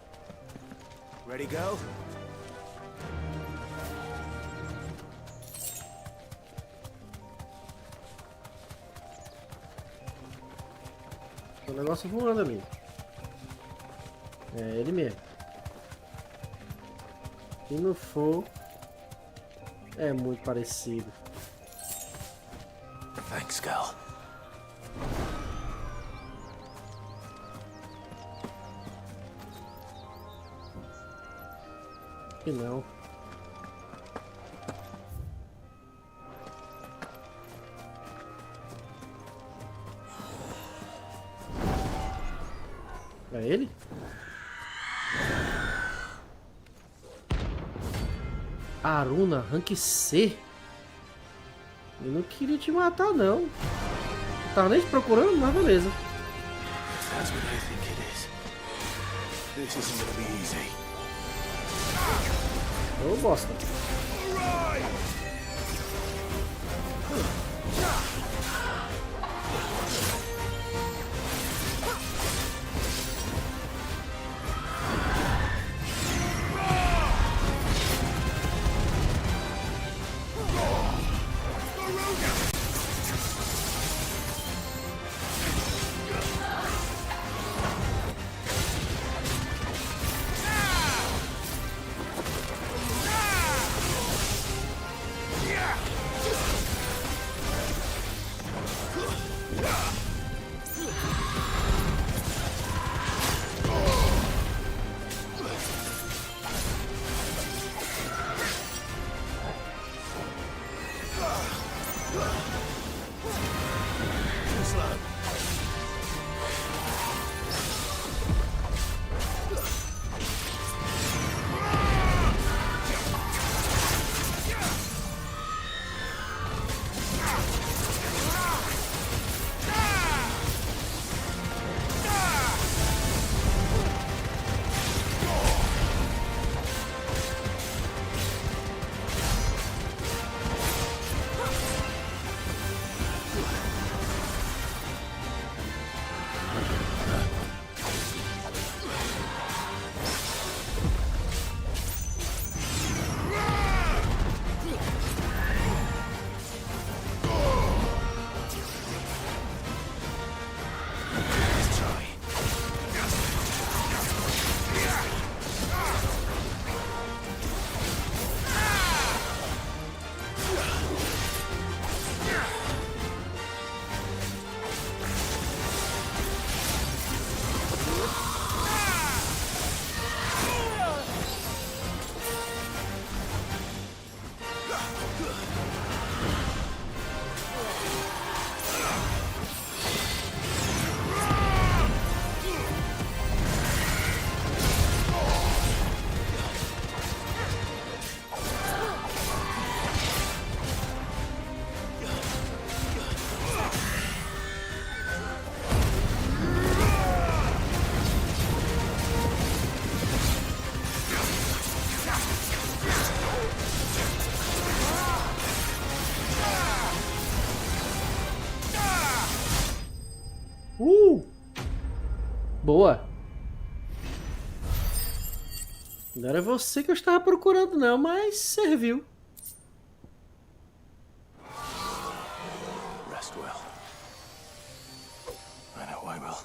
Ready, go? O negócio voando ali. É ele mesmo. Se não for, é muito parecido. Thanks, girl. Que não. É ele? Aruna, rank C. Eu não queria te matar, não. Não tava nem te procurando, mas beleza. That's what I think it is. This isn't gonna be easy. Ô, bosta. Boa. Não era você que eu estava procurando não, mas serviu. Rest well. I know I will.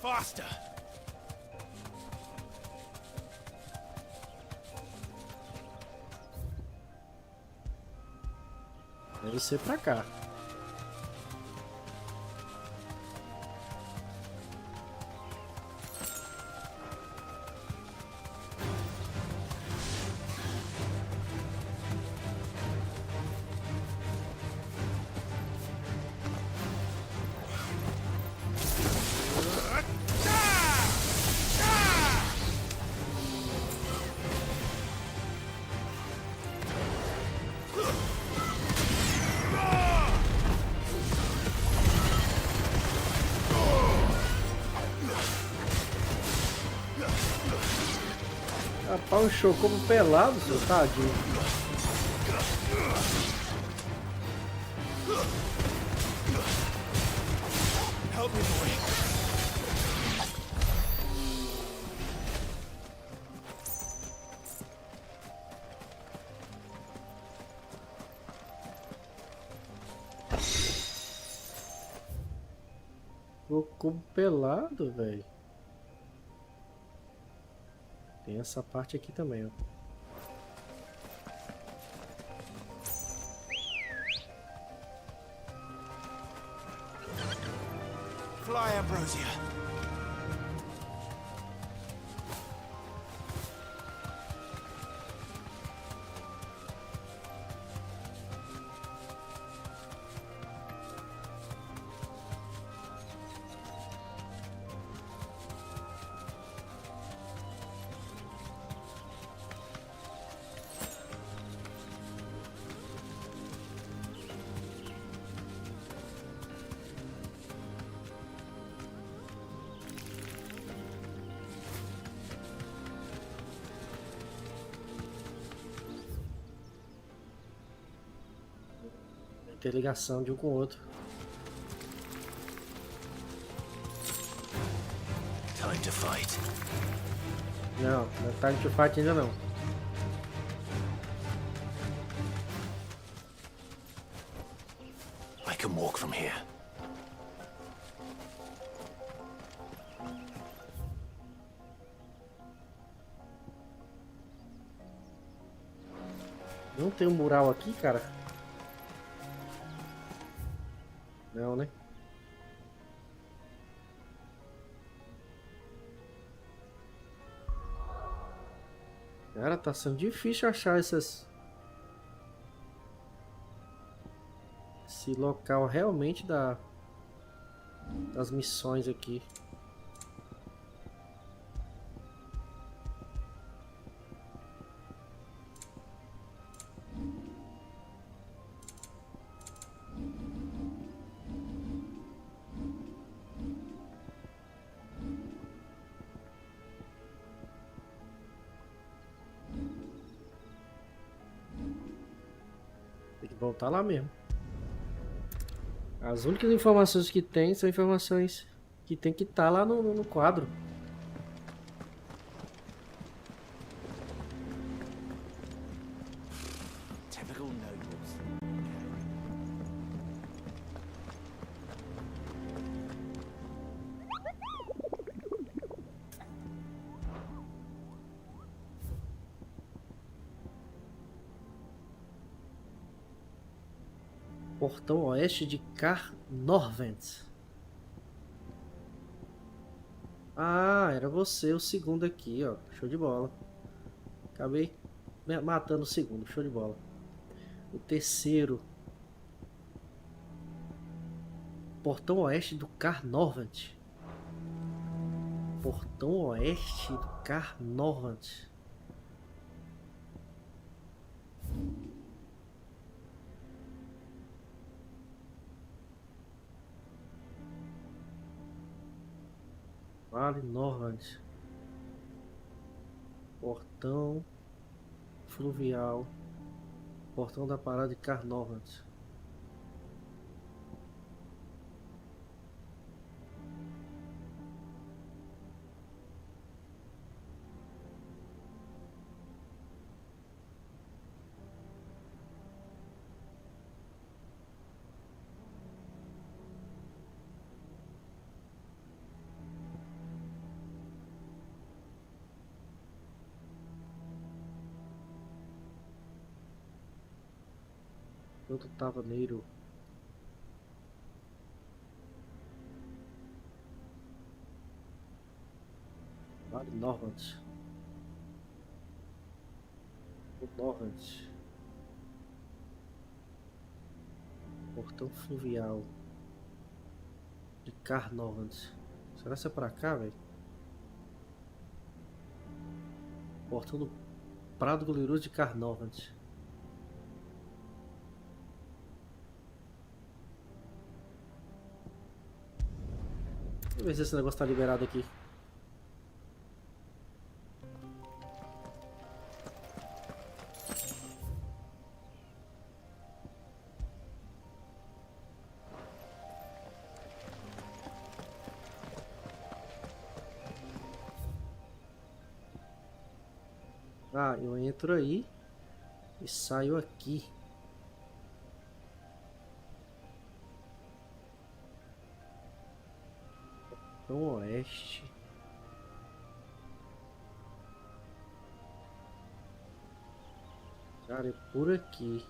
faster. Deve ser pra cá. Rapaz, um show como pelado, seu tadinho. Help me, boy. Como pelado, velho. Tem essa parte aqui também, ó. Fly, Ambrosia. Ter ligação de um com o outro. Time to fight. Não, não é time to fight ainda não. I can walk from here. Não tem um mural aqui, cara? Não, né? Cara, tá sendo difícil achar esse local realmente das missões aqui. Voltar lá mesmo. As únicas informações que tem são informações que tem que estar lá no quadro. Typical nobles. Portão oeste de Carnorvent. Ah, era você, o segundo aqui, ó. Show de bola. Acabei matando o segundo, show de bola. O terceiro. Portão oeste do Carnorvent. Portão oeste do Carnorvent. Vale Norvant. Portão fluvial. Portão da parada de Carnorvant. Outro taverneiro. Vale Norvant. O Norvant. Portão fluvial. De Carnovant. Será que é pra cá, velho? Portão do Prado Glorioso de Carnovant. Deixa eu ver se esse negócio tá liberado aqui. Ah, eu entro aí e saio aqui. Então, oeste. Cara, é por aqui.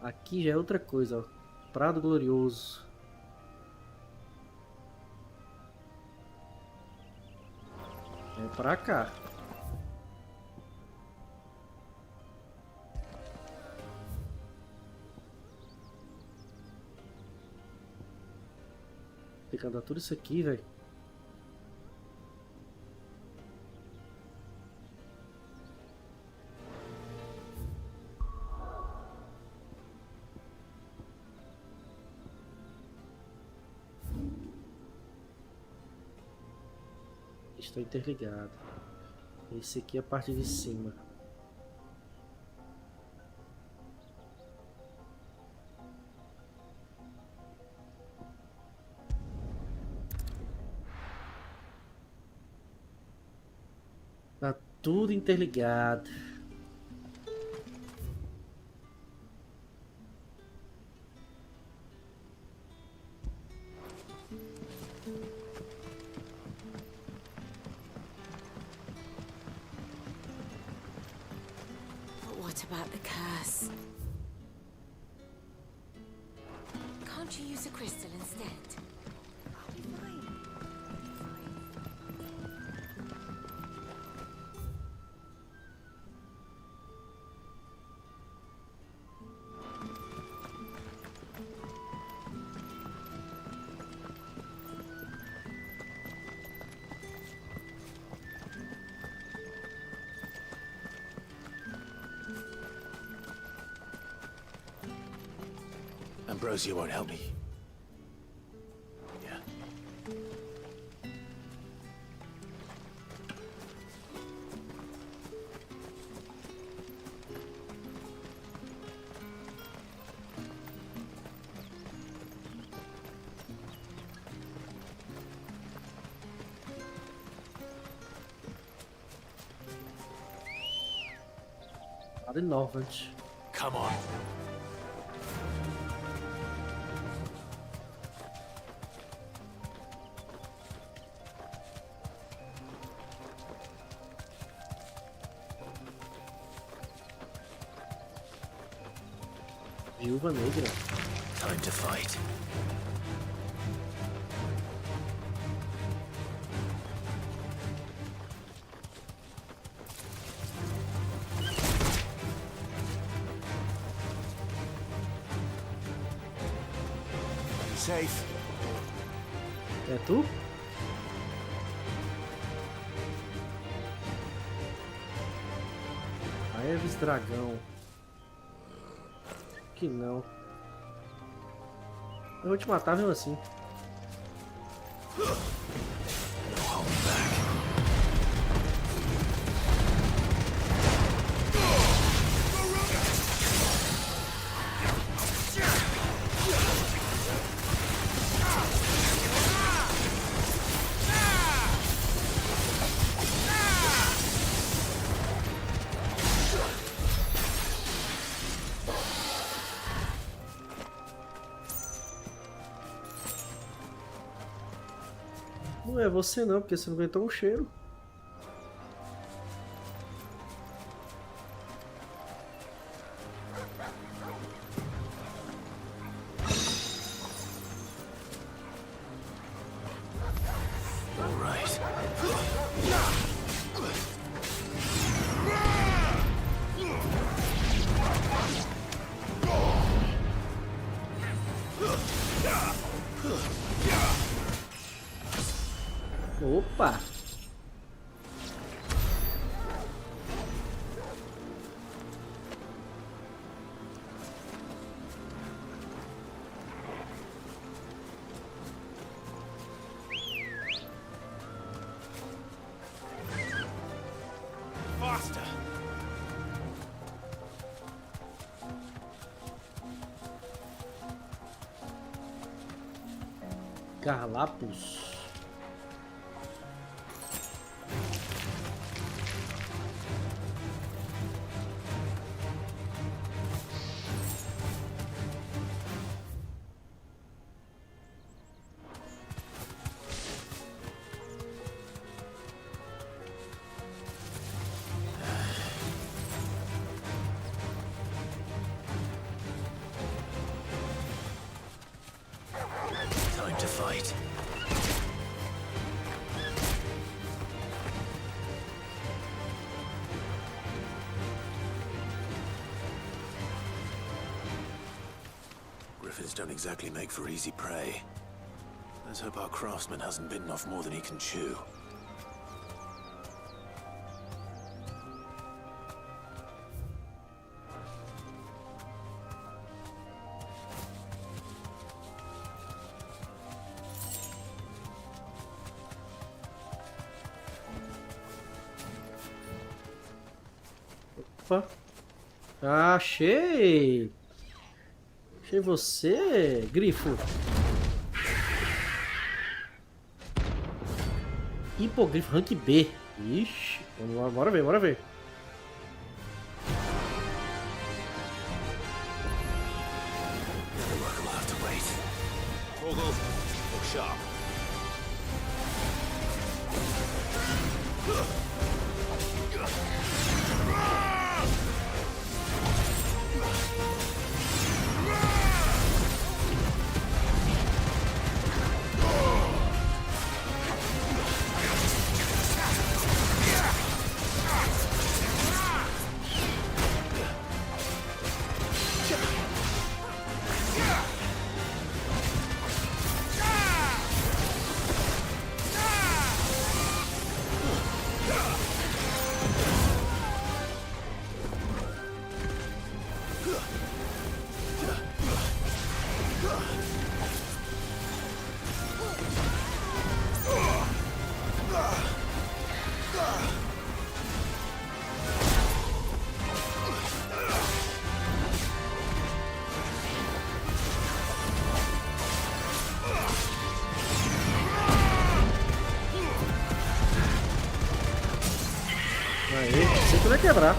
Aqui já é outra coisa, ó. Prado Glorioso. É pra cá. Tem que andar tudo isso aqui, velho. Está interligado. Esse aqui é a parte de cima. Tá tudo interligado. But what about the curse? Can't you use a crystal instead? I'll be fine. Ambrosia won't help me. Yeah. Nada inovante. Come on. Viúva Negra. Time to fight. Safe. É tu? Aeves Dragão. Que não. Eu vou te matar mesmo assim. Não é você não, porque você não aguentou um cheiro. Opa! Faster! Carlapos. Time to fight. Griffins don't exactly make for easy prey. Let's hope our craftsman hasn't bitten off more than he can chew. Opa. Achei! Achei você, grifo. Hipogrifo, rank B. Ixi, vamos lá, bora ver, bora ver. We'll have to wait. Toggle, look sharp. Aí, sei que vai quebrar.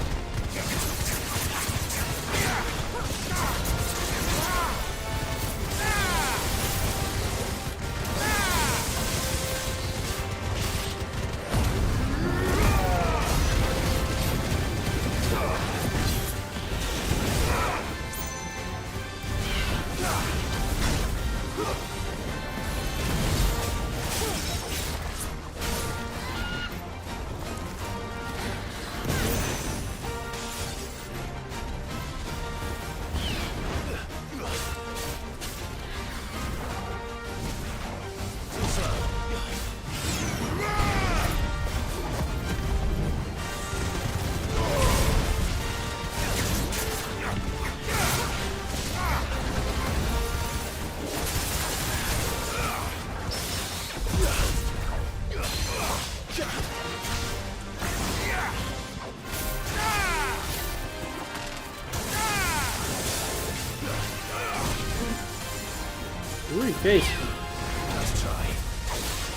Ui, fez.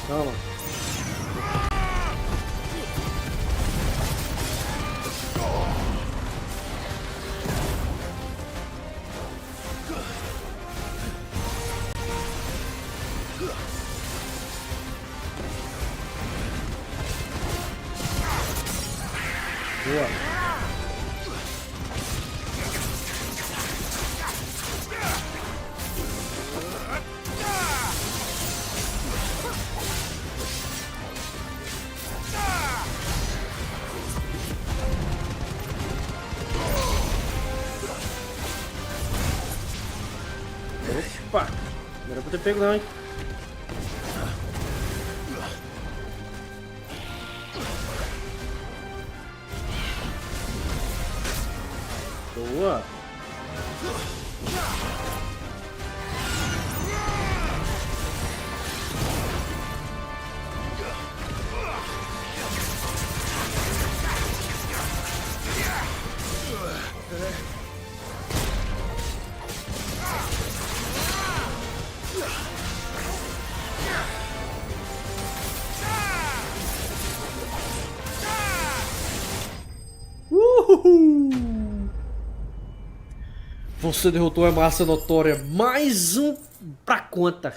Calma. Boa. Opa! Não era pra ter pego não, hein? Boa! Você derrotou a massa notória. Mais um pra conta.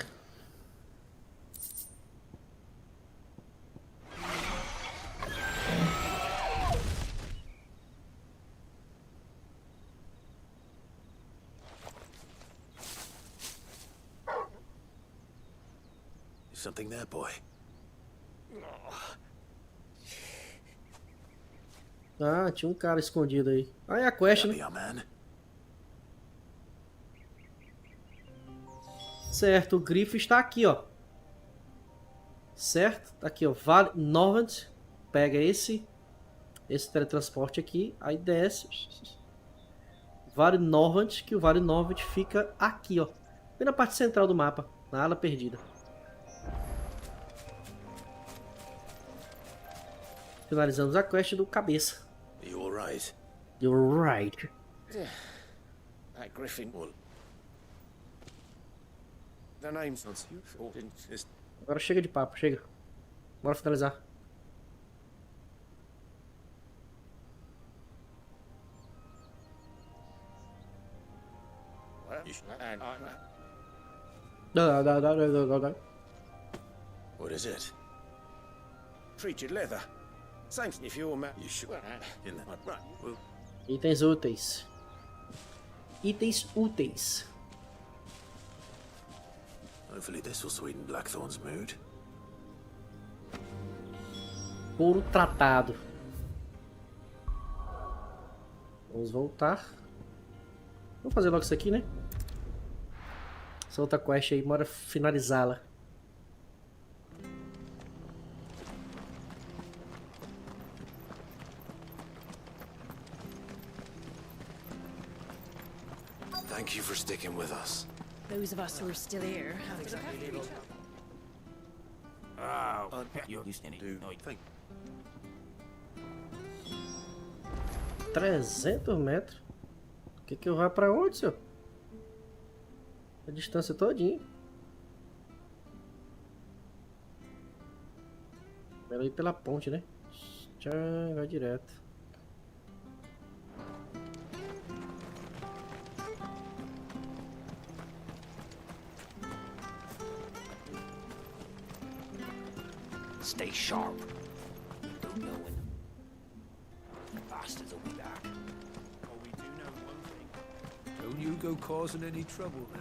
Something there, boy. Ah, tinha um cara escondido aí. Ah, é a quest, né? Certo, o grifo está aqui, ó. Certo? Tá aqui, ó. Vale Norvant. Pega esse teletransporte aqui. Aí desce. Vale Norvant, que o Vale Norvant fica aqui, ó. Bem na parte central do mapa. Na ala perdida. Finalizamos a quest do cabeça. You alright? You're right. That Griffin. The name's not you. Agora chega de papo, chega. Bora finalizar. What is it? Treated leather. Same sniff your map. You should. In that. Right. Well. Itens úteis. Itens úteis. Hopefully this will sweeten Blackthorn's mood. Couro tratado. Vamos voltar. Vamos fazer logo isso aqui, né? Essa outra quest aí, bora finalizá-la. Thank you for sticking with us. Those of us who are still here have exactly able to. You used to do. 300 metros? O que eu vou pra onde, senhor? A distância todinha. Quero ir pela ponte, né? Tchau, vai direto. Stay sharp. Don't know when the bastards will be back. Oh, we do know one thing. Don't you go causing any trouble now.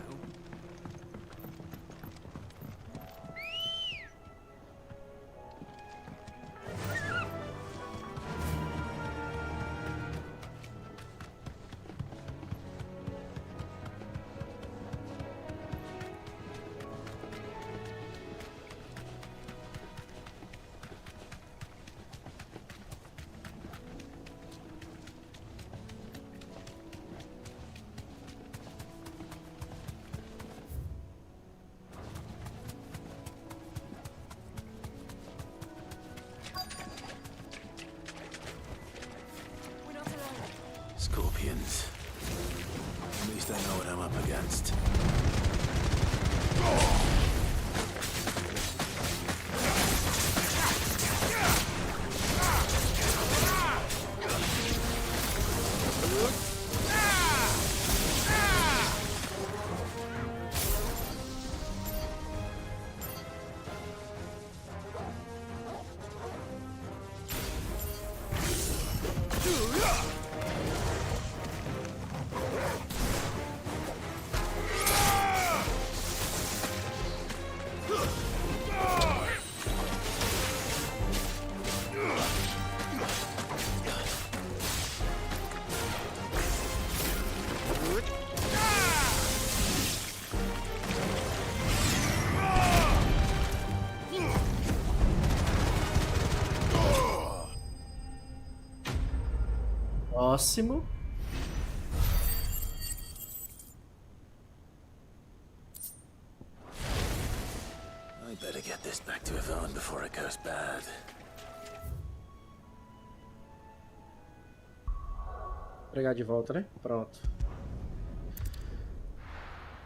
próximo. I better get this back to Yvonne before it goes bad. Vou pegar de volta, né? Pronto.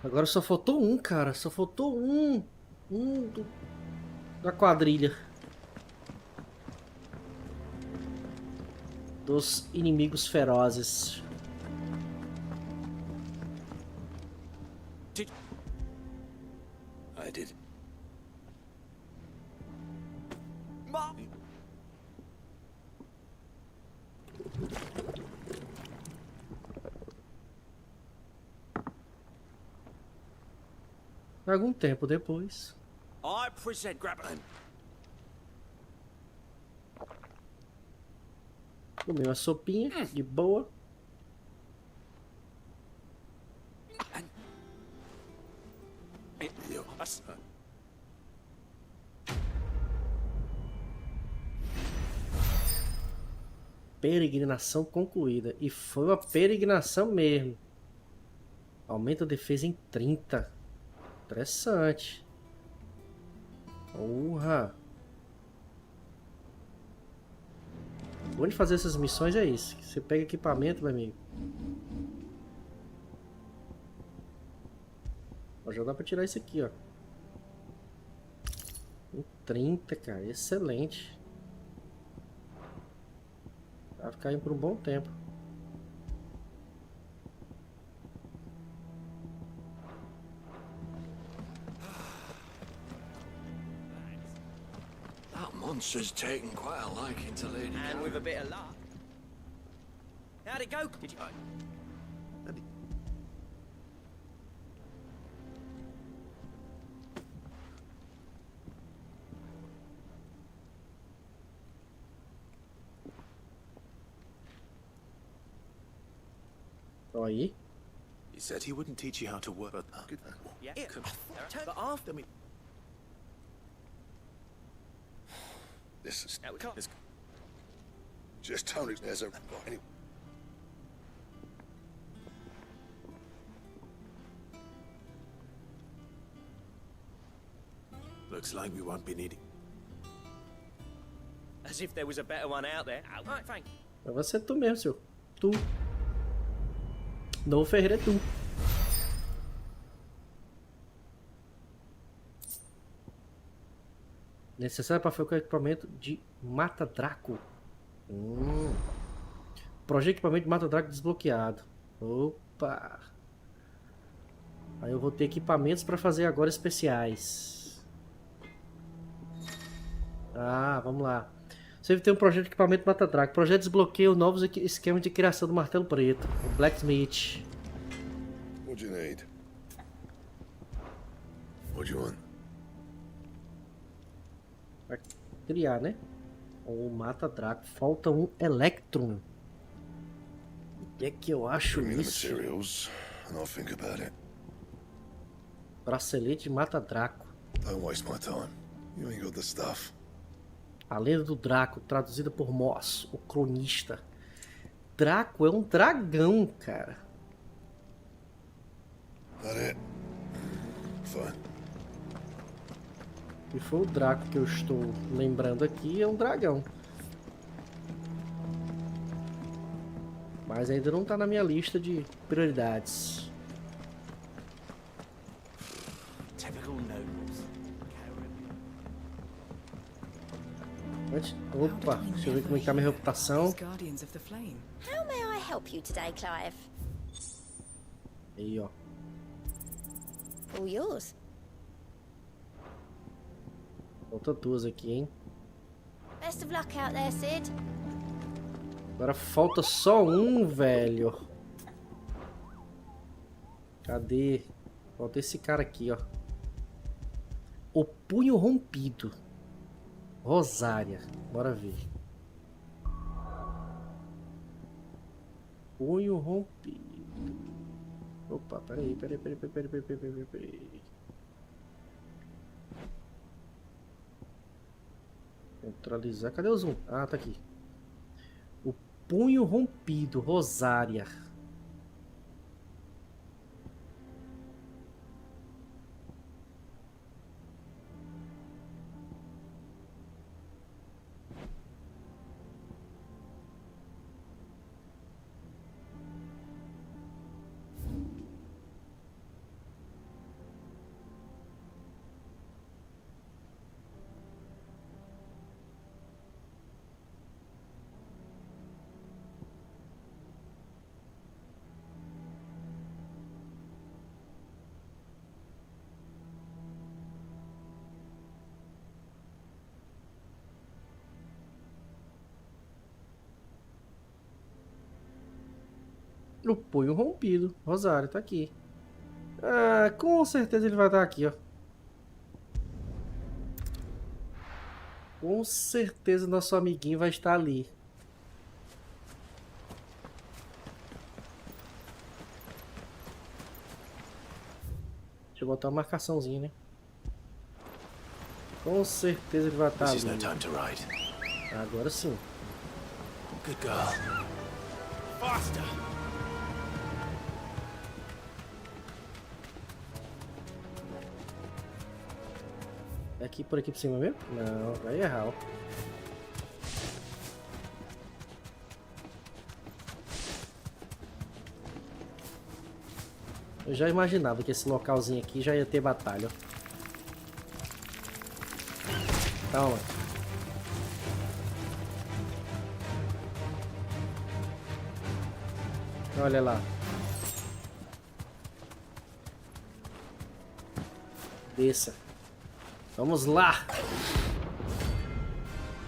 Agora só faltou um, cara. Só faltou um. Da quadrilha. Dos inimigos ferozes. I did. Algum tempo depois. I present. Grab it. Comi uma sopinha de boa. Peregrinação concluída. E foi uma peregrinação mesmo. Aumenta a defesa em 30. Interessante. Porra. O bom de fazer essas missões é isso. Você pega equipamento, meu amigo. Ó, já dá pra tirar isso aqui, ó. Em 30, cara. Excelente. Vai ficar aí por um bom tempo. That monster's taken quite a liking to Lady And Karen. with a bit of luck. How'd it go? Did you? Aí. He said he wouldn't teach you how to work. Good. Yeah. But after me. This is... Now we can't. Just Tony. There's a... Anyway. Looks like we won't be needing. As if there was a better one out there. Oh, right, thank you. Vai ser tu mesmo, senhor. Tu. Novo Ferreira é tu. Necessário para fazer o equipamento de mata-draco. Projeto de equipamento de mata-draco desbloqueado. Opa. Aí eu vou ter equipamentos para fazer agora especiais. Ah, vamos lá. Você tem um projeto de equipamento de mata-draco. O projeto desbloqueia novos esquemas de criação do martelo preto. O Blacksmith. What do you need? What do you want? Vai criar, né? O mata-draco. Falta um Electrum. O que é que eu acho Bring me the nisso? materials, and I'll think about it. Bracelete de mata-draco. Don't waste my time. You ain't got the stuff. A Lenda do Draco, traduzida por Moss, o cronista. Draco é um dragão, cara. That it? Fine. E foi o Draco que eu estou lembrando aqui, é um dragão. Mas ainda não está na minha lista de prioridades. Opa, deixa eu ver como é que tá a minha reputação. How may I help you today, Clive? Aí, ó. All yours. Falta duas aqui, hein? Best of luck out there, Sid. Agora falta só um, velho. Cadê? Falta esse cara aqui, ó. O punho rompido. Rosária. Bora ver. Punho rompido. Opa, peraí. Neutralizar. Cadê o zoom? Ah, tá aqui. O punho rompido, Rosária. O punho rompido. Rosário, tá aqui. Ah, com certeza ele vai estar aqui, ó. Com certeza nosso amiguinho vai estar ali. Deixa eu botar uma marcaçãozinha, né? Com certeza ele vai estar ali. Agora sim. Good girl. Faster. É aqui por aqui por cima mesmo? Não, vai errar, ó. Eu já imaginava que esse localzinho aqui já ia ter batalha. Calma. Olha lá. Desça. Vamos lá.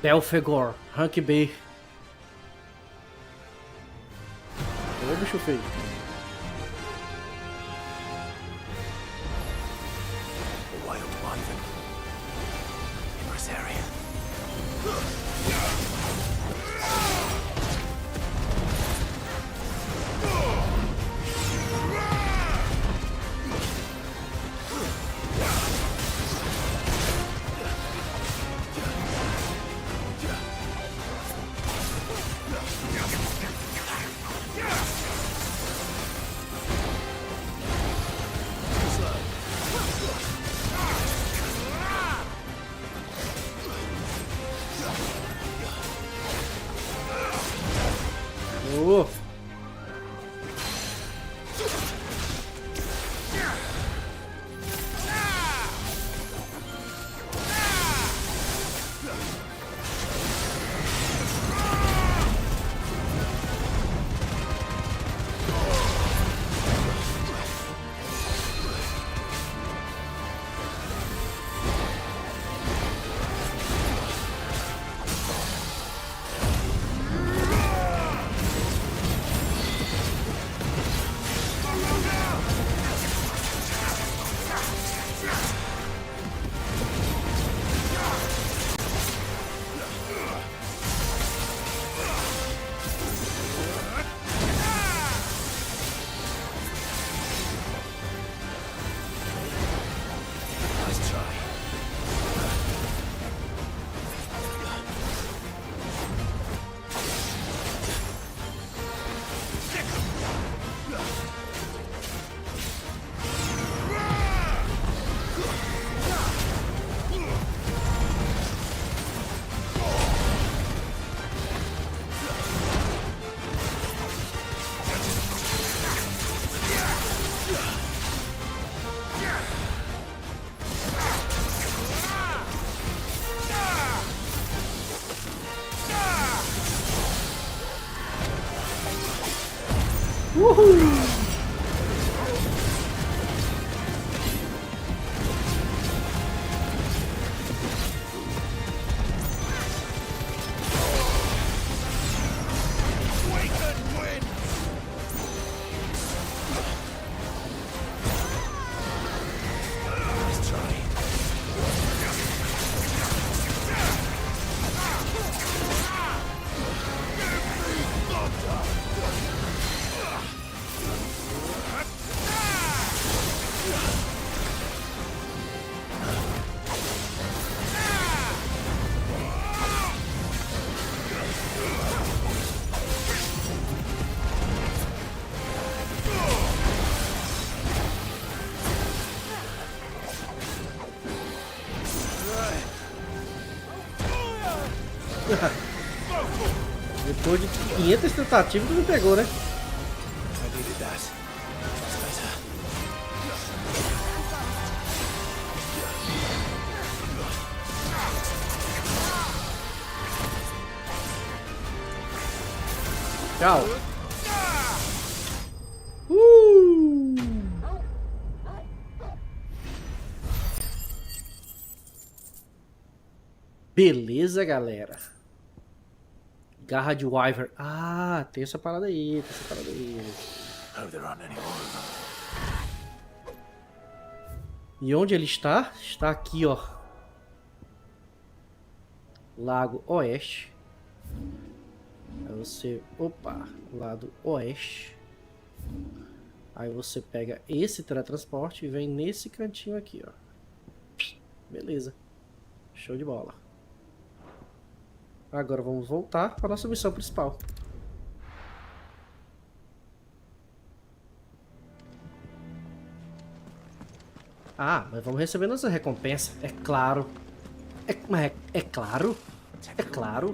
Belfegor, Rank B. Ô, bicho feio. Depois de 500 tentativas, tu me pegou, né? I needed that. That's better. Tchau. Beleza, galera. Garra de Wyvern. Ah, tem essa parada aí, tem essa parada aí. Hope there aren't any more of them. E onde ele está? Está aqui, ó. Lago Oeste. Aí você... Opa! Lado Oeste. Aí você pega esse teletransporte e vem nesse cantinho aqui, ó. Beleza. Show de bola. Agora vamos voltar para a nossa missão principal. Ah, mas vamos receber nossa recompensa. É claro. É claro. É claro.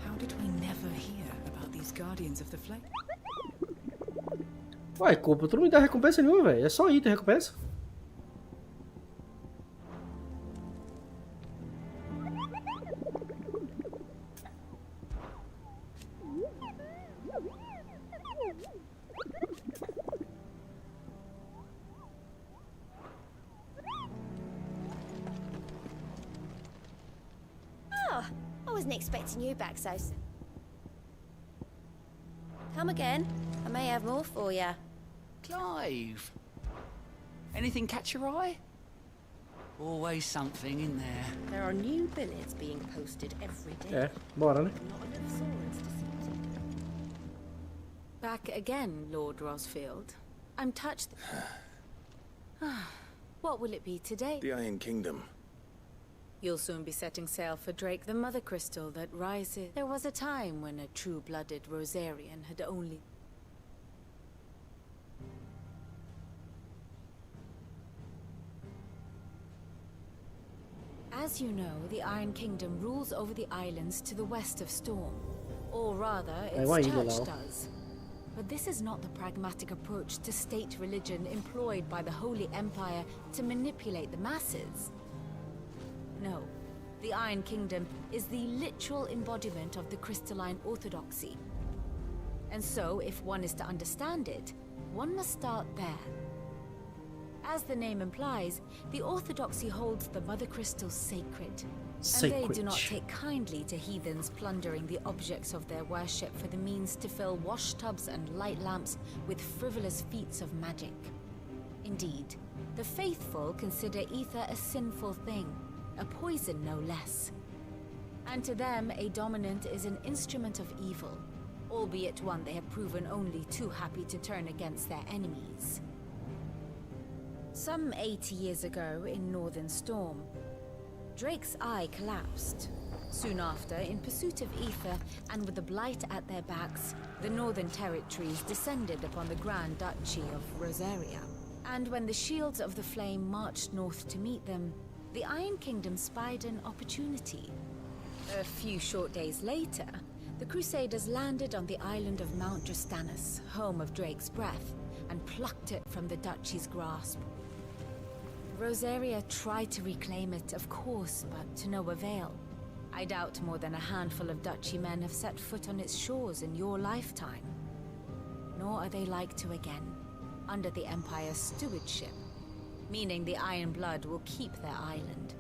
How did we never hear about these guardians of the flame? Ué, culpa, tu não me dá recompensa nenhuma, velho. É só item recompensa. I wasn't expecting you back so soon. Come again. I may have more for you. Clive, anything catch your eye? Always something in there. There are new billets being posted every day. É, bora, né? Not enough swords to see to. Back again, Lord Rosfield. I'm touched. What will it be today? The Iron Kingdom. You'll soon be setting sail for Drake, the mother crystal that rises. There was a time when a true-blooded Rosarian had only... As you know, the Iron Kingdom rules over the islands to the west of Storm. Or rather, its church does. But this is not the pragmatic approach to state religion employed by the Holy Empire to manipulate the masses. No, the Iron Kingdom is the literal embodiment of the crystalline orthodoxy. And so, if one is to understand it, one must start there. As the name implies, the orthodoxy holds the Mother Crystals sacred. And they do not take kindly to heathens plundering the objects of their worship for the means to fill washtubs and light lamps with frivolous feats of magic. Indeed, the faithful consider ether a sinful thing, a poison no less. And to them, a dominant is an instrument of evil, albeit one they have proven only too happy to turn against their enemies. Some 80 years ago in Northern Storm, Drake's eye collapsed. Soon after, in pursuit of ether and with the blight at their backs, the Northern Territories descended upon the Grand Duchy of Rosaria. And when the Shields of the Flame marched north to meet them, the Iron Kingdom spied an opportunity. A few short days later, the Crusaders landed on the island of Mount Drastanus, home of Drake's breath, and plucked it from the duchy's grasp. Rosaria tried to reclaim it, of course, but to no avail. I doubt more than a handful of duchy men have set foot on its shores in your lifetime. Nor are they like to again, under the Empire's stewardship. Meaning the Iron Blood will keep their island.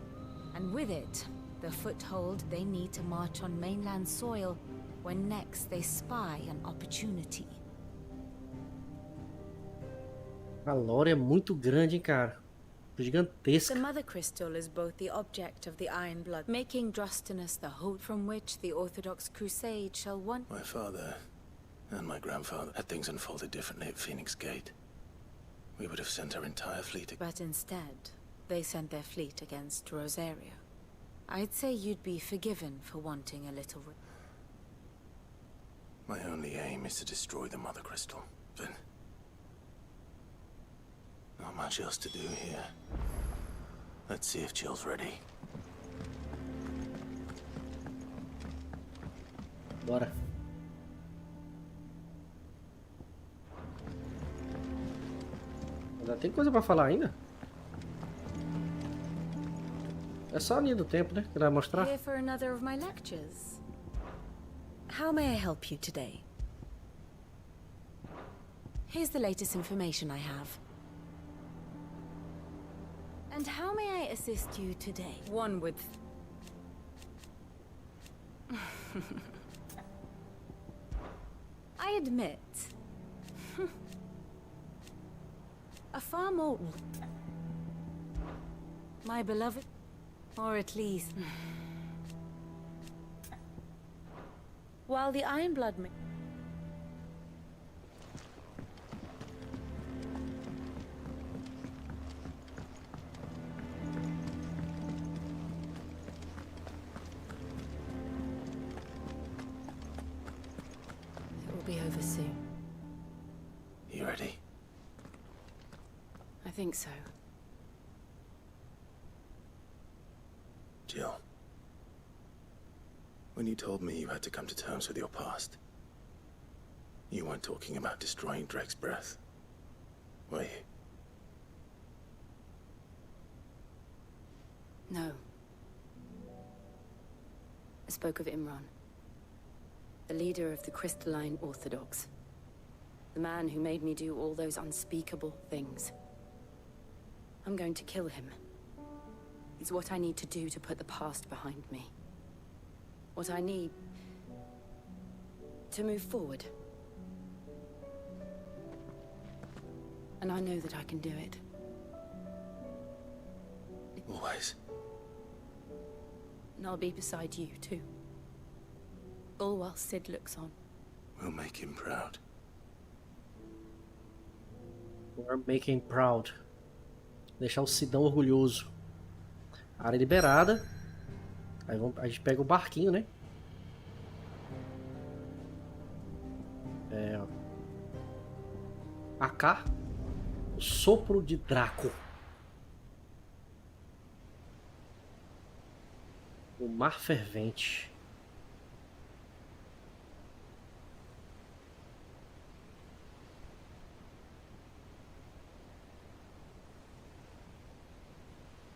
And with it, the foothold they need to march on mainland soil when next they spy an opportunity. A lore é muito grande, hein, cara. Gigantesca. The Mother Crystal is both the object of the Iron Blood, making Drastanus the hope from which the Orthodox Crusade shall one... My father and my grandfather had things unfolded differently at Phoenix Gate. We would have sent our entire fleet... But instead, they sent their fleet against Rosaria. I'd say you'd be forgiven for wanting a little... My only aim is to destroy the Mother Crystal. Then... not much else to do here. Let's see if Jill's ready. Bora. Ainda tem coisa pra falar ainda? É só a linha do tempo, né? Que vai mostrar. Here for another of my lectures. How may I help you today? Here's the latest information I have. And how may I assist you today? One with... I admit... a far more... My beloved... Or at least... While the Iron Blood... It will be over soon. You ready? I think so. Jill, when you told me you had to come to terms with your past, you weren't talking about destroying Drake's breath, were you? No. I spoke of Imran, the leader of the Crystalline Orthodox. The man who made me do all those unspeakable things. I'm going to kill him. It's what I need to do to put the past behind me. What I need to move forward. And I know that I can do it. Always. And I'll be beside you, too. All while Sid looks on. We'll make him proud. We're making proud. Deixar o Sidão orgulhoso. Área liberada. Aí a gente pega o barquinho, né? É. AK. O sopro de Draco. O mar fervente.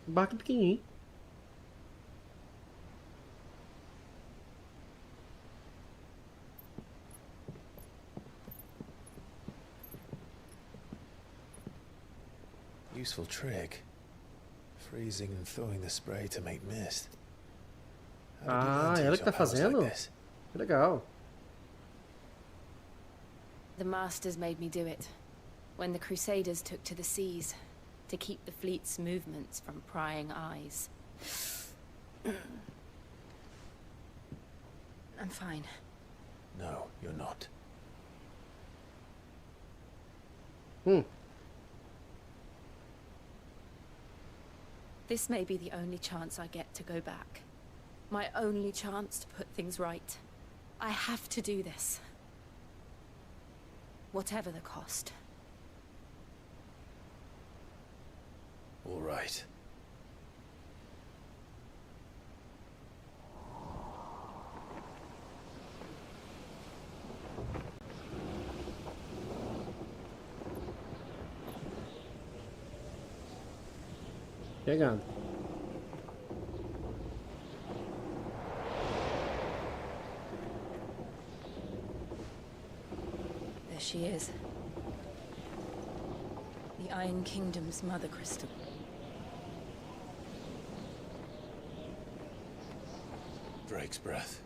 Um barco pequenininho. Useful trick. Freezing and thawing the spray to make mist. Ah, ela que tá fazendo? Que legal. The Masters made me do it. When the Crusaders took to the seas. To keep the fleet's movements from prying eyes. I'm fine. No, you're not. This may be the only chance I get to go back. My only chance to put things right. I have to do this. Whatever the cost. All right. Pegando. There she is. The Iron Kingdom's mother crystal. Drake's breath.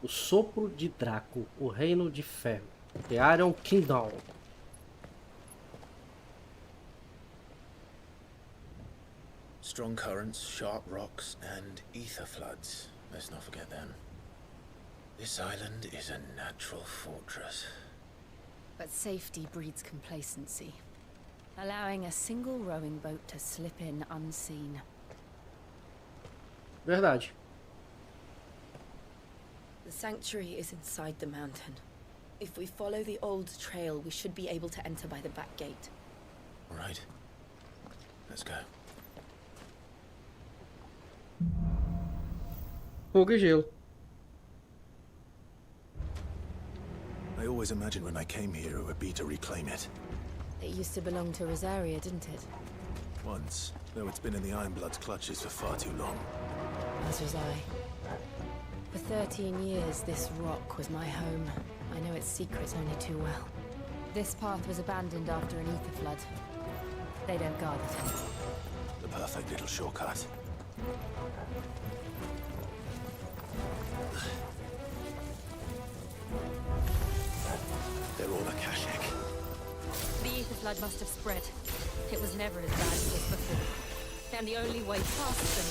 O sopro de Draco, o Reino de Ferro. The Iron Kingdom. Strong currents, sharp rocks, and ether floods. Let's not forget them. This island is a natural fortress. But safety breeds complacency. Allowing a single rowing boat to slip in unseen. Verdade. The sanctuary is inside the mountain. If we follow the old trail, we should be able to enter by the back gate. All right. Let's go. Fogo e gelo. I always imagined when I came here it would be to reclaim it. It used to belong to Rosaria, didn't it? Once, though it's been in the Ironblood's clutches for far too long. As was I. For 13 years, this rock was my home. I know its secrets only too well. This path was abandoned after an ether flood. They don't guard it. The perfect little shortcut. They're all a Kashek. The ether flood must have spread. It was never as bad as this before. And the only way past them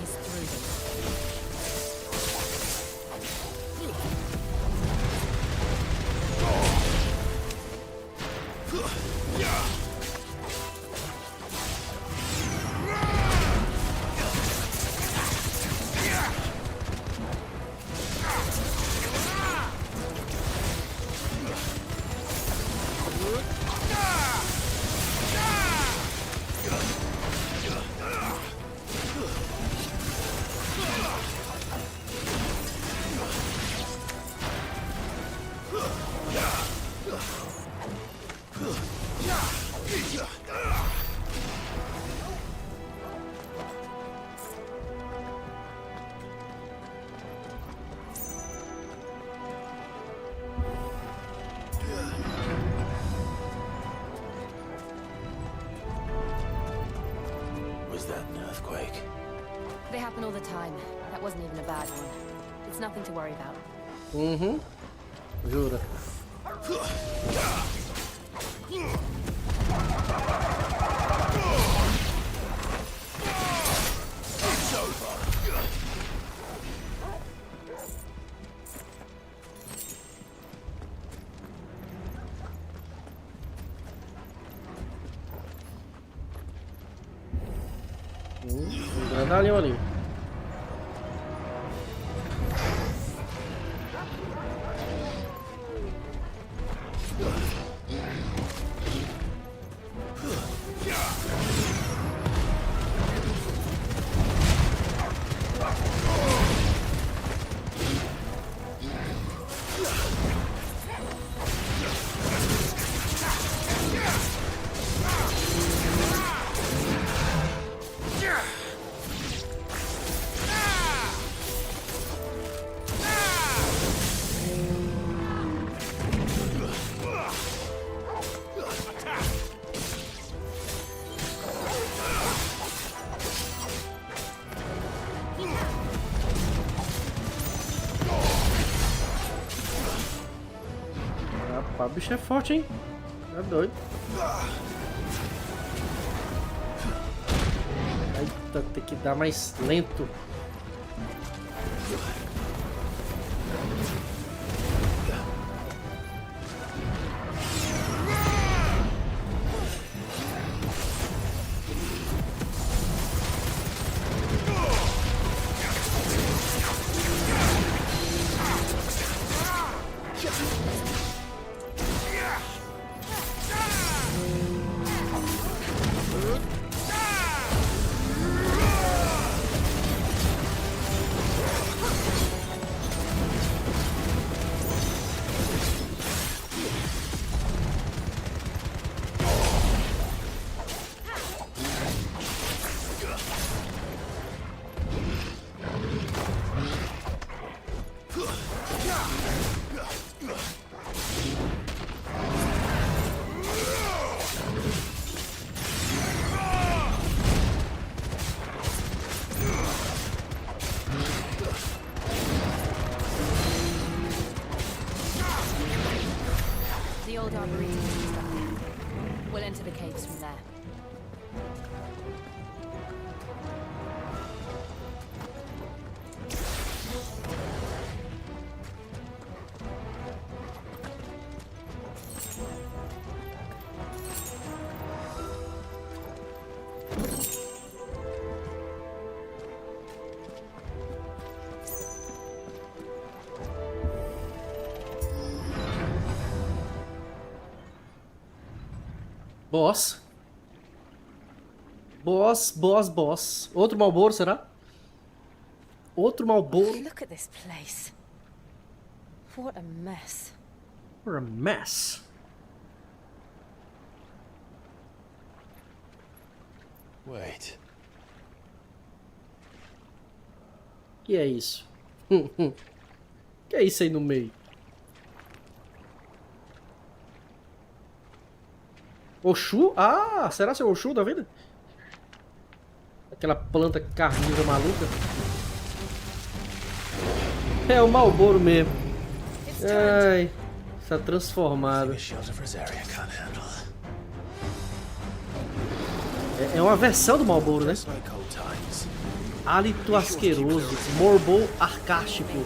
is through them. Was that an earthquake? They happen all the time. That wasn't even a bad one. It's nothing to worry about. Uhum. Jura. Grandalhão ali. O bicho é forte, hein? Tá doido. Eita, tem que dar mais lento. Boss. Boss. Outro Marlboro, será? Outro Marlboro. Look at this place. What a mess. What a mess. Wait. Que é isso? Que é isso aí no meio? Oxu? Ah, será seu Oxu da vida? Aquela planta carnívora maluca. É o Marlboro mesmo. Ai, está transformado. É uma versão do Marlboro, né? Hálito asqueroso, Marlboro arcástico.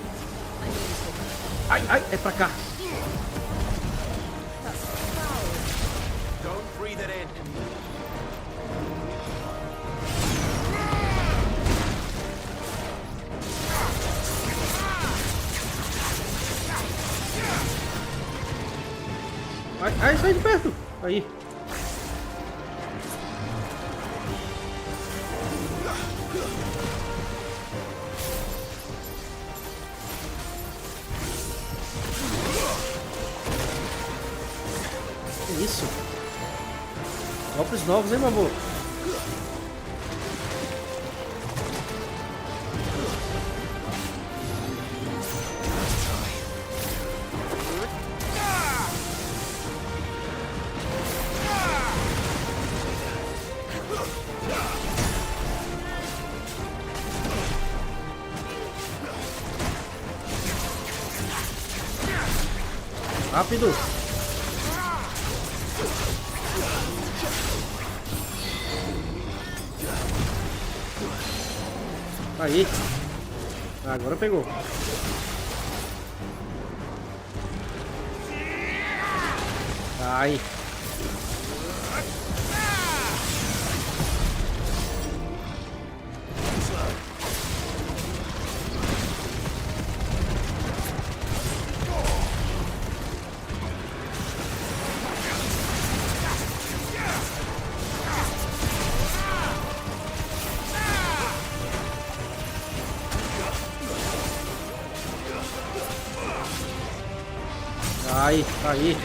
Ai, é pra cá. Ai, sai de perto. Aí. Que isso? Golpes novos, hein, meu amor? Rápido! Aí! Agora pegou! Aí! Aí.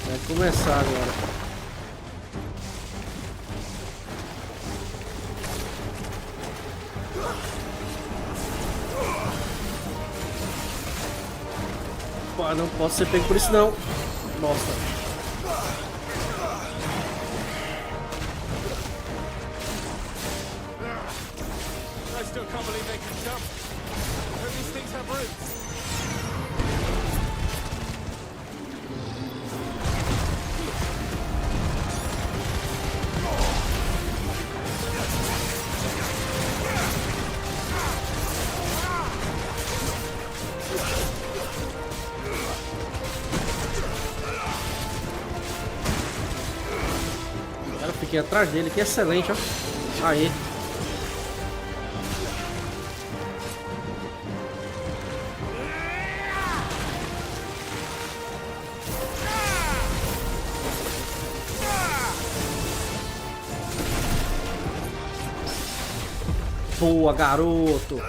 Vai começar agora. Não posso ser pego por isso não. Nossa. I still can't believe they can jump. Hope these things have roots. Fiquei atrás dele, que excelente, ó. Aí. Boa, garoto.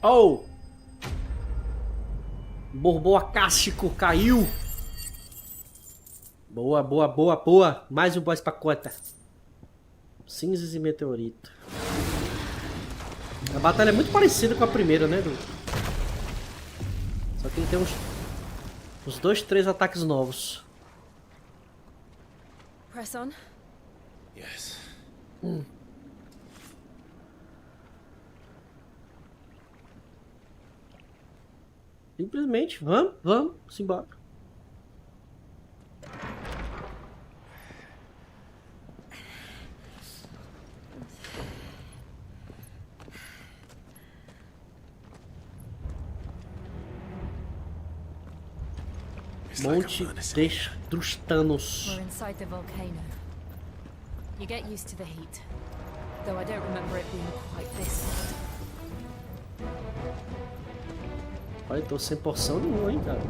Oh! Borbou acástico, caiu! Boa, boa, boa, boa! Mais um boss pra conta. Cinzas e meteorito. A batalha é muito parecida com a primeira, né? Só que ele tem uns 2, 3 ataques novos. Press on. Yes. Simplesmente, vamos embora. Monte Destrustanos. We're inside the volcano. You get used to the heat, though I don't remember it being quite this hot. Olha, tô sem porção nenhuma, hein, cara.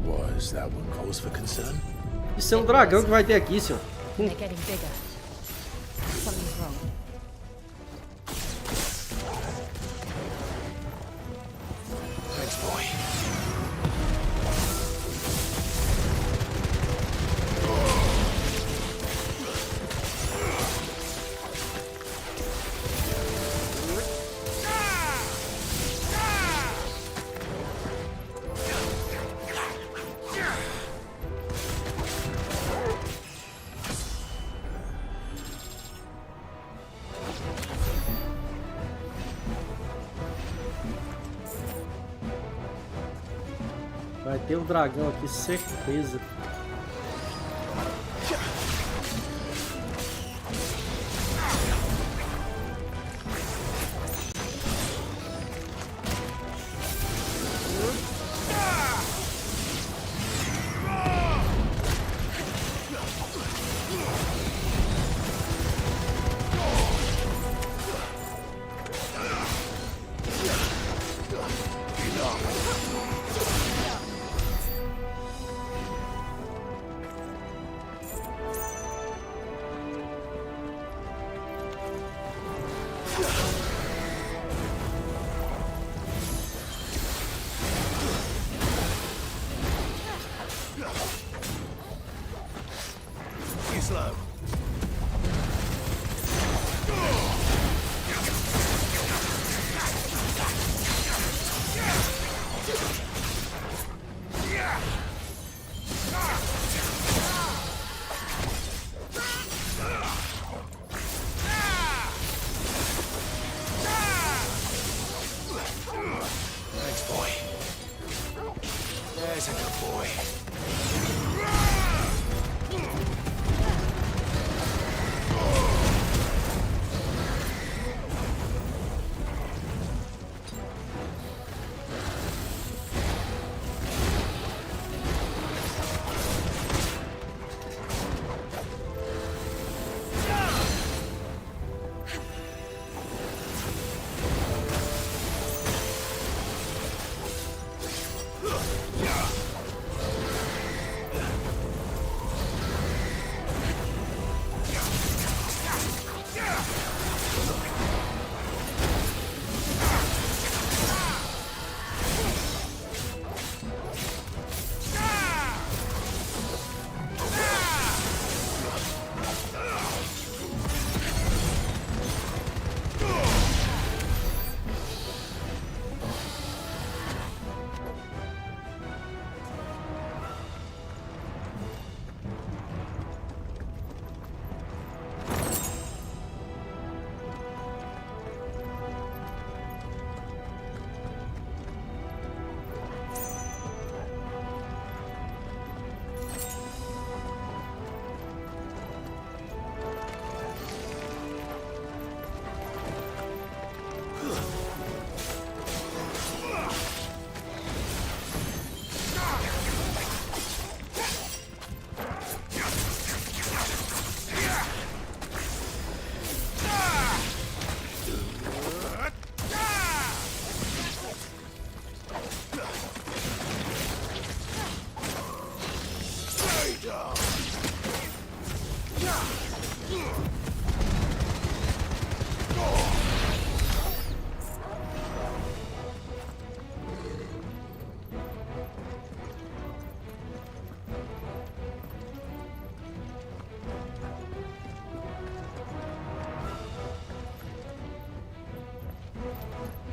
Was that one cause for concern? Isso é um dragão que vai ter aqui, senhor. They're getting bigger. Something's wrong. Thanks, boy. Vai ter um dragão aqui, certeza.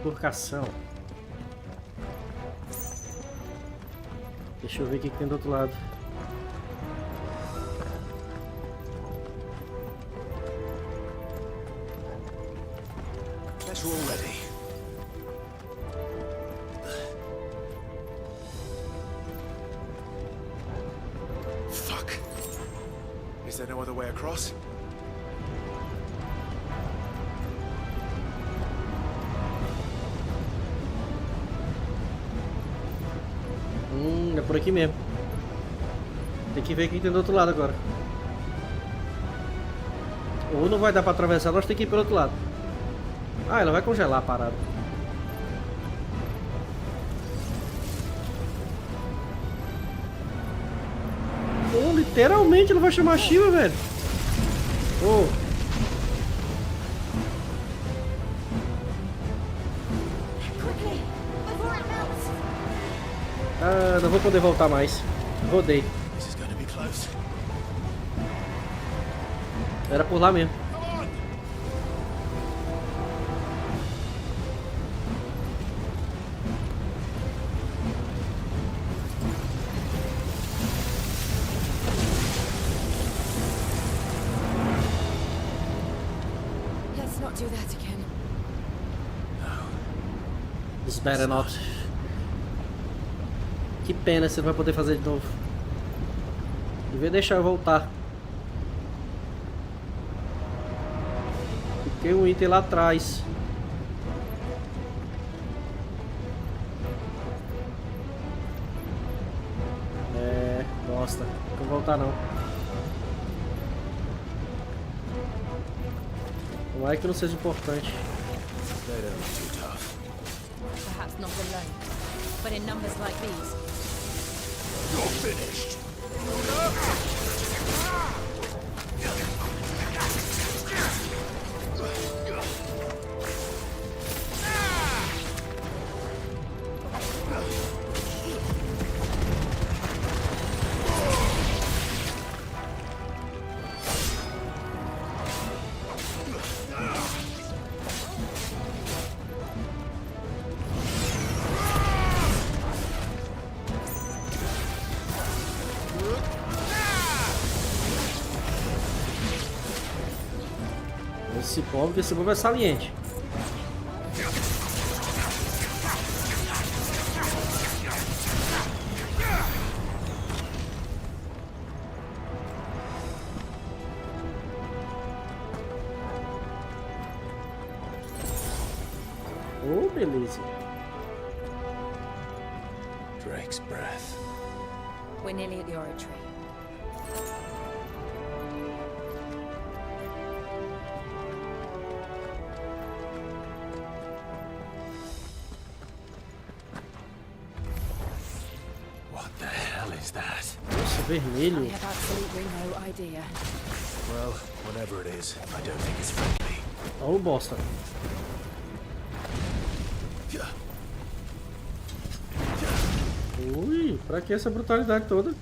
Bifurcação. Deixa eu ver o que tem do outro lado. Guess we're all ready. Fuck. Is there no other way across? É por aqui mesmo. Tem que ver quem tem do outro lado agora. Ou não vai dar pra atravessar, nós temos que ir pelo outro lado. Ah, ela vai congelar a parada. Oh, literalmente ela vai chamar a Shiva, velho. Oh. Ah, não vou poder voltar mais. Rodei. Era por lá mesmo. Let's not do that again. It's better not. Que pena, você não vai poder fazer de novo. Devia deixar eu voltar. Fiquei um item lá atrás. É, bosta. Não vou voltar não. Não é que não seja importante. Perhaps not alone, but in numbers like these. You're finished. Esse povo é saliente. Oh, beleza. Drake's breath. We're nearly at the oratory. Vermelho. I have absolutely no idea. Well, whatever it is, I don't think it's friendly. Oh, bosta. Ui, pra que essa brutalidade toda?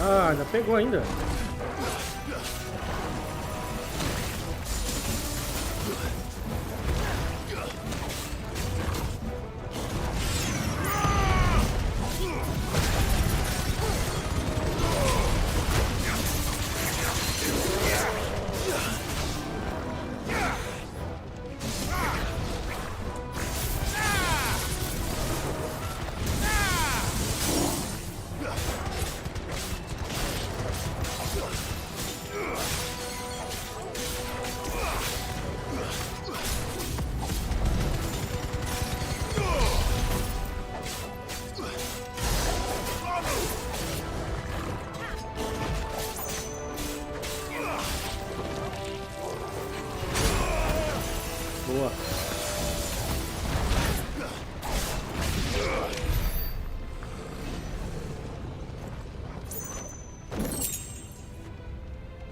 Ah, ainda pegou ainda.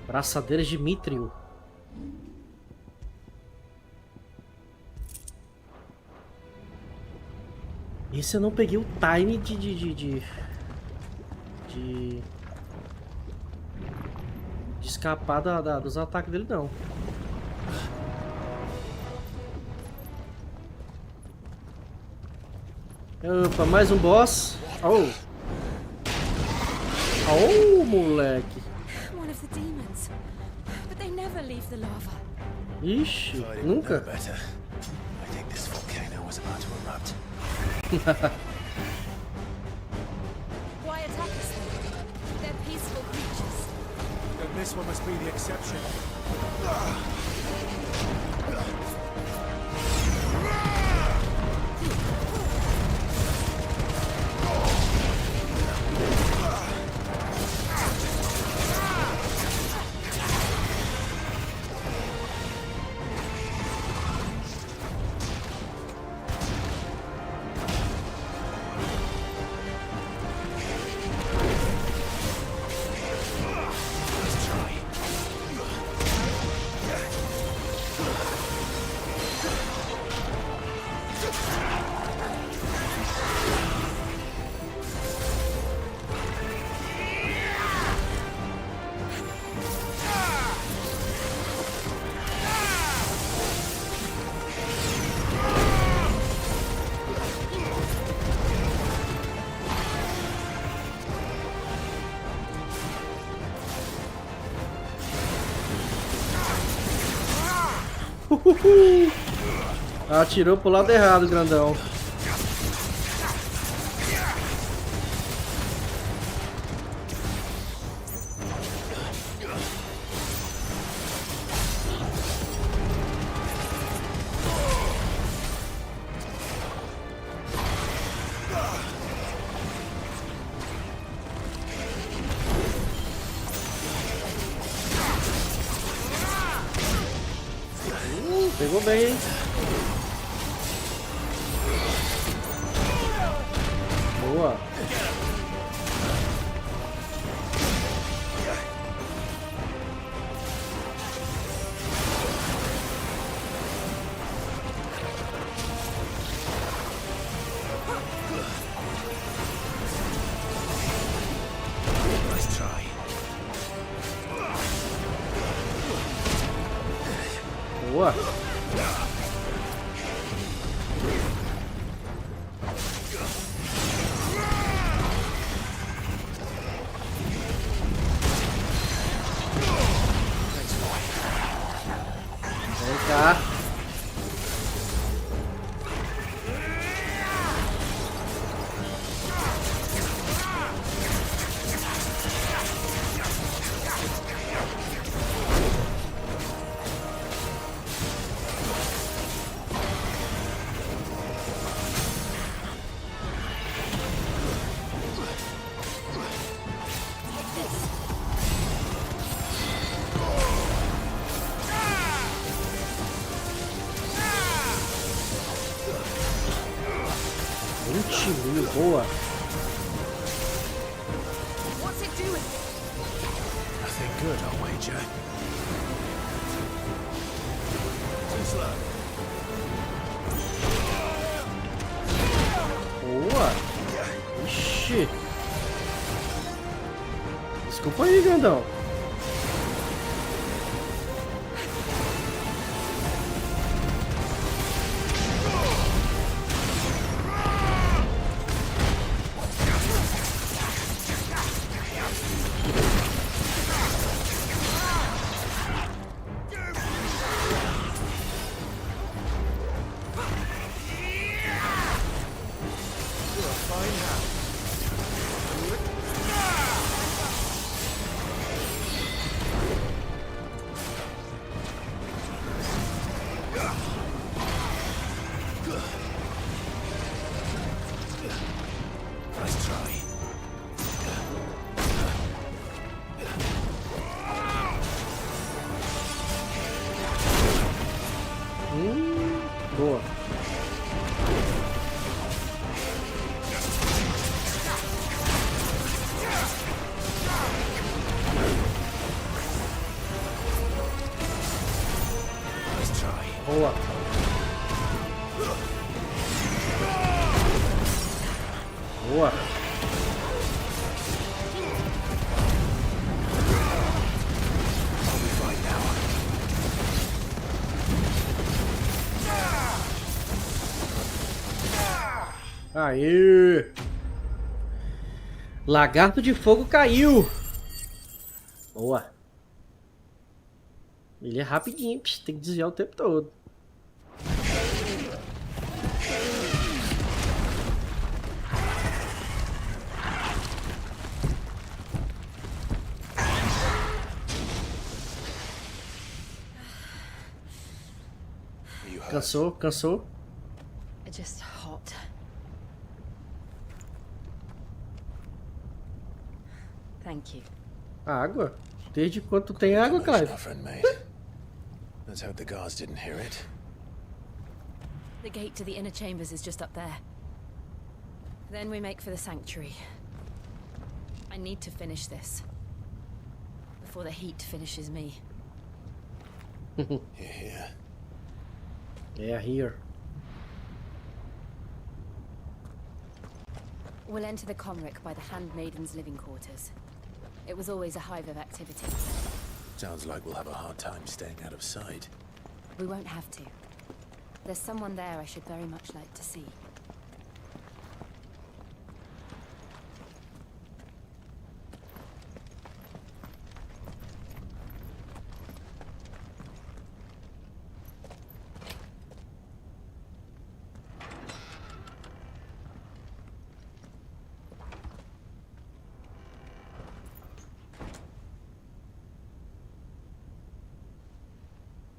Braçadeiras de Mithril. Esse eu não peguei o time de escapar dos ataques dele, não. Opa, mais um boss. Oh, moleque. One of the demons. But they never leave the lava. Ixi, nunca. I think this volcano was about to erupt. Why attack us then? They're peaceful creatures. Then this one must be the exception. Atirou pro lado errado, grandão. Pegou bem, hein? Boa. Nice try. Boa. Vem cá. Boa. What's it doing? Nothing good, I'll wager. Too slow. Boa. Ixi. Desculpa aí, grandão. Boa. Boa. Aê! Lagarto de fogo caiu. Boa. Ele é rapidinho, tem que desviar o tempo todo. Cansou, cansou. Just hot. Thank you. Água? Desde quando tem água, Clive? Let's hope the guards didn't hear it. The gate to the inner chambers is just up there. Then we make for the sanctuary. I need to finish this before the heat finishes me. Here. Yeah, here. We'll enter the Comric by the Handmaiden's living quarters. It was always a hive of activity. Sounds like we'll have a hard time staying out of sight. We won't have to. There's someone there I should very much like to see.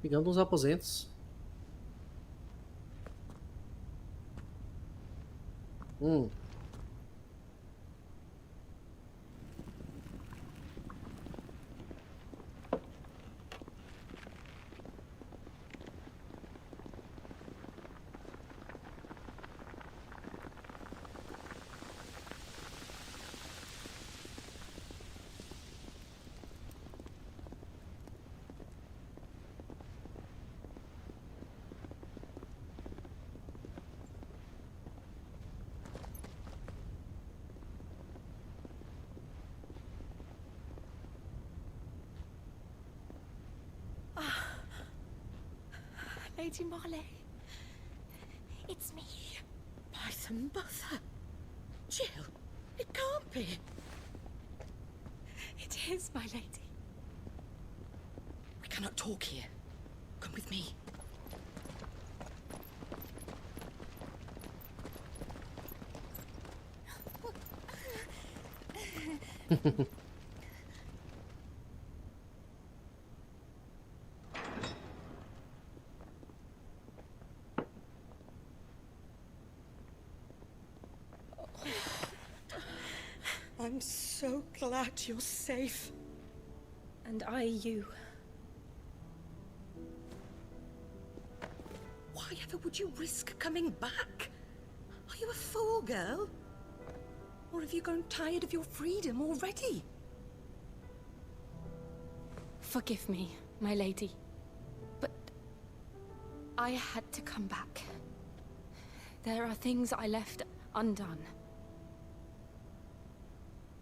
Pegando uns aposentos. Lady Marley. It's me. By the mother. Jill, it can't be. It is, my lady. We cannot talk here. Come with me. I'm so glad you're safe. And I you. Why ever would you risk coming back? Are you a fool, girl? Or have you grown tired of your freedom already? Forgive me, my lady. But I had to come back. There are things I left undone.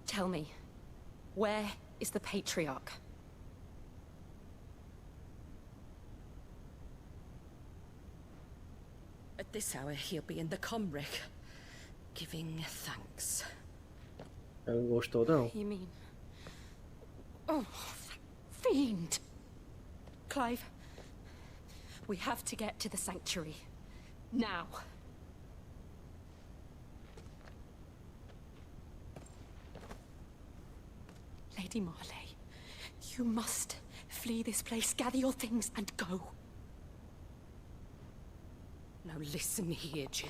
Tell me, where is the Patriarch? At this hour, he'll be in the Comric, giving thanks. Ela não gostou, não. You mean... Oh, fiend! Clive, we have to get to the sanctuary. Now. Lady Marley, you must flee this place, gather your things, and go. Now listen here, Jill.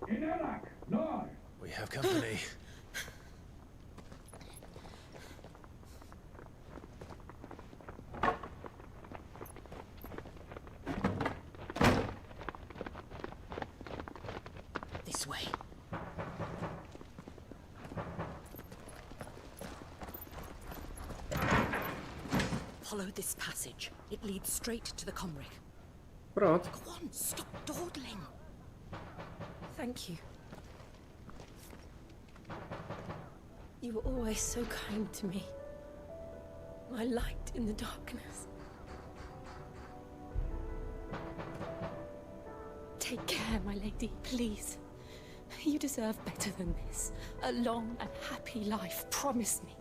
We have company. This way. Follow this passage. It leads straight to the Comric. Pronto. Go on, stop dawdling. Thank you. You were always so kind to me. My light in the darkness. Take care, my lady, please. You deserve better than this. A long and happy life, promise me.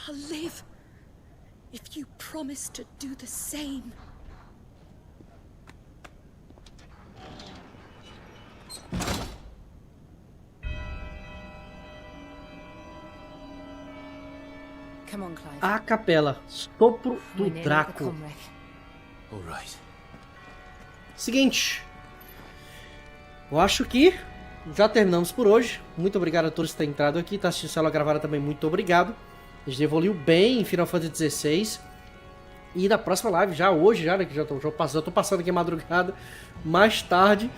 I'll live if you promise to do the same. Come on, Clive. A capela. Sopro do Draco. Alright. Seguinte. Eu acho que já terminamos por hoje. Muito obrigado a todos que terem entrado aqui. Tá assistindo a aula gravada também, muito obrigado. A gente evoluiu bem em Final Fantasy XVI. E na próxima live, já hoje, já, né, que já tô passando aqui a madrugada, mais tarde,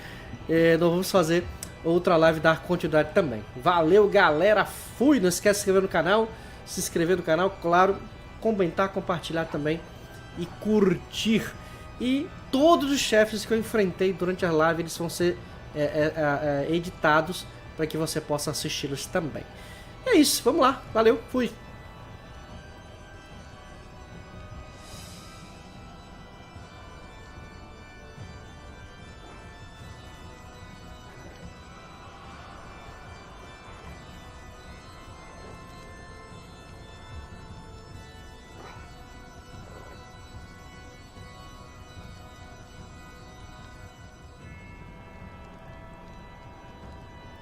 nós vamos fazer outra live, dar continuidade também. Valeu, galera, fui! Não esquece de se inscrever no canal, claro, comentar, compartilhar também e curtir. E todos os chefes que eu enfrentei durante a live, eles vão ser editados para que você possa assisti-los também. É isso, vamos lá, valeu, fui!